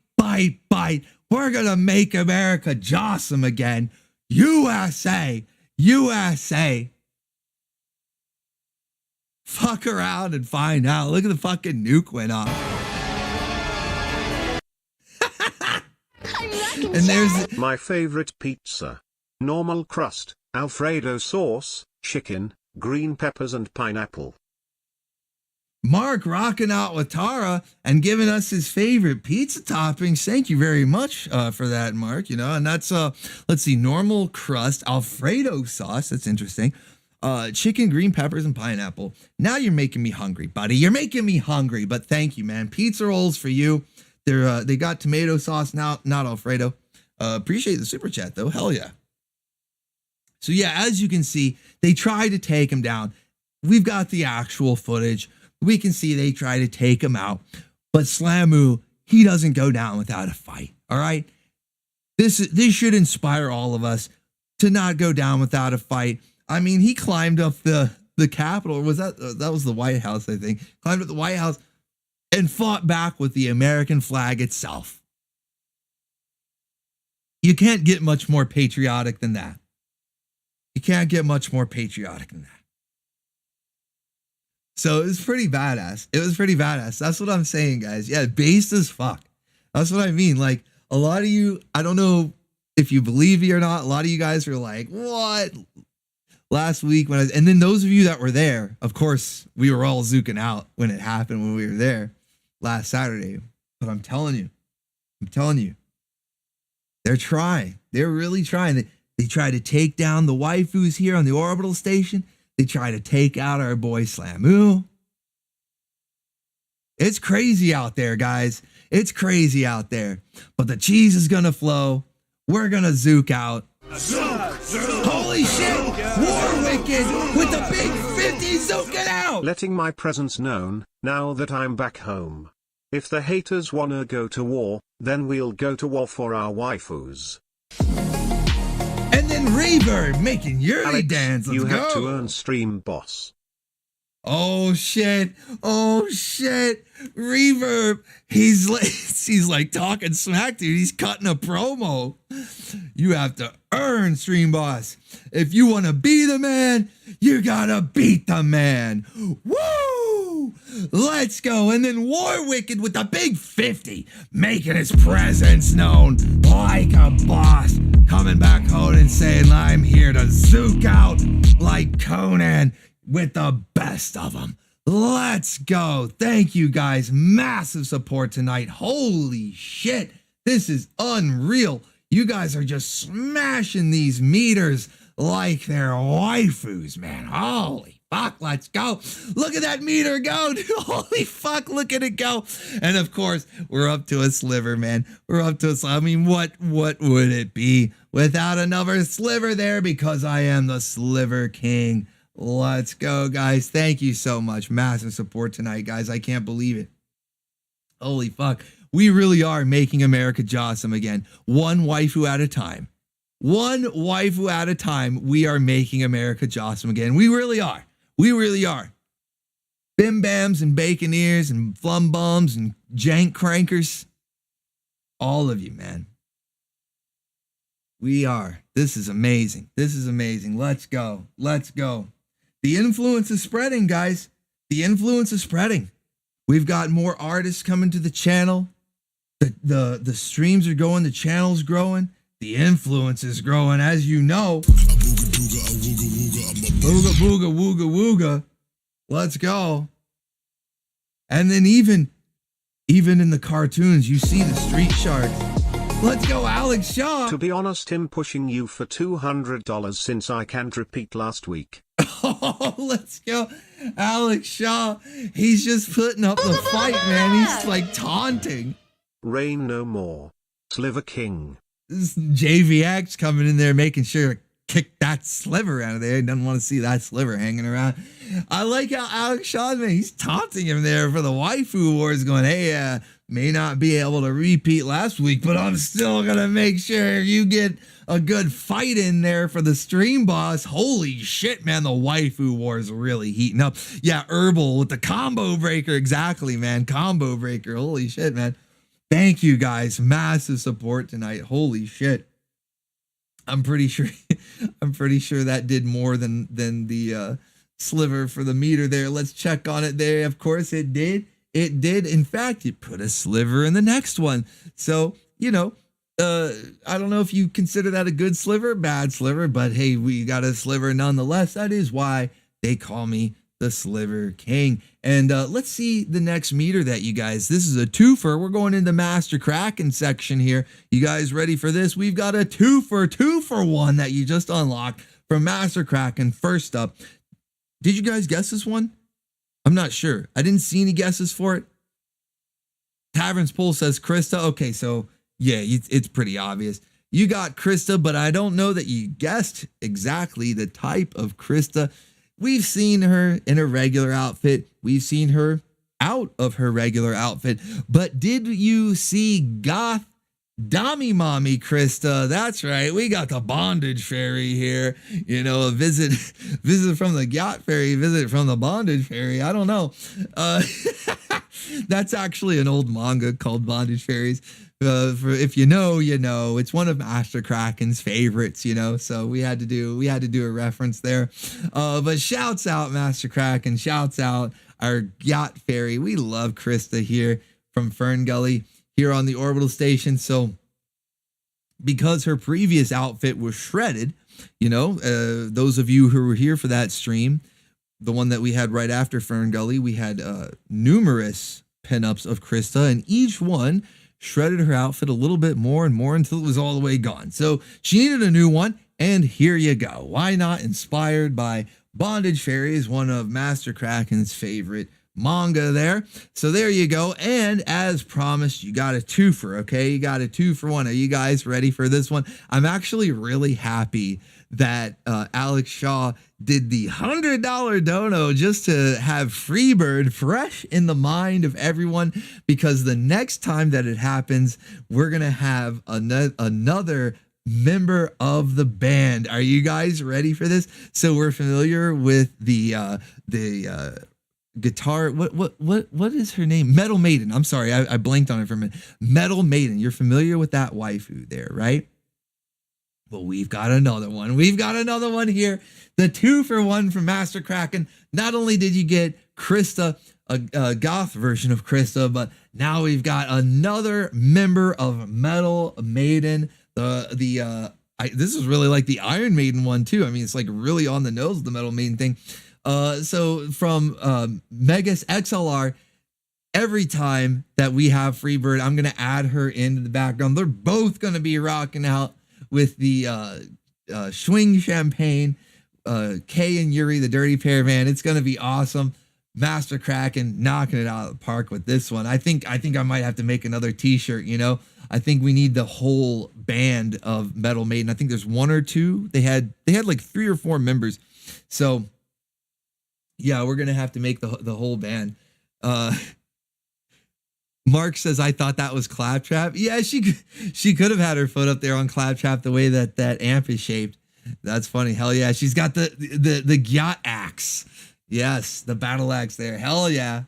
We're gonna make America jawsome again. USA. Fuck around and find out. Look at the fucking nuke went off. And there's my favorite pizza. Normal crust, Alfredo sauce, chicken, green peppers and pineapple. Mark rocking out with Tara and giving us his favorite pizza toppings. Thank you very much for that, Mark. You know, and that's let's see, normal crust, Alfredo sauce. That's interesting. Chicken, green peppers, and pineapple. Now you're making me hungry, buddy. You're making me hungry. But thank you, man. Pizza rolls for you. They got tomato sauce now, not Alfredo. Appreciate the super chat though. Hell yeah. So yeah, as you can see, they tried to take him down. We've got the actual footage. We can see they try to take him out. But Slamu, he doesn't go down without a fight. All right. This should inspire all of us to not go down without a fight. I mean, he climbed up the Capitol. Was that was the White House, I think. Climbed up the White House and fought back with the American flag itself. You can't get much more patriotic than that. You can't get much more patriotic than that. So it was pretty badass. That's what I'm saying, guys. Yeah, based as fuck. That's what I mean. Like, a lot of you, I don't know if you believe me or not. A lot of you guys were like, what? Last week and then those of you that were there, of course, we were all zooking out when it happened when we were there last Saturday. But I'm telling you, they're trying. They're really trying. They try to take down the waifus here on the Orbital station. They try to take out our boy Slamu. It's crazy out there, guys. It's crazy out there. But the cheese is going to flow. We're going to zook out. Holy shit! War Wicked with the big 50 zooking out! Letting my presence known, now that I'm back home. If the haters wanna go to war, then we'll go to war for our waifus. And then Reverb making Yuri Alex, dance. Let's you go. have to earn stream boss. Oh shit. Reverb. He's like talking smack, dude. He's cutting a promo. You have to earn stream boss. If you want to be the man, you gotta beat the man. Woo! Let's go. And then War Wicked with the big 50, making his presence known like a boss. Coming back home and saying, I'm here to zook out like Conan with the best of them. Let's go. Thank you guys. Massive support tonight. Holy shit. This is unreal. You guys are just smashing these meters like their waifus, man. Holy fuck, let's go. Look at that meter go, dude. Holy fuck, look at it go. And of course, we're up to a sliver, man. We're up to a sliver. I mean, what would it be without another sliver there? Because I am the Sliver King. Let's go, guys. Thank you so much. Massive support tonight, guys. I can't believe it. Holy fuck. We really are making America jawsome again. One waifu at a time. One waifu at a time. We are making America jawsome again. We really are. We really are. Bim bams and bacon ears and flum bums and jank crankers. All of you, man. We are. This is amazing. This is amazing. Let's go. Let's go. The influence is spreading, guys. The influence is spreading. We've got more artists coming to the channel. The streams are going. The channel's growing. The influence is growing, as you know. Booga, booga, wooga, wooga. Let's go. And then even in the cartoons, you see the street sharks. Let's go, Alex Shaw. To be honest, him pushing you for $200 since I can't repeat last week. Oh, let's go. Alex Shaw. He's just putting up the fight, man. He's like taunting. Rain no more. Sliver King. This JVX coming in there making sure to kick that sliver out of there. He doesn't want to see that sliver hanging around. I like how Alex Shaw, man, he's taunting him there for the waifu wars, going, hey, may not be able to repeat last week, but I'm still going to make sure you get a good fight in there for the stream boss. Holy shit, man, the waifu wars really heating up. Yeah, Herbal with the combo breaker. Exactly, man. Combo breaker. Holy shit, man. Thank you, guys. Massive support tonight. Holy shit. I'm pretty sure that did more than the sliver for the meter there. Let's check on it there. Of course it did. It did. In fact, it put a sliver in the next one. So, you know, I don't know if you consider that a good sliver, bad sliver, but hey, we got a sliver nonetheless. That is why they call me the Sliver King. And let's see the next meter that you guys, this is a twofer. We're going into Master Kraken section here. You guys ready for this? We've got a two for one that you just unlocked from Master Kraken. First up, did you guys guess this one? I'm not sure. I didn't see any guesses for it. Tavern's Pool says Krista. Okay, so yeah, it's pretty obvious. You got Krista, but I don't know that you guessed exactly the type of Krista. We've seen her in a regular outfit. We've seen her out of her regular outfit. But did you see Goth Dami Mommy Krista? That's right. We got the Bondage Fairy here. You know, a visit from the Gyat Fairy, visit from the Bondage Fairy. I don't know. That's actually an old manga called Bondage Fairies. For if you know, you know, it's one of Master Kraken's favorites, you know, so we had to do a reference there. But shouts out Master Kraken, shouts out our Gyat Fairy. We love Krista here from Fern Gully here on the Orbital Station. So because her previous outfit was shredded, you know, those of you who were here for that stream, the one that we had right after Fern Gully, we had numerous pinups of Krista, and each one shredded her outfit a little bit more and more until it was all the way gone. So she needed a new one, and here you go. Why not? Inspired by Bondage Fairies, one of Master Kraken's favorite manga there. So there you go. And as promised, you got a twofer, okay? You got a 2-for-1. Are you guys ready for this one? I'm actually really happy that Alex Shaw did the $100 dono just to have Freebird fresh in the mind of everyone, because the next time that it happens, we're going to have another member of the band. Are you guys ready for this? So we're familiar with the guitar. What is her name? Metal Maiden. I'm sorry. I blanked on it for a minute. Metal Maiden. You're familiar with that waifu there, right? Well, we've got another one. We've got another one here. The 2-for-1 from Master Kraken. Not only did you get Krista, a goth version of Krista, but now we've got another member of Metal Maiden. This is really like the Iron Maiden one too. I mean, it's like really on the nose of the Metal Maiden thing. So from Megas XLR, every time that we have Freebird, I'm going to add her into the background. They're both going to be rocking out with the Swing Champagne, Kay and Yuri, the Dirty Pair, man. It's gonna be awesome. Master Kraken knocking it out of the park with this one. I think I might have to make another t-shirt, you know. I think we need the whole band of Metal Maiden. I think there's one or two. They had like 3 or 4 members. So yeah, we're gonna have to make the whole band. Mark says, I thought that was Claptrap. Yeah, she could have had her foot up there on Claptrap the way that amp is shaped. That's funny. Hell yeah. She's got the Gyat axe. Yes, the battle axe there. Hell yeah.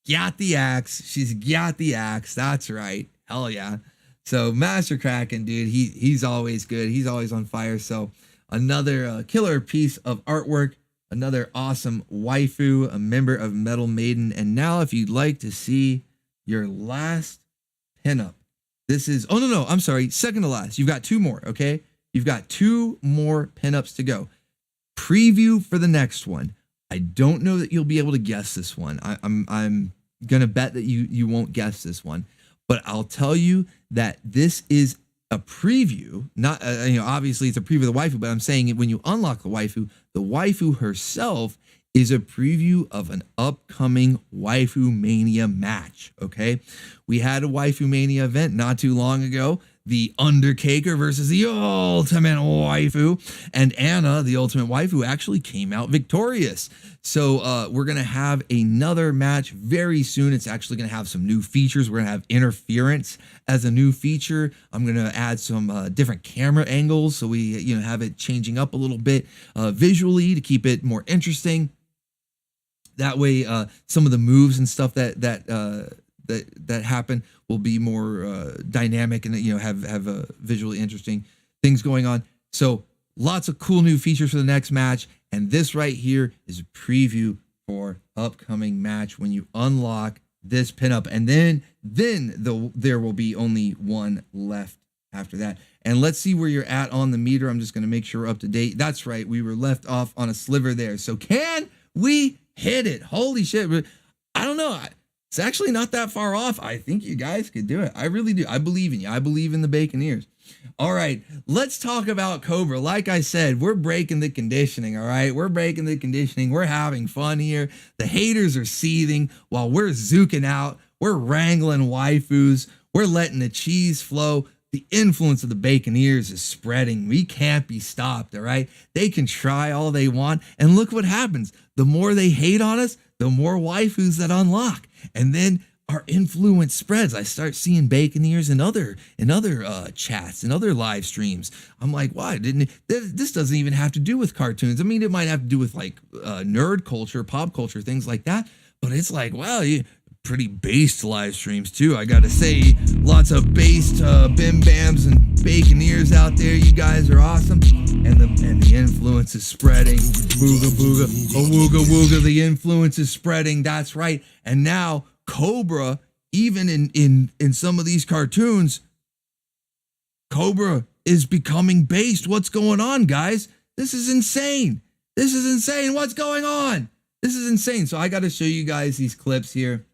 Gyat the axe. She's Gyat the axe. That's right. Hell yeah. So Master Kraken, dude, he's always good. He's always on fire. So another killer piece of artwork. Another awesome waifu, a member of Metal Maiden. And now if you'd like to see your last pinup, this is, oh no, I'm sorry, second to last. You've got 2 more, okay? You've got 2 more pinups to go. Preview for the next one. I don't know that you'll be able to guess this one. I'm gonna bet that you won't guess this one, but I'll tell you that this is a preview. Not obviously it's a preview of the waifu, but I'm saying it when you unlock the waifu herself is a preview of an upcoming Waifu Mania match. Okay, we had a Waifu Mania event not too long ago. The Undertaker versus the Ultimate Waifu, and Anna, the Ultimate Waifu, actually came out victorious. So we're gonna have another match very soon. It's actually gonna have some new features. We're gonna have interference as a new feature. I'm gonna add some different camera angles, so we have it changing up a little bit visually to keep it more interesting. That way, some of the moves and stuff that happen will be more dynamic and have visually interesting things going on. So lots of cool new features for the next match, and this right here is a preview for upcoming match when you unlock this pinup, and then there will be only one left after that. And let's see where you're at on the meter. I'm just going to make sure we're up to date. That's right, we were left off on a sliver there. So can we hit it? Holy shit! I don't know. It's actually not that far off. I think you guys could do it. I really do. I believe in you. I believe in the Baconeers. All right, let's talk about Cobra. Like I said, we're breaking the conditioning, all right? We're breaking the conditioning. We're having fun here. The haters are seething while we're zooking out. We're wrangling waifus. We're letting the cheese flow. The influence of the Baconeers is spreading. We can't be stopped, all right? They can try all they want, and look what happens. The more they hate on us, the more waifus that unlock. And then our influence spreads. I start seeing Baconeers in other chats and other live streams. I'm like, why didn't this doesn't even have to do with cartoons. I mean, it might have to do with like nerd culture, pop culture, things like that. But it's like, wow, pretty based live streams too. I gotta say, lots of based bim bams and Baconeers out there. You guys are awesome, and the influence is spreading. Booga booga, wooga wooga. The influence is spreading. That's right. And now Cobra, even in some of these cartoons, Cobra is becoming based. What's going on, guys? This is insane. This is insane. What's going on? This is insane. So I got to show you guys these clips here.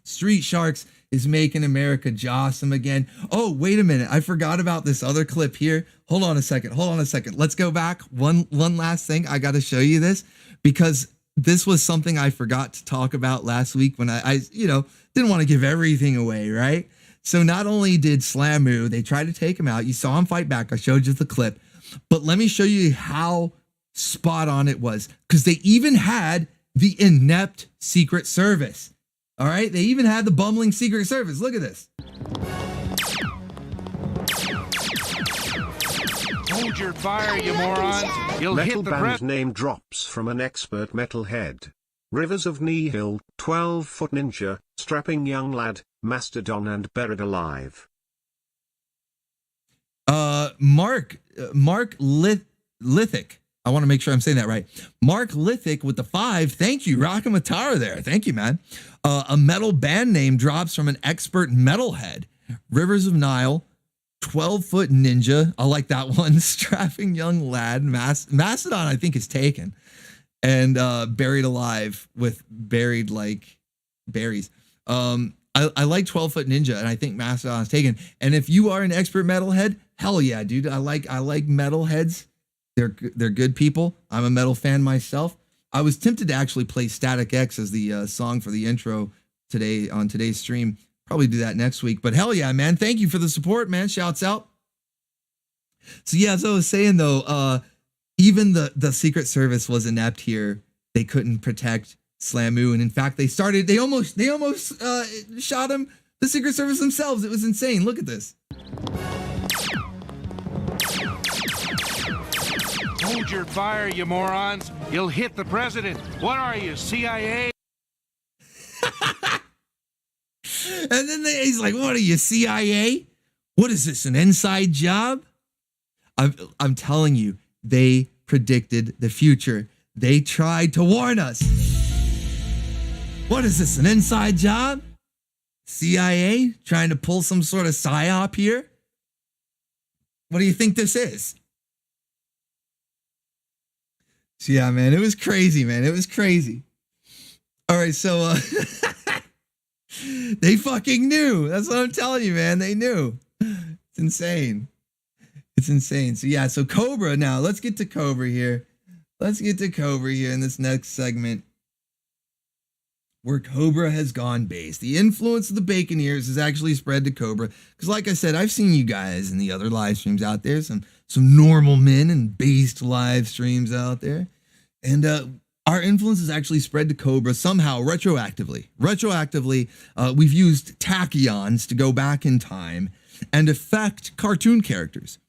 Street Sharks is making America jawsome again. Oh, wait a minute. I forgot about this other clip here. Hold on a second. Let's go back. One last thing. I got to show you this because this was something I forgot to talk about last week when I didn't want to give everything away, right? So not only did Slamu, they tried to take him out. You saw him fight back. I showed you the clip. But let me show you how spot on it was, because they even had the inept Secret Service. All right, they even had the bumbling Secret Service. Look at this. Hold your fire, you morons. You'll Metal hit the band name drops from an expert metalhead. Rivers of Nihil, 12-foot ninja, strapping young lad, Mastodon and Buried Alive. Mark Lithic. I want to make sure I'm saying that right. Mark Lithic with the 5. Thank you. Rockin' Matara there. Thank you, man. A metal band name drops from an expert metalhead. Rivers of Nile, 12-foot ninja. I like that one. Strapping young lad. Mastodon, I think, is taken. And Buried Alive with buried like berries. I like 12-foot ninja, and I think Mastodon is taken. And if you are an expert metalhead, hell yeah, dude. I like metalheads. They're good people. I'm a metal fan myself. I was tempted to actually play Static X as the song for the intro today on today's stream. Probably do that next week. But hell yeah, man. Thank you for the support, man. Shouts out. So yeah, as I was saying though, even the Secret Service was inept here. They couldn't protect Slamu, and in fact, they almost shot him. The Secret Service themselves. It was insane. Look at this. Hold your fire, you morons. You'll hit the president. What are you, CIA? And then he's like, what are you, CIA? What is this, an inside job? I'm telling you, they predicted the future. They tried to warn us. What is this, an inside job? CIA trying to pull some sort of psyop here? What do you think this is? So yeah, man, it was crazy, man. It was crazy. All right, so they fucking knew. That's what I'm telling you, man. They knew. It's insane. It's insane. So yeah, so Cobra now. Let's get to Cobra here. Let's get to Cobra here in this next segment, where Cobra has gone base. The influence of the Baconeers has actually spread to Cobra. Because like I said, I've seen you guys in the other live streams out there, some normal men and based live streams out there. And our influence has actually spread to Cobra somehow retroactively. We've used tachyons to go back in time and affect cartoon characters.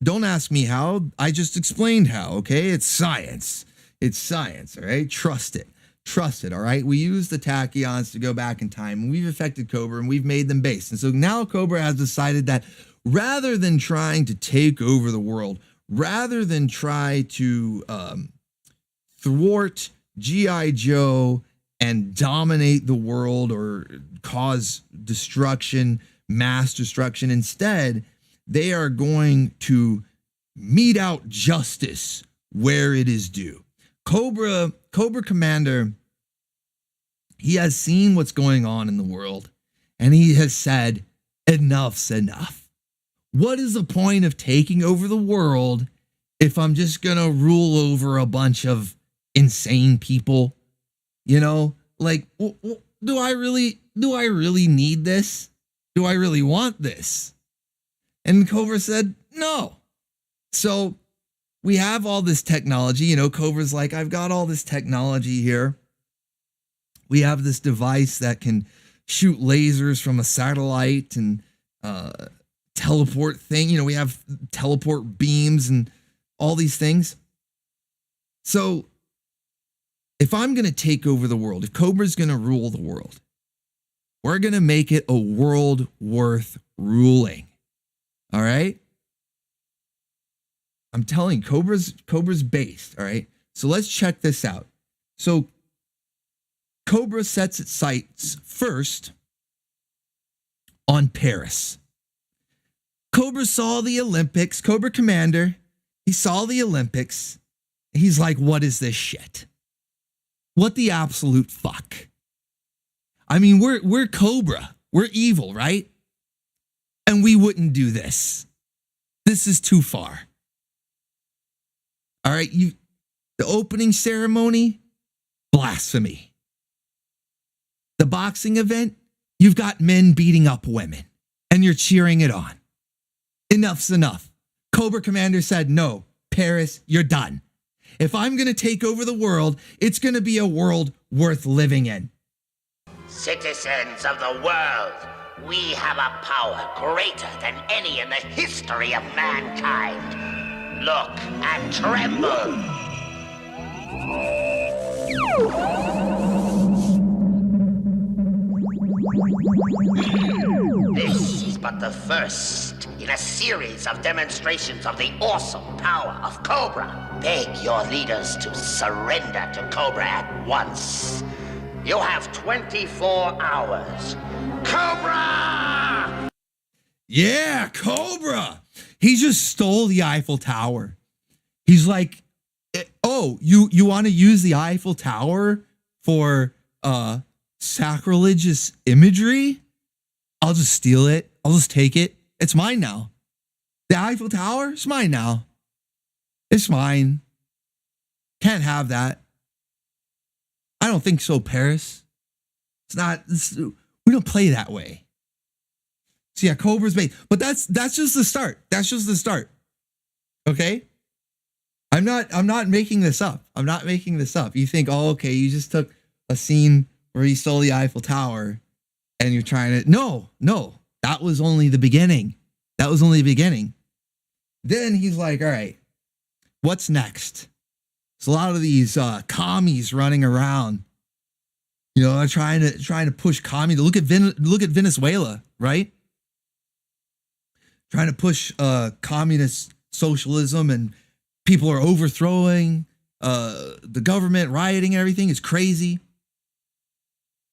Don't ask me how. I just explained how, okay? It's science. It's science, all right? Trust it. Trust it, all right? We use the tachyons to go back in time, and we've affected Cobra, and we've made them base. And so now Cobra has decided that rather than trying to take over the world, rather than try to thwart G.I. Joe and dominate the world or cause destruction, mass destruction, instead, they are going to mete out justice where it is due. Cobra Commander, he has seen what's going on in the world, and he has said, enough's enough. What is the point of taking over the world if I'm just going to rule over a bunch of insane people? You know, like, do I really need this? Do I really want this? And Cobra said, no. So we have all this technology. You know, Cobra's like, I've got all this technology here. We have this device that can shoot lasers from a satellite and teleport thing. You know, we have teleport beams and all these things. So if I'm going to take over the world, if Cobra's going to rule the world, we're going to make it a world worth ruling. All right? I'm telling you, Cobra's based, all right? So let's check this out. So Cobra sets its sights first on Paris. Cobra saw the Olympics. Cobra Commander, he saw the Olympics. He's like, what is this shit? What the absolute fuck? I mean, we're Cobra. We're evil, right? And we wouldn't do this. This is too far. All right, the opening ceremony, blasphemy. The boxing event, you've got men beating up women, and you're cheering it on. Enough's enough. Cobra Commander said, no, Paris, you're done. If I'm going to take over the world, it's going to be a world worth living in. Citizens of the world, we have a power greater than any in the history of mankind. Look and tremble. This is but the first in a series of demonstrations of the awesome power of Cobra. Beg your leaders to surrender to Cobra at once. You have 24 hours. Cobra! Yeah, Cobra! He just stole the Eiffel Tower. He's like, oh, you want to use the Eiffel Tower for sacrilegious imagery? I'll just steal it. I'll just take it. It's mine now. The Eiffel Tower, it's mine now. It's mine. Can't have that. I don't think so, Paris. It's not, we don't play that way. So yeah, Cobra's base. But that's just the start. That's just the start. Okay? I'm not making this up. I'm not making this up. You think, oh, okay, you just took a scene where he stole the Eiffel Tower and you're trying to, no, that was only the beginning. That was only the beginning. Then he's like, all right, what's next? There's a lot of these commies running around, you know, trying to push commie. Look at Venezuela, right? Trying to push communist socialism, and people are overthrowing the government, rioting, and everything is crazy.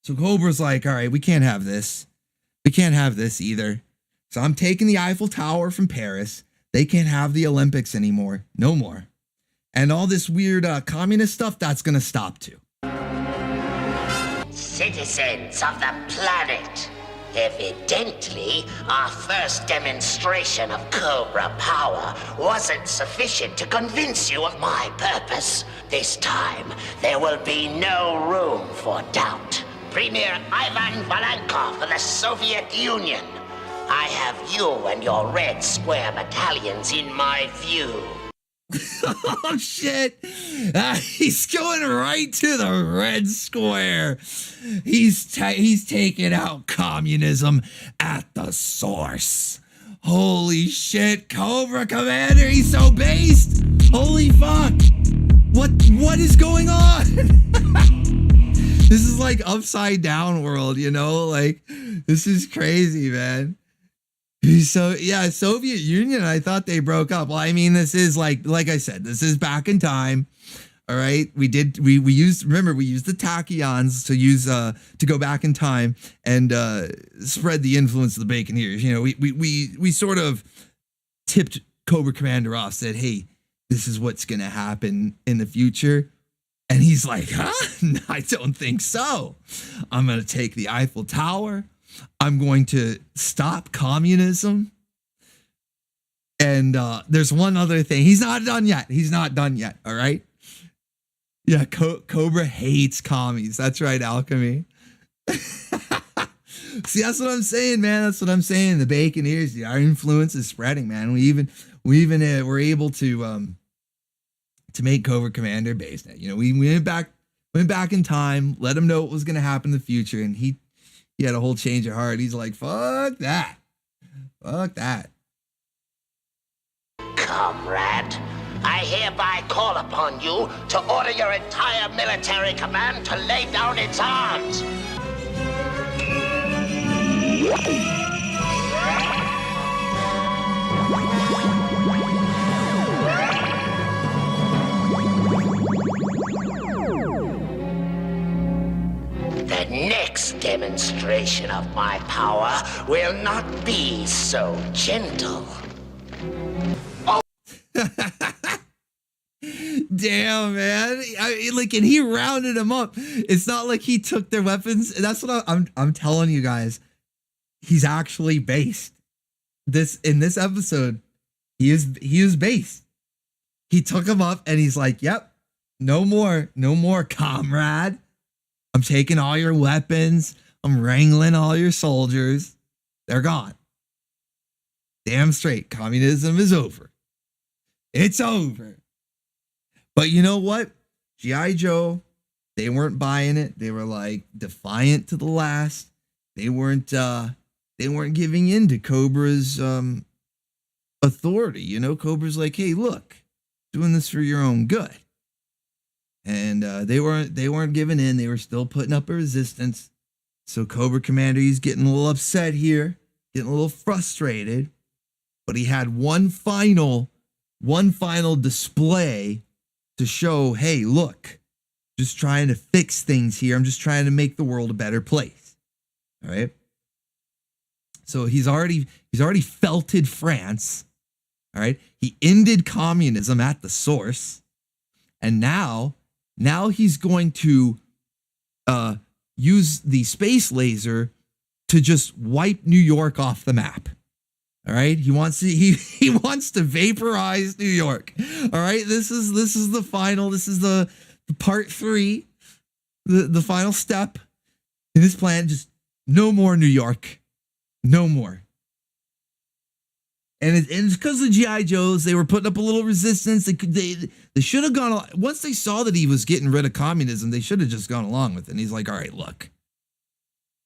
So Cobra's like, all right, we can't have this. We can't have this either. So I'm taking the Eiffel Tower from Paris. They can't have the Olympics anymore. No more. And all this weird communist stuff, that's going to stop too. Citizens of the planet, evidently, our first demonstration of Cobra power wasn't sufficient to convince you of my purpose. This time, there will be no room for doubt. Premier Ivan Valenkov of the Soviet Union, I have you and your Red Square battalions in my view. Oh, shit. He's going right to the Red Square. He's taking out communism at the source. Holy shit, Cobra Commander, he's so based. Holy fuck. What is going on? This is like upside down world, you know? Like, this is crazy, man. So yeah, Soviet Union, I thought they broke up. Well, I mean, this is like I said, this is back in time. All right. We used the tachyons to go back in time and spread the influence of the Baconeers. You know, we sort of tipped Cobra Commander off, said, hey, this is what's gonna happen in the future. And he's like, huh? No, I don't think so. I'm gonna take the Eiffel Tower. I'm going to stop communism. And there's one other thing. He's not done yet. All right. Yeah. Cobra hates commies. That's right, Alchemy. See, that's what I'm saying, man. That's what I'm saying. The Baconeers, our influence is spreading, man. We even were able to make Cobra Commander based. You know, we went back in time, let him know what was going to happen in the future, and he had a whole change of heart. He's like, fuck that. Fuck that. Comrade, I hereby call upon you to order your entire military command to lay down its arms. The next demonstration of my power will not be so gentle. Oh. Damn, man. And he rounded them up. It's not like he took their weapons. That's what I'm telling you guys. He's actually based. In this episode, he is based. He took them up and he's like, yep, no more, comrade. I'm taking all your weapons. I'm wrangling all your soldiers. They're gone. Damn straight. Communism is over. It's over. But you know what? G.I. Joe, they weren't buying it. They were like defiant to the last. They weren't giving in to Cobra's authority. You know, Cobra's like, hey, look, doing this for your own good. And they weren't giving in. They were still putting up a resistance. So Cobra Commander, he's getting a little upset here, getting a little frustrated. But he had one final display to show, hey, look, just trying to fix things here. I'm just trying to make the world a better place. All right. So he's already felted France. All right. He ended communism at the source. And now he's going to use the space laser to just wipe New York off the map. All right, he wants to vaporize New York. All right, this is the final. This is the part 3, the final step in his plan. Just no more New York, no more. And it's because the GI Joes. They were putting up a little resistance. They should have gone once they saw that he was getting rid of communism. They should have just gone along with it. And he's like, all right, look,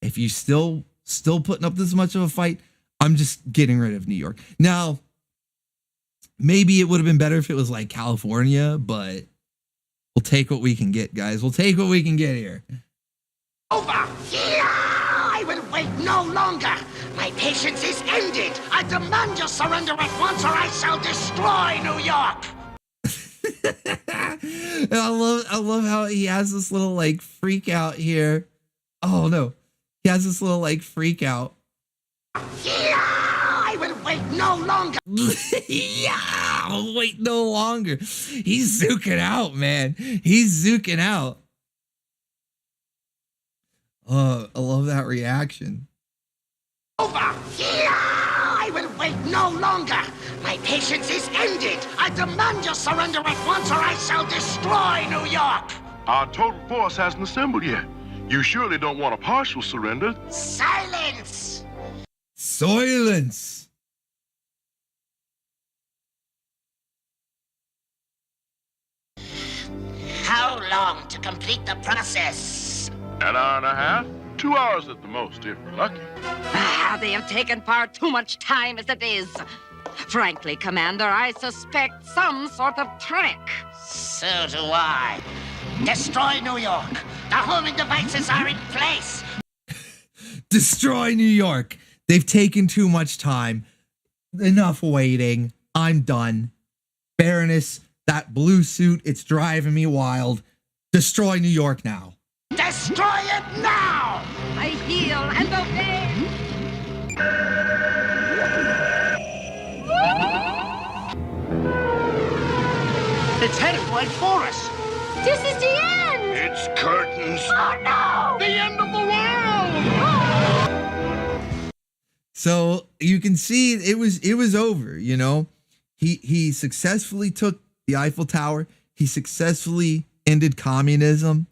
if you still putting up this much of a fight, I'm just getting rid of New York. Now, maybe it would have been better if it was like California, but we'll take what we can get, guys. We'll take what we can get here. Over! Yeah! I will wait no longer! My patience is ended! I demand your surrender at once or I shall destroy New York! And I love how he has this little like freak out here. Oh no. He has this little like freak out. Yeah! I will wait no longer! Yeah! I'll wait no longer. He's zooking out, man. He's zooking out. I love that reaction. Over! Yeah! I will wait no longer! My patience is ended! I demand your surrender at once or I shall destroy New York! Our total force hasn't assembled yet. You surely don't want a partial surrender. Silence! Silence! How long to complete the process? An hour and a half? 2 hours at the most, if we're lucky. They have taken far too much time as it is. Frankly, Commander, I suspect some sort of trick. So do I. Destroy New York. The homing devices are in place. Destroy New York. They've taken too much time. Enough waiting. I'm done. Baroness, that blue suit, it's driving me wild. Destroy New York now. Destroy it now! I heal and obey. It's headed right for us. This is the end! It's curtains. Oh no! The end of the world! So you can see it was over, you know. He successfully took the Eiffel Tower. He successfully ended communism.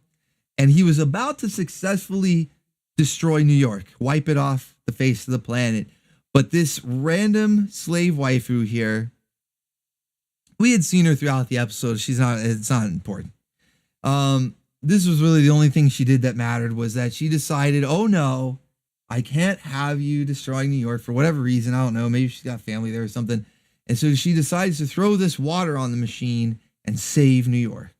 And he was about to successfully destroy New York, wipe it off the face of the planet. But this random slave waifu here, we had seen her throughout the episode. It's not important. This was really the only thing she did that mattered, was that she decided, oh no, I can't have you destroying New York for whatever reason. I don't know. Maybe she's got family there or something. And so she decides to throw this water on the machine and save New York.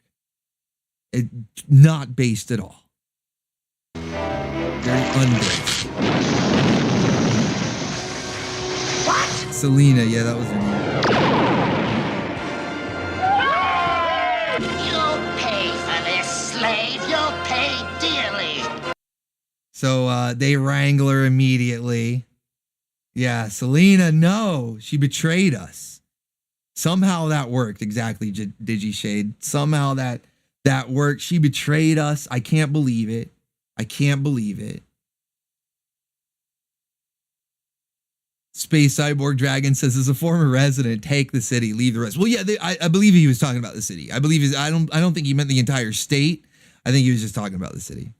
It's not based at all. Very unbased. What? Selena, yeah, that was her name. You'll pay for this, slave. You'll pay dearly. So they wrangle her immediately. Yeah, Selena, no, she betrayed us. Somehow that worked. Exactly, DigiShade. Somehow that worked. She betrayed us. I can't believe it. I can't believe it. Space Cyborg Dragon says, as a former resident, take the city, leave the rest. Well, yeah, I believe he was talking about the city. I believe I don't think he meant the entire state. I think he was just talking about the city.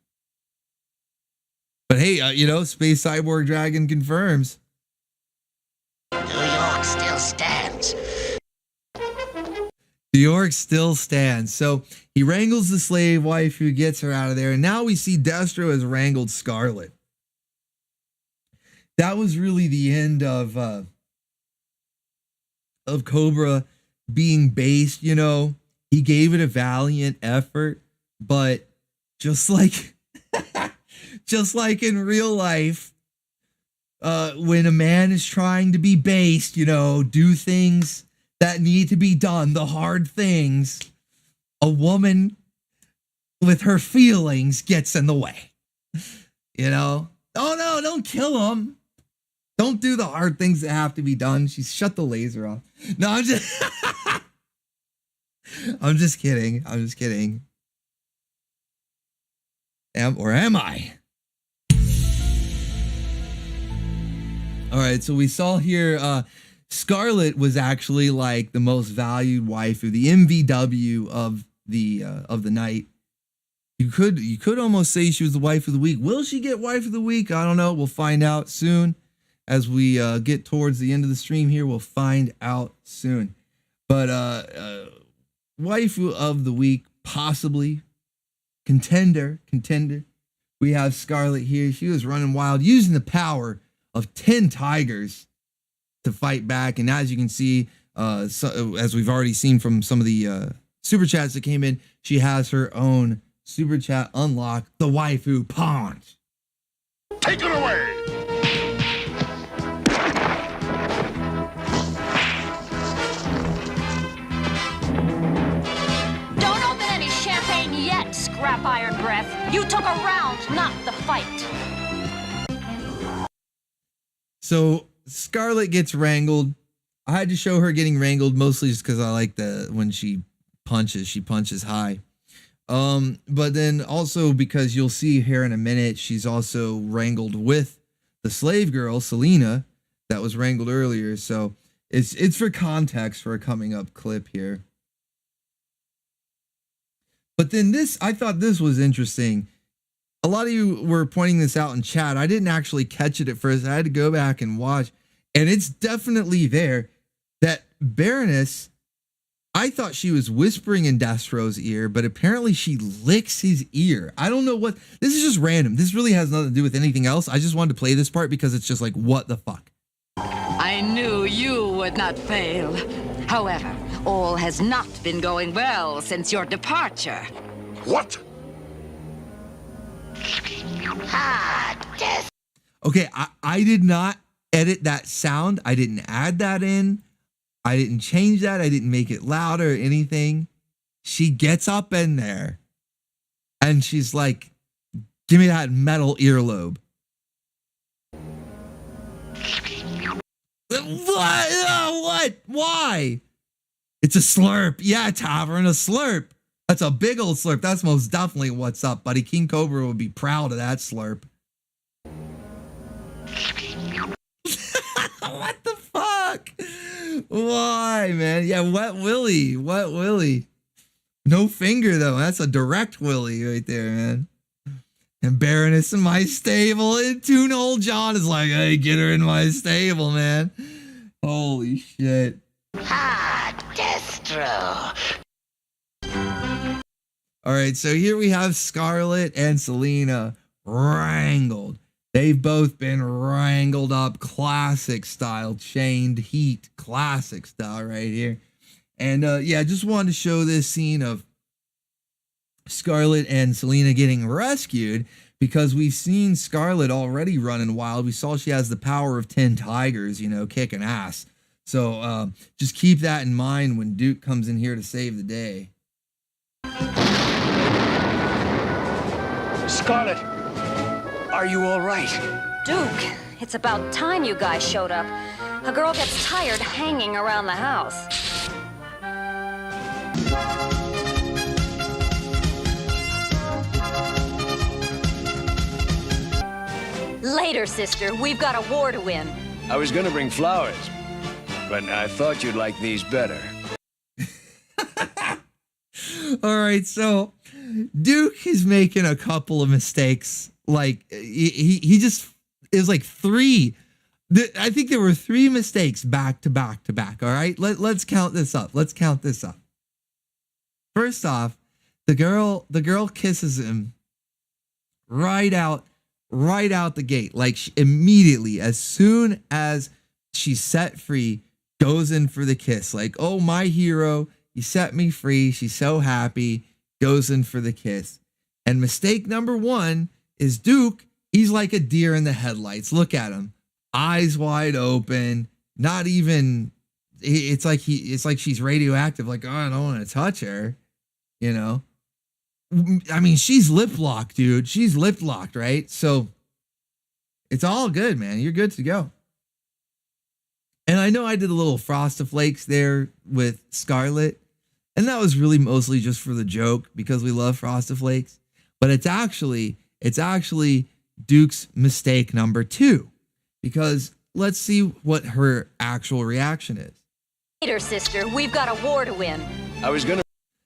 But hey, Space Cyborg Dragon confirms. New York still stands. New York still stands. So he wrangles the slave wife who gets her out of there. And now we see Destro has wrangled Scarlet. That was really the end of Cobra being based. He gave it a valiant effort, but just like in real life, when a man is trying to be based, do things that need to be done, the hard things, a woman with her feelings gets in the way. Oh no, don't kill him. Don't do the hard things that have to be done. She's shut the laser off. No, I'm just I'm just kidding. Am I? All right, so we saw here Scarlet was actually like the most valued waifu, the MVW of the night. You could almost say she was the wife of the week. Will she get wife of the week? I don't know. We'll find out soon. As we get towards the end of the stream here, we'll find out soon. But waifu of the week, possibly contender. We have Scarlet here. She was running wild, using the power of 10 tigers to fight back. And as you can see, as we've already seen from some of the super chats that came in, she has her own super chat unlocked, the Waifu PUNCH. Take it away! Don't open any champagne yet, scrap iron breath. You took a round, not the fight. So Scarlet gets wrangled. I had to show her getting wrangled mostly just because I like when she punches high. But then also because you'll see here in a minute, she's also wrangled with the slave girl, Selena, that was wrangled earlier. So it's for context for a coming up clip here. But then I thought this was interesting. A lot of you were pointing this out in chat. I didn't actually catch it at first. I had to go back and watch. And it's definitely there that Baroness, I thought she was whispering in Destro's ear, but apparently she licks his ear. I don't know what, this is just random. This really has nothing to do with anything else. I just wanted to play this part because it's just like, what the fuck? I knew you would not fail. However, all has not been going well since your departure. What? Okay, I did not edit that sound. I didn't add that in. I didn't change that. I didn't make it louder or anything. She gets up in there and she's like, give me that metal earlobe. What? Why? It's a slurp. Yeah, Tavern, a slurp. That's a big old slurp. That's most definitely what's up, buddy. King Cobra would be proud of that slurp. What the fuck? Why, man? Yeah, Wet Willy. No finger, though. That's a direct Willy right there, man. And Baroness in my stable. And Toon Old John is like, hey, get her in my stable, man. Holy shit. Destro. All right, so here we have Scarlet and Selena wrangled. They've both been wrangled up, classic style, chained heat, classic style right here. And yeah, just wanted to show this scene of Scarlet and Selena getting rescued because we've seen Scarlet already running wild. We saw she has the power of 10 tigers, you know, kicking ass. So just keep that in mind when Duke comes in here to save the day. Scarlet, are you all right? Duke, it's about time you guys showed up. A girl gets tired hanging around the house. Later, sister. We've got a war to win. I was gonna bring flowers, but I thought you'd like these better. All right, so Duke is making a couple of mistakes. Like he just, it was like three. I think there were 3 mistakes back to back to back. All right, let's count this up. First off, the girl kisses him right out the gate, like immediately as soon as she's set free, goes in for the kiss. Like, oh, my hero, you set me free. She's so happy, goes in for the kiss. And mistake number 1 is Duke. He's like a deer in the headlights. Look at him, eyes wide open. Not even. It's like she's radioactive. Like, oh, I don't want to touch her. You know. I mean, she's lip locked, dude. She's lip locked, right? So it's all good, man. You're good to go. And I know I did a little Frosty-Flakes there with Scarlet, and that was really mostly just for the joke because we love Frosty-Flakes. But it's actually Duke's mistake number 2, because let's see what her actual reaction is. Later, sister. We've got a war to win. I was gonna.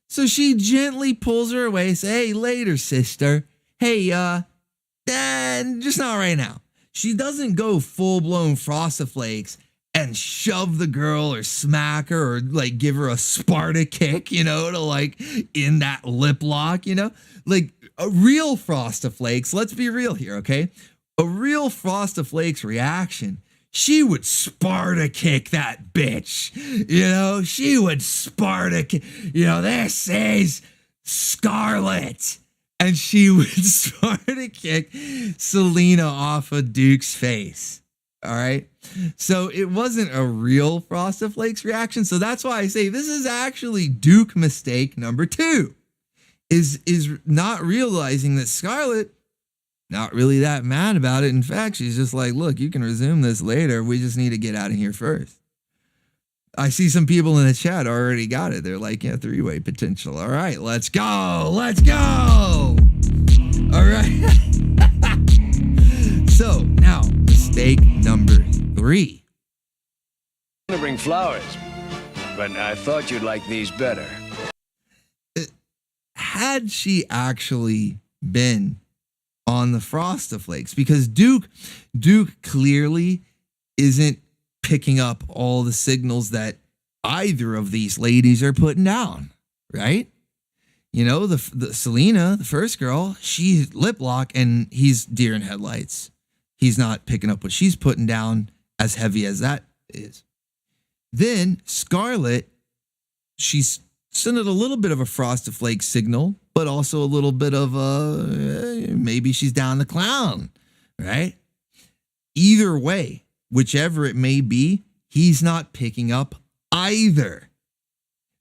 So she gently pulls her away, say, hey, later, sister. Hey, just not right now. She doesn't go full-blown Frostiflakes and shove the girl or smack her or like give her a Sparta kick, you know, to like in that lip lock, you know, like a real Frostiflakes. Let's be real here, okay? A real Frostiflakes reaction. She would Sparta kick that bitch, you know, she would Sparta kick, you know, this is Scarlet. And she would Sparta kick Selena off of Duke's face. All right. So it wasn't a real Frostiflakes reaction. So that's why I say this is actually Duke mistake number 2 is not realizing that Scarlet not really that mad about it. In fact, she's just like, look, you can resume this later. We just need to get out of here first. I see some people in the chat already got it. They're like, yeah, 3-way potential. All right, let's go. Let's go. All right. So now mistake number 3. I'm gonna bring flowers, but I thought you'd like these better. Had she actually been on the Frostiflakes, because Duke clearly isn't picking up all the signals that either of these ladies are putting down, right? You know, the Selena, the first girl, she's lip lock and he's deer in headlights. He's not picking up what she's putting down as heavy as that is. Then Scarlet, she's sending a little bit of a Frostiflake signal, but also a little bit of maybe she's down the clown, right? Either way, whichever it may be, he's not picking up either.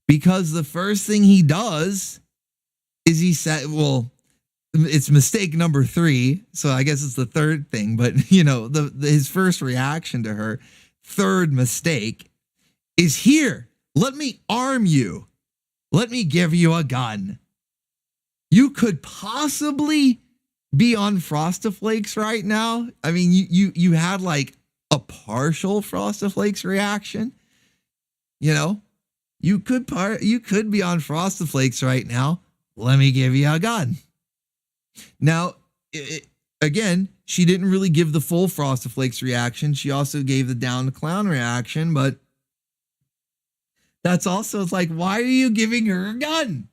Because the first thing he does is he said, well, it's mistake number 3. So I guess it's the third thing, but you know, his first reaction to her third mistake is, here, let me arm you. Let me give you a gun. You could possibly be on Frostiflakes right now. I mean, you had like a partial Frostiflakes reaction. You know, you could be on Frostiflakes right now. Let me give you a gun. Now, again, she didn't really give the full Frostiflakes reaction. She also gave the down the clown reaction, but that's also, it's like, why are you giving her a gun?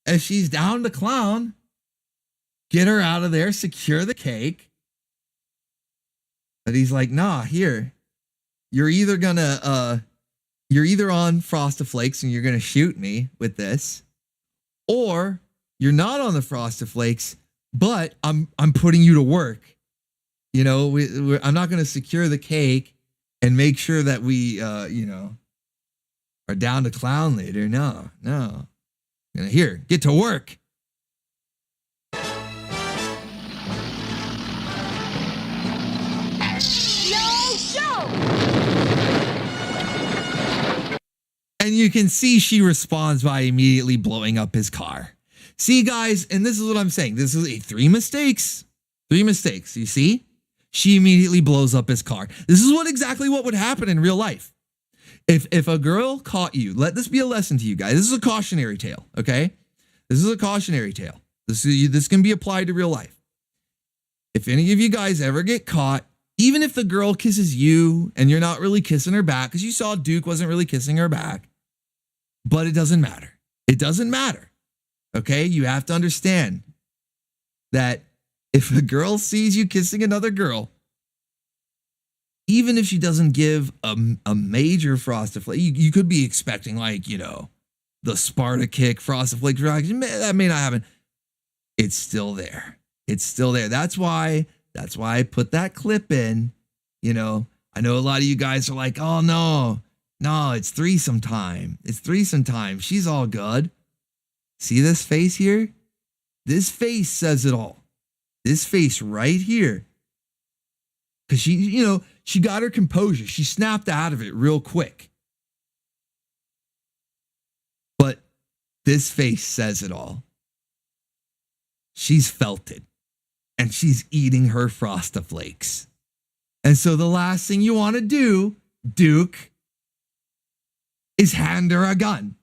If she's down to clown, get her out of there, secure the cake. But he's like, nah, here, you're either on Frostiflakes and you're gonna shoot me with this, or you're not on the Frostiflakes, but I'm putting you to work. You know, I'm not gonna secure the cake and make sure that we, are down to clown later. No. Here, get to work. And you can see she responds by immediately blowing up his car. See, guys, and this is what I'm saying. This is 3 mistakes. 3 mistakes, you see? She immediately blows up his car. This is exactly what would happen in real life. If a girl caught you, let this be a lesson to you guys. This is a cautionary tale, okay? This is a cautionary tale. This can be applied to real life. If any of you guys ever get caught, even if the girl kisses you and you're not really kissing her back, because you saw Duke wasn't really kissing her back, but it doesn't matter. It doesn't matter, okay? You have to understand that if a girl sees you kissing another girl, even if she doesn't give a major Frostiflake, you could be expecting, like, you know, the Sparta kick, Frostiflake reaction. That may not happen. It's still there. It's still there. That's why I put that clip in. You know, I know a lot of you guys are like, oh no, it's threesome time. It's threesome time. She's all good. See this face here? This face says it all. This face right here. Because she got her composure. She snapped out of it real quick. But this face says it all. She's felt it. and she's eating her Frostiflakes. And so the last thing you want to do, Duke, is hand her a gun.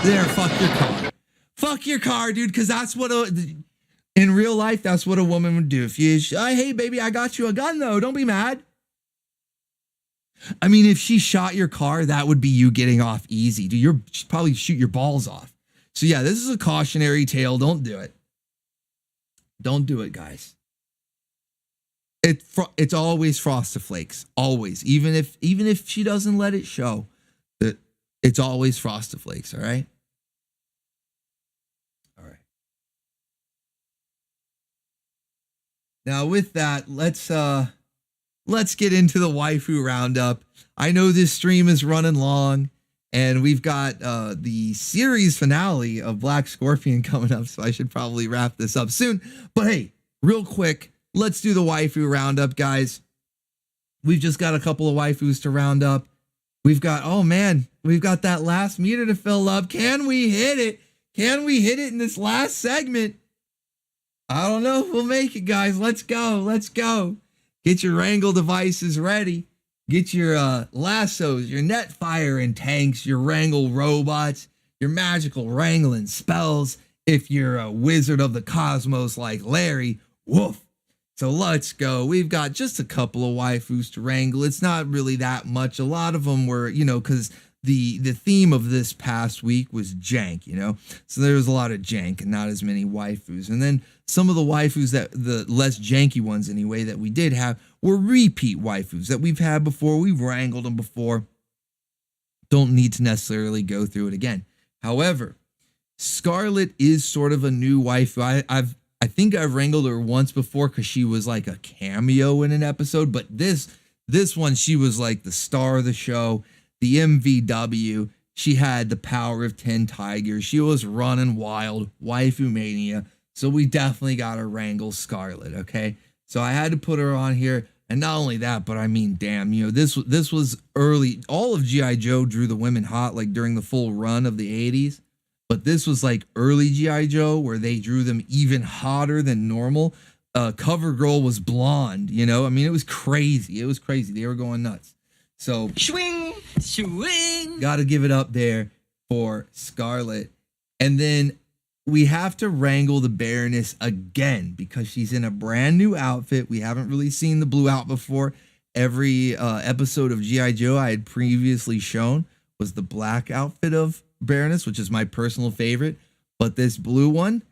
There, fuck your car. Fuck your car, dude, because that's what in real life, that's what a woman would do. If you, hey, baby, I got you a gun, though. Don't be mad. I mean, if she shot your car, that would be you getting off easy. Dude, she'd probably shoot your balls off. So, yeah, this is a cautionary tale. Don't do it. Don't do it, guys. It's always Frostiflakes. Always. Even if she doesn't let it show, it's always Frostiflakes, all right? All right. Now with that, let's get into the waifu roundup. I know this stream is running long, and we've got the series finale of Black Scorpion coming up, so I should probably wrap this up soon. But hey, real quick, let's do the waifu roundup, guys. We've just got a couple of waifus to round up. We've got, oh man, we've got that last meter to fill up. Can we hit it? Can we hit it in this last segment? I don't know if we'll make it, guys. Let's go. Let's go. Get your wrangle devices ready. Get your lassos, your net firing tanks, your wrangle robots, your magical wrangling spells. If you're a wizard of the cosmos like Larry, woof. So let's go. We've got just a couple of waifus to wrangle. It's not really that much. A lot of them were, because the theme of this past week was jank, So there was a lot of jank and not as many waifus. And then some of the waifus the less janky ones anyway, that we did have were repeat waifus that we've had before. We've wrangled them before. Don't need to necessarily go through it again. However, Scarlet is sort of a new waifu. I think I've wrangled her once before because she was like a cameo in an episode, but this one, she was like the star of the show, the MVW. She had the power of 10 tigers. She was running wild, waifu mania. So we definitely got to wrangle Scarlet, okay? So I had to put her on here, and not only that, but I mean, damn, this was early. All of G.I. Joe drew the women hot like during the full run of the 80s. But this was like early G.I. Joe where they drew them even hotter than normal. Cover Girl was blonde, I mean, it was crazy. It was crazy. They were going nuts. So swing. Got to give it up there for Scarlet. And then we have to wrangle the Baroness again because she's in a brand new outfit. We haven't really seen the blue out before. Every episode of G.I. Joe I had previously shown was the black outfit of Baroness, which is my personal favorite, but this blue one,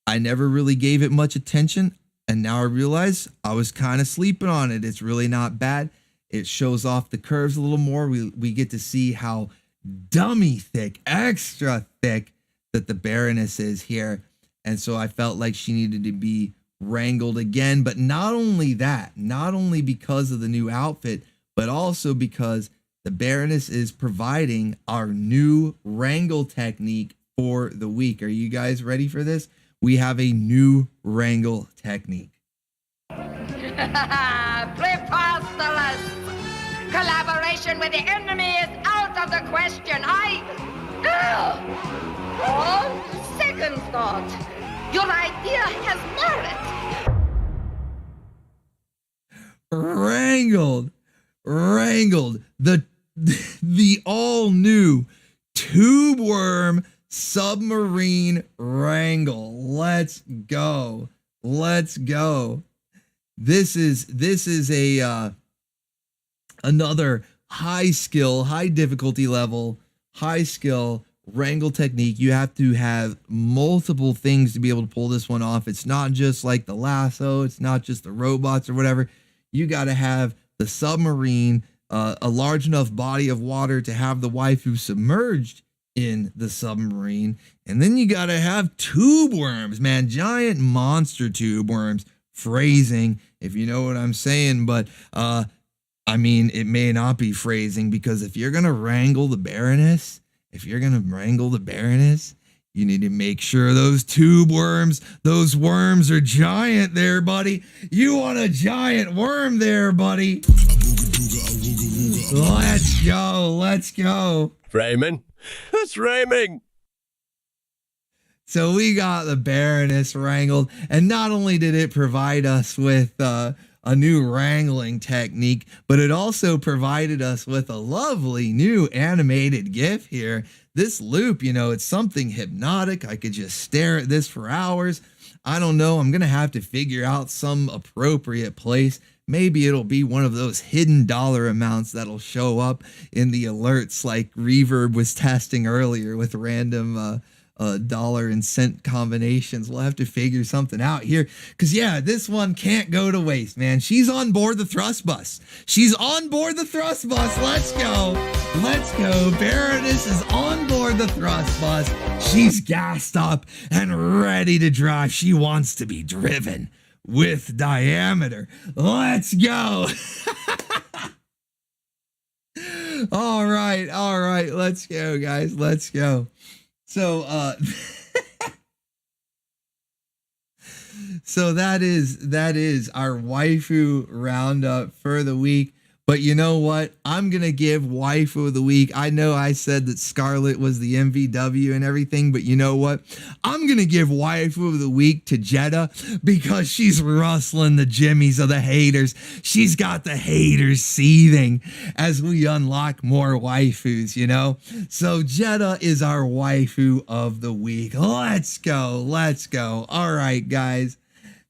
I never really gave it much attention, and now I realize I was kind of sleeping on it. It's really not bad. It shows off the curves a little more. We get to see how dummy thick, extra thick that the Baroness is here, and so I felt like she needed to be wrangled again. But not only that, not only because of the new outfit, but also because the Baroness is providing our new wrangle technique for the week. Are you guys ready for this? We have a new wrangle technique. Preposterous! Collaboration with the enemy is out of the question. On second thought, your idea has merit. Wrangled. The all new tube worm submarine wrangle. Let's go. This is a another high skill, high difficulty level, high skill wrangle technique. You have to have multiple things to be able to pull this one off. It's not just like the lasso. It's not just the robots or whatever. You got to have the submarine, a large enough body of water to have the waifu submerged in the submarine. And then you got to have tube worms, man, giant monster tube worms. Phrasing, if you know what I'm saying. But I mean, it may not be phrasing, because if you're going to wrangle the Baroness, you need to make sure those tube worms, those worms are giant there, buddy. You want a giant worm there, buddy. Let's go. Let's go. Raymond? It's Raymond. So we got the Baroness wrangled, and not only did it provide us with a new wrangling technique, but it also provided us with a lovely new animated GIF here. This loop, you know, it's something hypnotic. I could just stare at this for hours. I don't know. I'm going to have to figure out some appropriate place. Maybe it'll be one of those hidden dollar amounts that'll show up in the alerts like Reverb was testing earlier with random dollar and cent combinations. We'll have to figure something out here. Because, yeah, this one can't go to waste, man. She's on board the thrust bus. She's on board the thrust bus. Let's go. Let's go. Baroness is on board the thrust bus. She's gassed up and ready to drive. She wants to be driven with diameter. Let's go. All right. Let's go, guys. Let's go. So, so that is our waifu roundup for the week. But you know what? I'm going to give waifu of the week. I know I said that Scarlet was the MVW and everything, but you know what? I'm going to give waifu of the week to Jetta because she's rustling the jimmies of the haters. She's got the haters seething as we unlock more waifus, you know? So Jetta is our waifu of the week. Let's go. Let's go. All right, guys.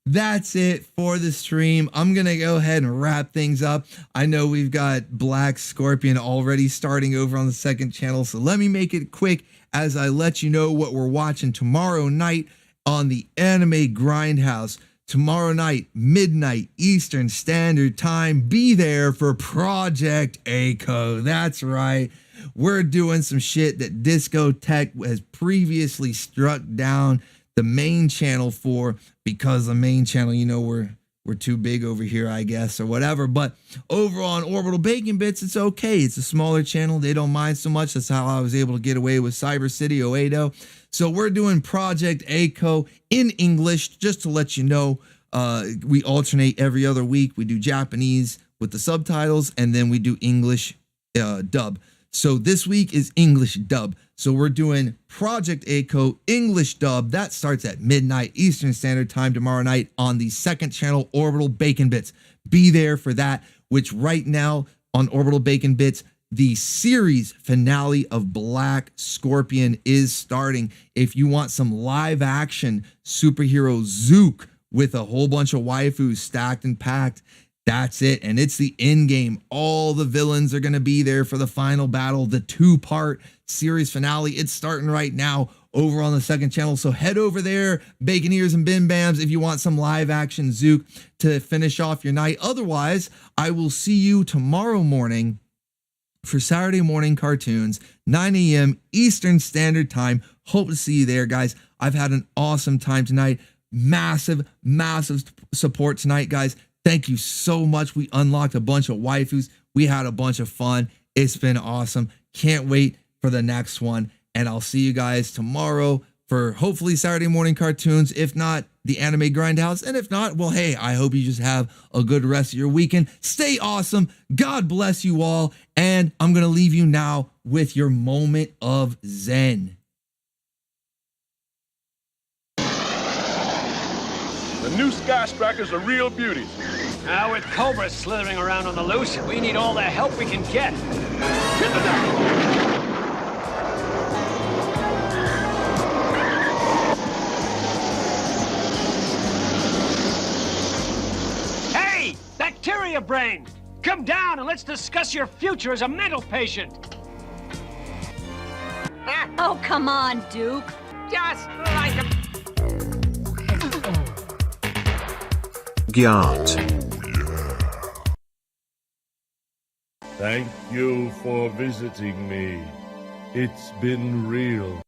That's it for the stream. I'm going to go ahead and wrap things up. I know we've got Black Scorpion already starting over on the second channel, so let me make it quick as I let you know what we're watching tomorrow night on the Anime Grindhouse. Tomorrow night, midnight Eastern Standard Time. Be there for Project Echo. That's right. We're doing some shit that Discotech has previously struck down the main channel for, because the main channel, you know, we're too big over here, I guess, or whatever. But over on Orbital Bacon Bits, it's okay. It's a smaller channel. They don't mind so much. That's how I was able to get away with Cyber City Oedo. So we're doing Project Echo in English, just to let you know. We alternate every other week. We do Japanese with the subtitles, and then we do English dub. So this week is English dub. So we're doing Project Echo English dub. That starts at midnight Eastern Standard Time tomorrow night on the second channel, Orbital Bacon Bits. Be there for that, which right now on Orbital Bacon Bits, the series finale of Black Scorpion is starting. If you want some live action superhero Zook with a whole bunch of waifus stacked and packed, that's it. And it's the end game. All the villains are going to be there for the final battle, the 2-part series finale. It's starting right now over on the second channel. So head over there, Bacon Ears and Bim Bams, if you want some live action Zook to finish off your night. Otherwise, I will see you tomorrow morning for Saturday morning cartoons, 9 a.m. Eastern Standard Time. Hope to see you there, guys. I've had an awesome time tonight. Massive support tonight, guys. Thank you so much. We unlocked a bunch of waifus. We had a bunch of fun. It's been awesome. Can't wait for the next one. And I'll see you guys tomorrow for hopefully Saturday morning cartoons. If not, the Anime Grindhouse. And if not, well, hey, I hope you just have a good rest of your weekend. Stay awesome. God bless you all. And I'm going to leave you now with your moment of Zen. The new Sky Strikers are real beauties. Now with Cobra slithering around on the loose, we need all the help we can get. Hit the deck! Hey, Bacteria Brain! Come down and let's discuss your future as a mental patient. Oh, come on, Duke. Just like a... Gyat. Thank you for visiting me. It's been real.